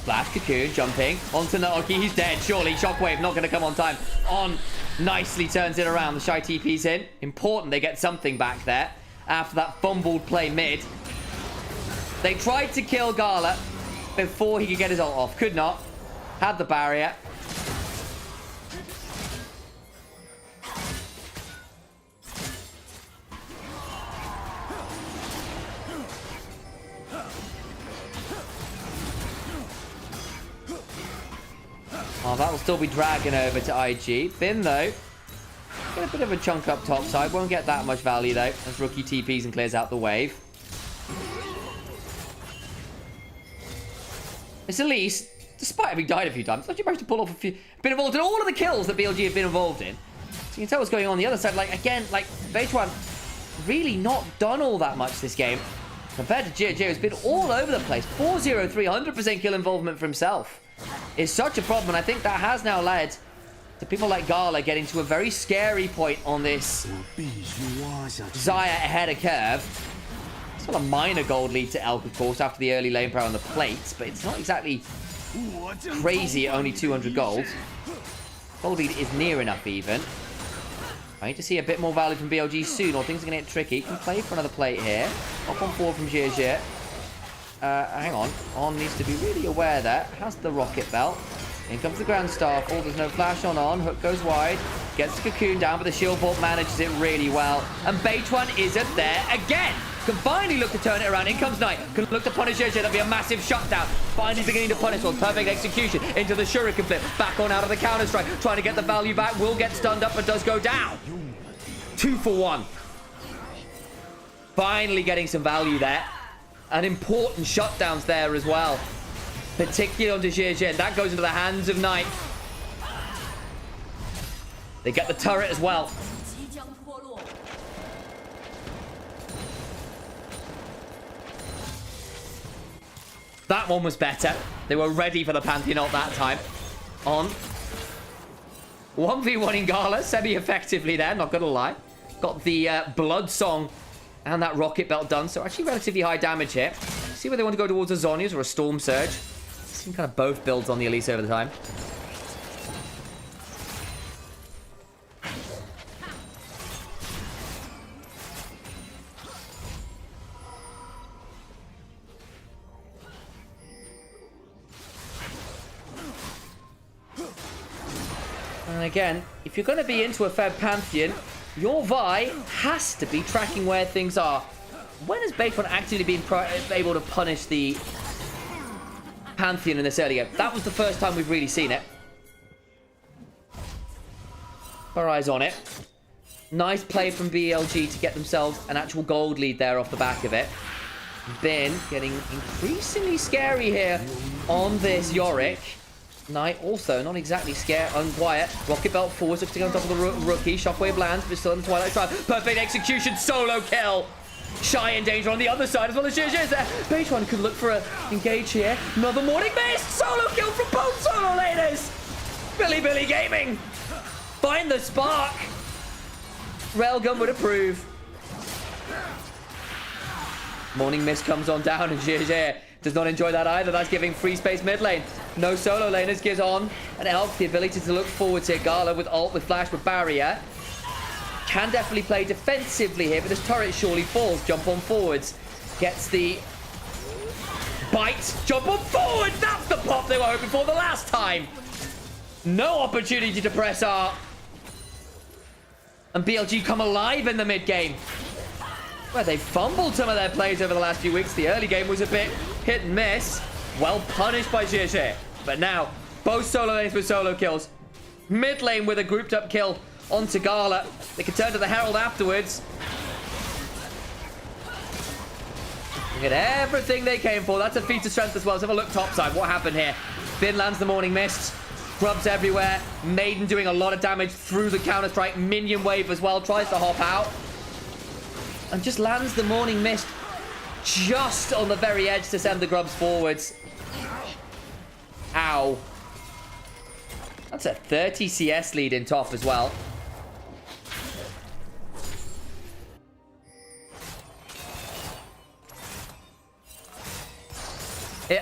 [SPEAKER 4] Flash, Cocoon, jumping onto Naoki. He's dead, surely. Shockwave not going to come on time. On nicely turns it around. The Shy TP's in. Important they get something back there after that fumbled play mid. They tried to kill Gala before he could get his ult off. Could not. Had the barrier. Oh, that will still be dragging over to IG. Bin, though, get a bit of a chunk up top side. Won't get that much value, though, as Rookie TPs and clears out the wave. It's Elise, despite having died a few times, actually managed to pull off a few. Been involved in all of the kills that BLG have been involved in. So you can tell what's going on the other side. Like, again, like, Beitwan really not done all that much this game. Compared to JJ, who's been all over the place. 4-0-3, 100% kill involvement for himself. Is such a problem, and I think that has now led to people like Gala getting to a very scary point on this Xayah ahead of curve. It's not a minor gold lead to Elk, of course, after the early lane power on the plates, but it's not exactly crazy at only 200 gold. Gold lead is near enough, even. I need to see a bit more value from BLG soon, or things are going to get tricky. Can play for another plate here. Up on 4 from JJ. Hang on. On needs to be really aware there. Has the rocket belt. In comes the Grand Starfall. There's no flash on. Hook goes wide. Gets the Cocoon down, but the shield vault manages it really well. And Beitwan isn't there again. Can finally look to turn it around. In comes Knight. Can look to punish JJ. That'll be a massive shutdown. Finally beginning to punish. Well, perfect execution. Into the Shuriken flip. Back on out of the counter strike. Trying to get the value back. Will get stunned up, but does go down. 2 for 1. Finally getting some value there. And important shutdowns there as well. Particularly onto JDG. That goes into the hands of Knight. They get the turret as well.
[SPEAKER 1] 即将脱落。
[SPEAKER 4] That one was better. They were ready for the Pantheon ult that time. On. 1v1 in Gala, semi-effectively there, not gonna lie. Got the Blood Song and that Rocket Belt done, so actually relatively high damage here. See where they want to go towards a Zhonya's or a Storm Surge. Seen kind of both builds on the Elise over the time. And again, if you're going to be into a Fed Pantheon, your Vi has to be tracking where things are. When has Baytron actively been able to punish the Pantheon in this early game? That was the first time we've really seen it. Our eyes on it. Nice play from BLG to get themselves an actual gold lead there off the back of it. Ben getting increasingly scary here on this Yorick. Knight also not exactly scared, unquiet. Rocket Belt forwards, looks to go on top of the rookie. Shockwave lands, but still in the Twilight Strike. Perfect execution, solo kill. Shy in danger on the other side as well as JJ is there. Baytron could look for a engage here. Another Morning Mist, solo kill from both solo laners. Billy Gaming. Find the spark. Railgun would approve. Morning Mist comes on down and JJ does not enjoy that either. That's giving free space mid lane. No solo laners, gives on and Elf the ability to look forwards here. Gala with ult, with flash, with barrier. Can definitely play defensively here, but this turret surely falls. Jump on forwards. Gets the bite. Jump on forwards. That's the pop they were hoping for the last time. No opportunity to press R. And BLG come alive in the mid game. Well, they fumbled some of their plays over the last few weeks. The early game was a bit hit and miss. Well punished by JJ. But now, both solo lanes with solo kills. Mid lane with a grouped up kill onto Gala. They can turn to the Herald afterwards. Look at everything they came for. That's a feat of strength as well. Let's have a look topside. What happened here? Finn lands the Morning Mist. Grubs everywhere. Maiden doing a lot of damage through the Counter-Strike. Minion wave as well. Tries to hop out. And just lands the Morning Mist just on the very edge to send the Grubs forwards. Ow. That's a 30 CS lead in top as well.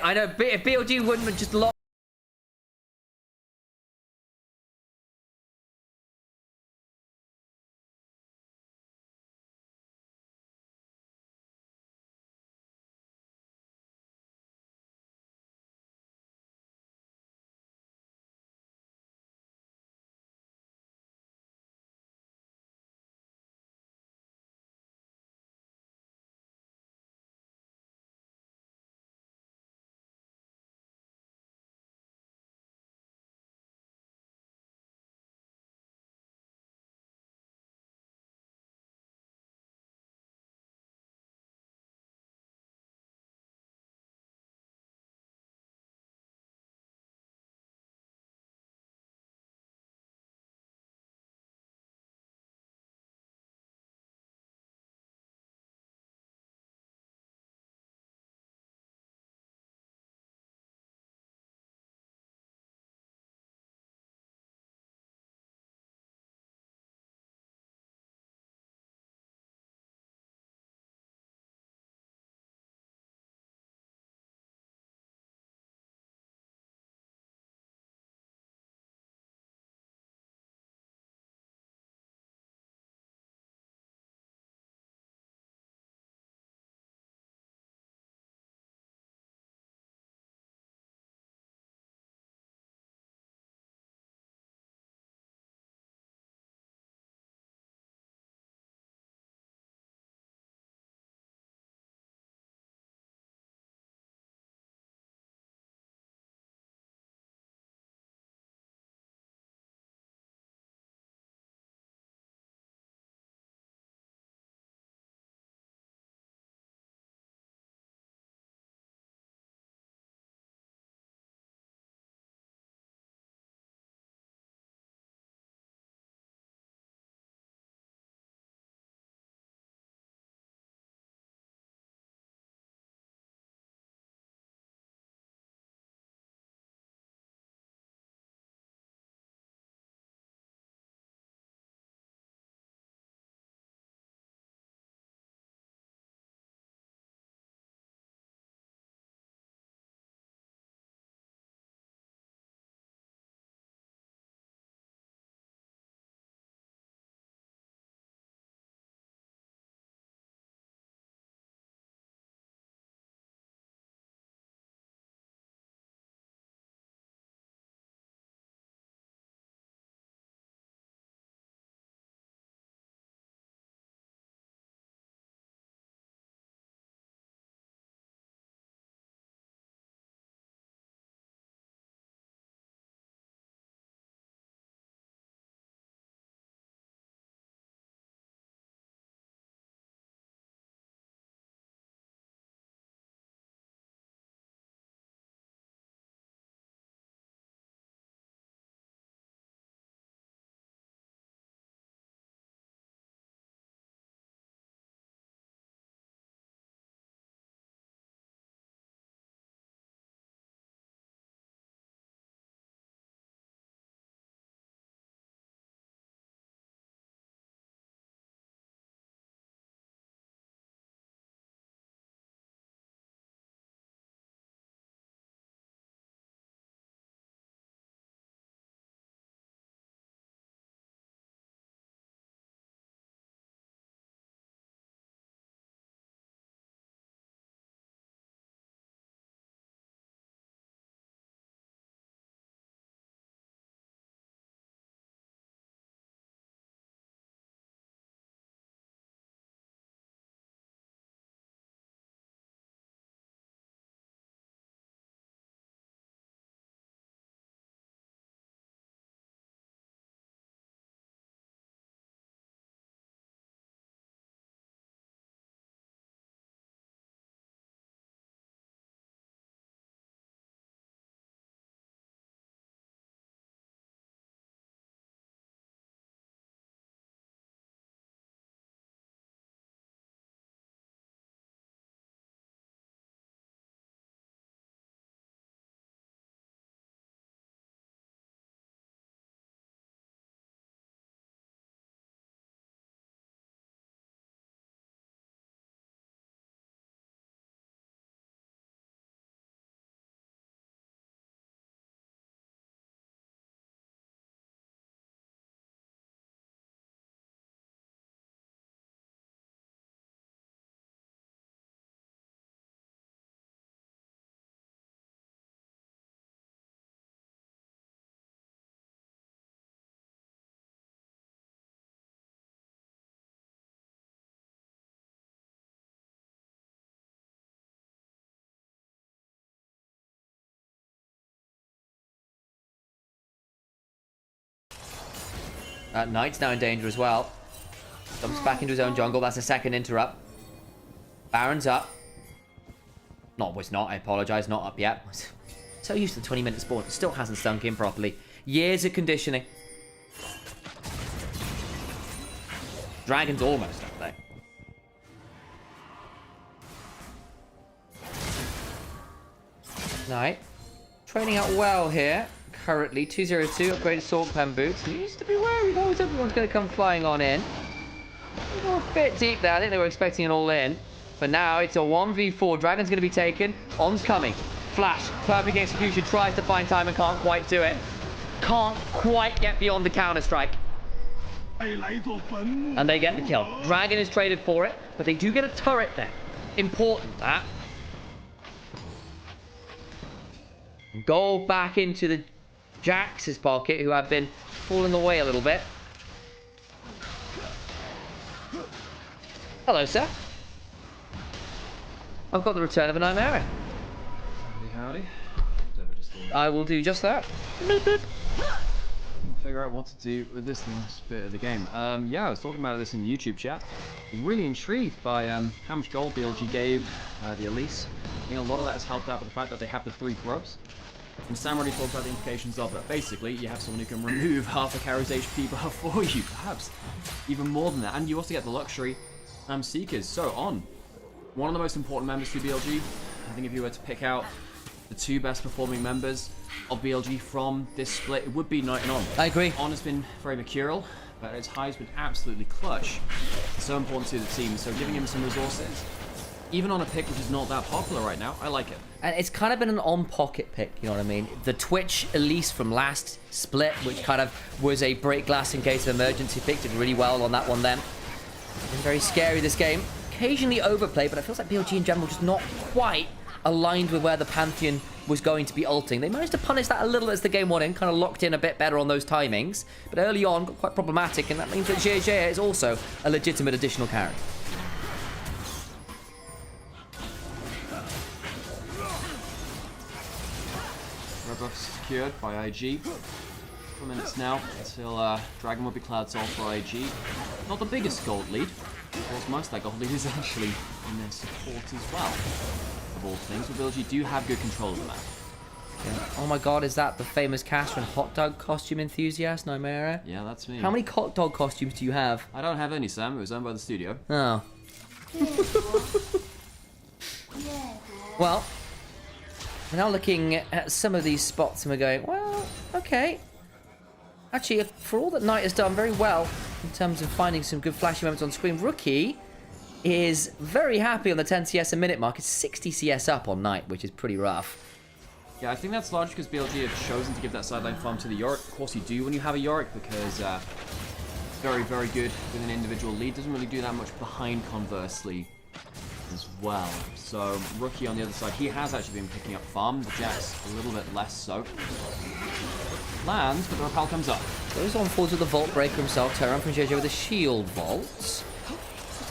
[SPEAKER 4] I know if BLG wouldn't have just lost Knight's now in danger as well. Jumps back into his own jungle. That's a second interrupt. Baron's up. No, it's not. I apologize. Not up yet. So used to the 20-minute spawn. It still hasn't stunk in properly. Years of conditioning. Dragon's almost up there. Knight. Training out well here. Currently 202 upgraded sword pen boots. Needs to be wary though. Everyone's going to come flying on in. A bit deep there. I think they were expecting an all-in. But now it's a 1v4. Dragon's going to be taken. On's coming. Flash. Perfect execution. Tries to find time and can't quite do it. Can't quite get beyond the counter-strike. And they get the kill. Dragon is traded for it. But they do get a turret there. Important, that. Gold back into the Jax's pocket, who have been falling away a little bit. Hello, sir. I've got the return of a Nymaera.
[SPEAKER 5] Howdy.
[SPEAKER 4] I will do just that.
[SPEAKER 5] Figure out what to do with this last bit of the game. Yeah, I was talking about this in the YouTube chat. Really intrigued by how much gold BLG gave the Elise. I think a lot of that has helped out with the fact that they have the 3 grubs. And Sam already talked about the implications of it. Basically, you have someone who can remove half a carry's HP bar for you, perhaps even more than that. And you also get the luxury Seekers. So on, one of the most important members to BLG. I think if you were to pick out the 2 best performing members of BLG from this split, it would be Knight and On.
[SPEAKER 4] I agree.
[SPEAKER 5] On has been very mercurial, but his high's been absolutely clutch. It's so important to the team, so giving him some resources, even on a pick which is not that popular right now, I like it.
[SPEAKER 4] And it's kind of been an on-pocket pick, you know what I mean? The Twitch Elise from last split, which kind of was a break glass in case of emergency pick, did really well on that one then. Been very scary this game. Occasionally overplayed, but it feels like BLG in general just not quite aligned with where the Pantheon was going to be ulting. They managed to punish that a little as the game went in, kind of locked in a bit better on those timings. But early on, got quite problematic, and that means that JDG is also a legitimate additional carry.
[SPEAKER 5] Red buff's secured by IG. 4 minutes now until Dragon will be cloud sold for IG. Not the biggest gold lead. Of course, most of that gold lead is actually in their support as well. Of all things, but BLG do have good control of the map.
[SPEAKER 4] Yeah. Oh my god, is that the famous Castron hot dog costume enthusiast, Nymaera?
[SPEAKER 5] Yeah, that's me.
[SPEAKER 4] How many hot dog costumes do you have?
[SPEAKER 5] I don't have any, Sam. It was owned by the studio.
[SPEAKER 4] Oh. Well, we're now looking at some of these spots and we're going, well, okay. Actually, for all that Knight has done very well in terms of finding some good flashy moments on screen, Rookie is very happy on the 10 CS a minute mark. It's 60 CS up on Knight, which is pretty rough.
[SPEAKER 5] Yeah, I think that's largely because BLG have chosen to give that sideline farm to the Yorick. Of course you do when you have a Yorick, because it's very, very good with an individual lead. Doesn't really do that much behind, conversely, as well. So, Rookie on the other side, he has actually been picking up farm. The Jax a little bit less so. Lands, but the repel comes up.
[SPEAKER 4] Goes on forward with the Vault Breaker himself. Turn around from JJ with a Shield Vault.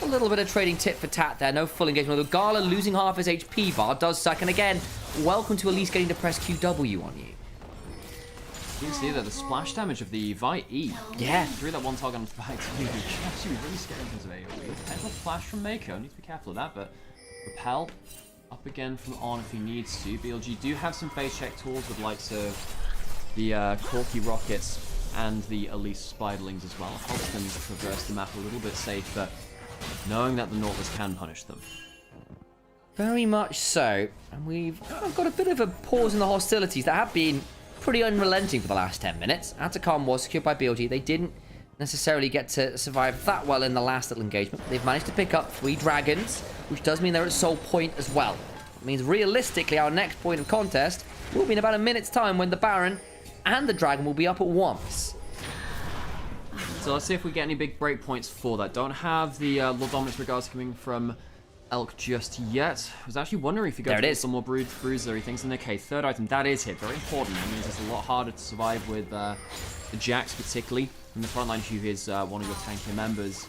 [SPEAKER 4] A little bit of trading tit for tat there. No full engagement. Although Gala losing half his HP bar does suck. And again, welcome to at least getting to press QW on you.
[SPEAKER 5] You can see that the splash damage of the Vi E.
[SPEAKER 4] Yeah.
[SPEAKER 5] Threw that one target on the back to you. Actually, really scary in terms of AoE. Potential flash from Mako. Need to be careful of that, but repel up again from On if he needs to. BLG do have some phase check tools with likes of the Corky Rockets and the Elise Spiderlings as well. Helps them traverse the map a little bit safer, knowing that the Nautilus can punish them.
[SPEAKER 4] Very much so. And we've got a bit of a pause in the hostilities that have been pretty unrelenting for the last 10 minutes. Atacam was secured by BLG. They didn't necessarily get to survive that well in the last little engagement. They've managed to pick up 3 dragons, which does mean they're at soul point as well. It means realistically our next point of contest will be in about a minute's time when the Baron and the dragon will be up at once.
[SPEAKER 5] So let's see if we get any big breakpoints for that. Don't have the Lord Dominance regards coming from Elk just yet. I was actually wondering if you go for some more bruisery things. And okay, third item, that is hit. Very important. That means it's a lot harder to survive with the Jax, particularly. In the front line, who is one of your tankier members.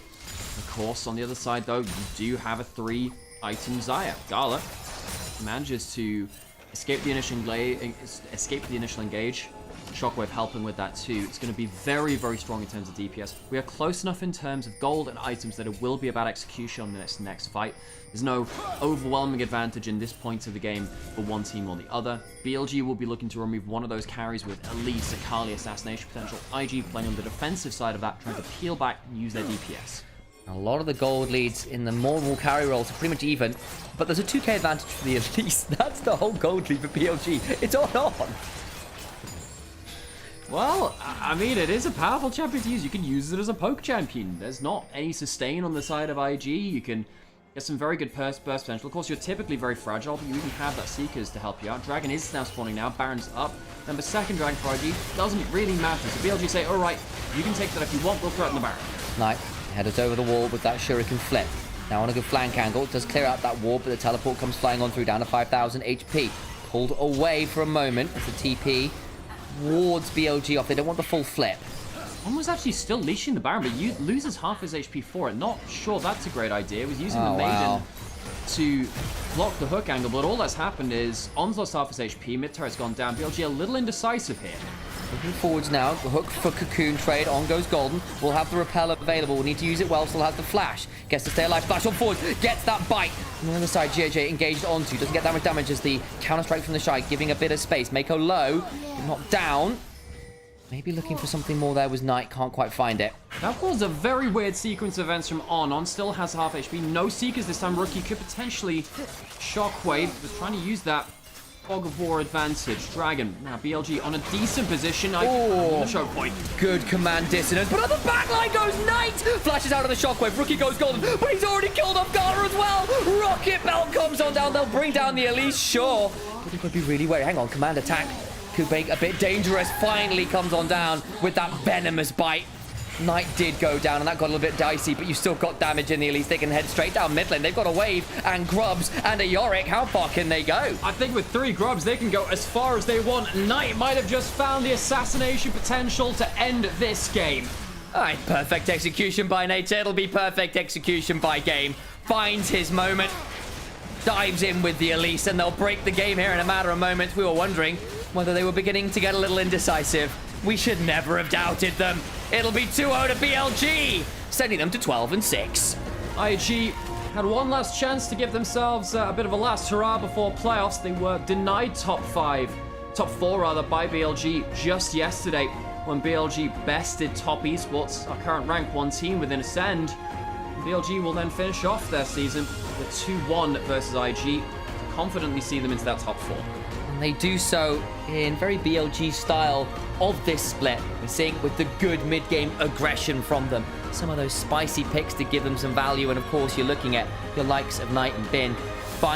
[SPEAKER 5] Of course, on the other side, though, you do have a 3-item Xayah. Gala manages to escape the initial engage, Shockwave helping with that too. It's going to be very, very strong in terms of DPS. We are close enough in terms of gold and items that it will be about execution on this next fight. There's no overwhelming advantage in this point of the game for one team or the other. BLG will be looking to remove one of those carries with Elise, Akali assassination potential. IG playing on the defensive side of that, trying to peel back and use their DPS.
[SPEAKER 4] A lot of the gold leads in the normal carry rolls are pretty much even, but there's a 2k advantage for the Elise. That's the whole gold lead for BLG. It's on.
[SPEAKER 5] Well, I mean, it is a powerful champion to use. You can use it as a poke champion. There's not any sustain on the side of IG. You can get some very good burst potential. Of course, you're typically very fragile, but you even have that Seekers to help you out. Dragon is now spawning now. Baron's up. Number second Dragon for IG doesn't really matter. So BLG say, all right, you can take that if you want. We'll threaten the Baron.
[SPEAKER 4] Knight headed over the wall with that Shuriken flip. Now on a good flank angle. Does clear out that wall, but the teleport comes flying on through down to 5,000 HP. Pulled away for a moment as the TP wards BLG off. They don't want the full flip.
[SPEAKER 5] One was actually still leashing the Baron, but loses half his HP for it. Not sure that's a great idea. He was using the Maiden to block the hook angle, but all that's happened is On's lost half his HP, mid turret's gone down. BLG a little indecisive here.
[SPEAKER 4] Looking forwards now, the hook for Cocoon trade, on goes Golden. We'll have the repel available, we'll need to use it well, still has the flash. Gets to stay alive, flash on forward, gets that bite. On the other side, JJ engaged onto, doesn't get that much damage as the counter-strike from the Shy, giving a bit of space. Mako low, not down. Maybe looking for something more there was Knight, can't quite find it.
[SPEAKER 5] That was a very weird sequence of events from On. On still has half HP, no Seekers this time. Rookie could potentially Shockwave, was trying to use that Fog of War advantage. Dragon, now BLG on a decent position. On the choke point.
[SPEAKER 4] Good command dissonance, but on the back line goes Knight! Flashes out of the Shockwave, Rookie goes Golden, but he's already killed off Gala as well! Rocket Belt comes on down, they'll bring down the Elise, sure. But it could be really wary. Hang on, command attack could make a bit dangerous. Finally comes on down with that venomous bite. Knight did go down, and that got a little bit dicey, but you still got damage in the Elise. They can head straight down mid lane. They've got a wave and Grubs and a Yorick. How far can they go?
[SPEAKER 5] I think with 3 Grubs, they can go as far as they want. Knight might have just found the assassination potential to end this game.
[SPEAKER 4] All right, perfect execution by Nate. It'll be perfect execution by Game. Finds his moment, dives in with the Elise, and they'll break the game here in a matter of moments. We were wondering whether they were beginning to get a little indecisive. We should never have doubted them. It'll be 2-0 to BLG, sending them to 12-6.
[SPEAKER 5] IG had one last chance to give themselves a bit of a last hurrah before playoffs. They were denied top 4 rather, by BLG just yesterday when BLG bested Top Esports, our current rank 1 team within Ascend. BLG will then finish off their season with 2-1 versus IG to confidently see them into that top 4.
[SPEAKER 4] And they do so in very BLG style of this split. We're seeing with the good mid-game aggression from them. Some of those spicy picks to give them some value, and of course you're looking at your likes of Knight and Bin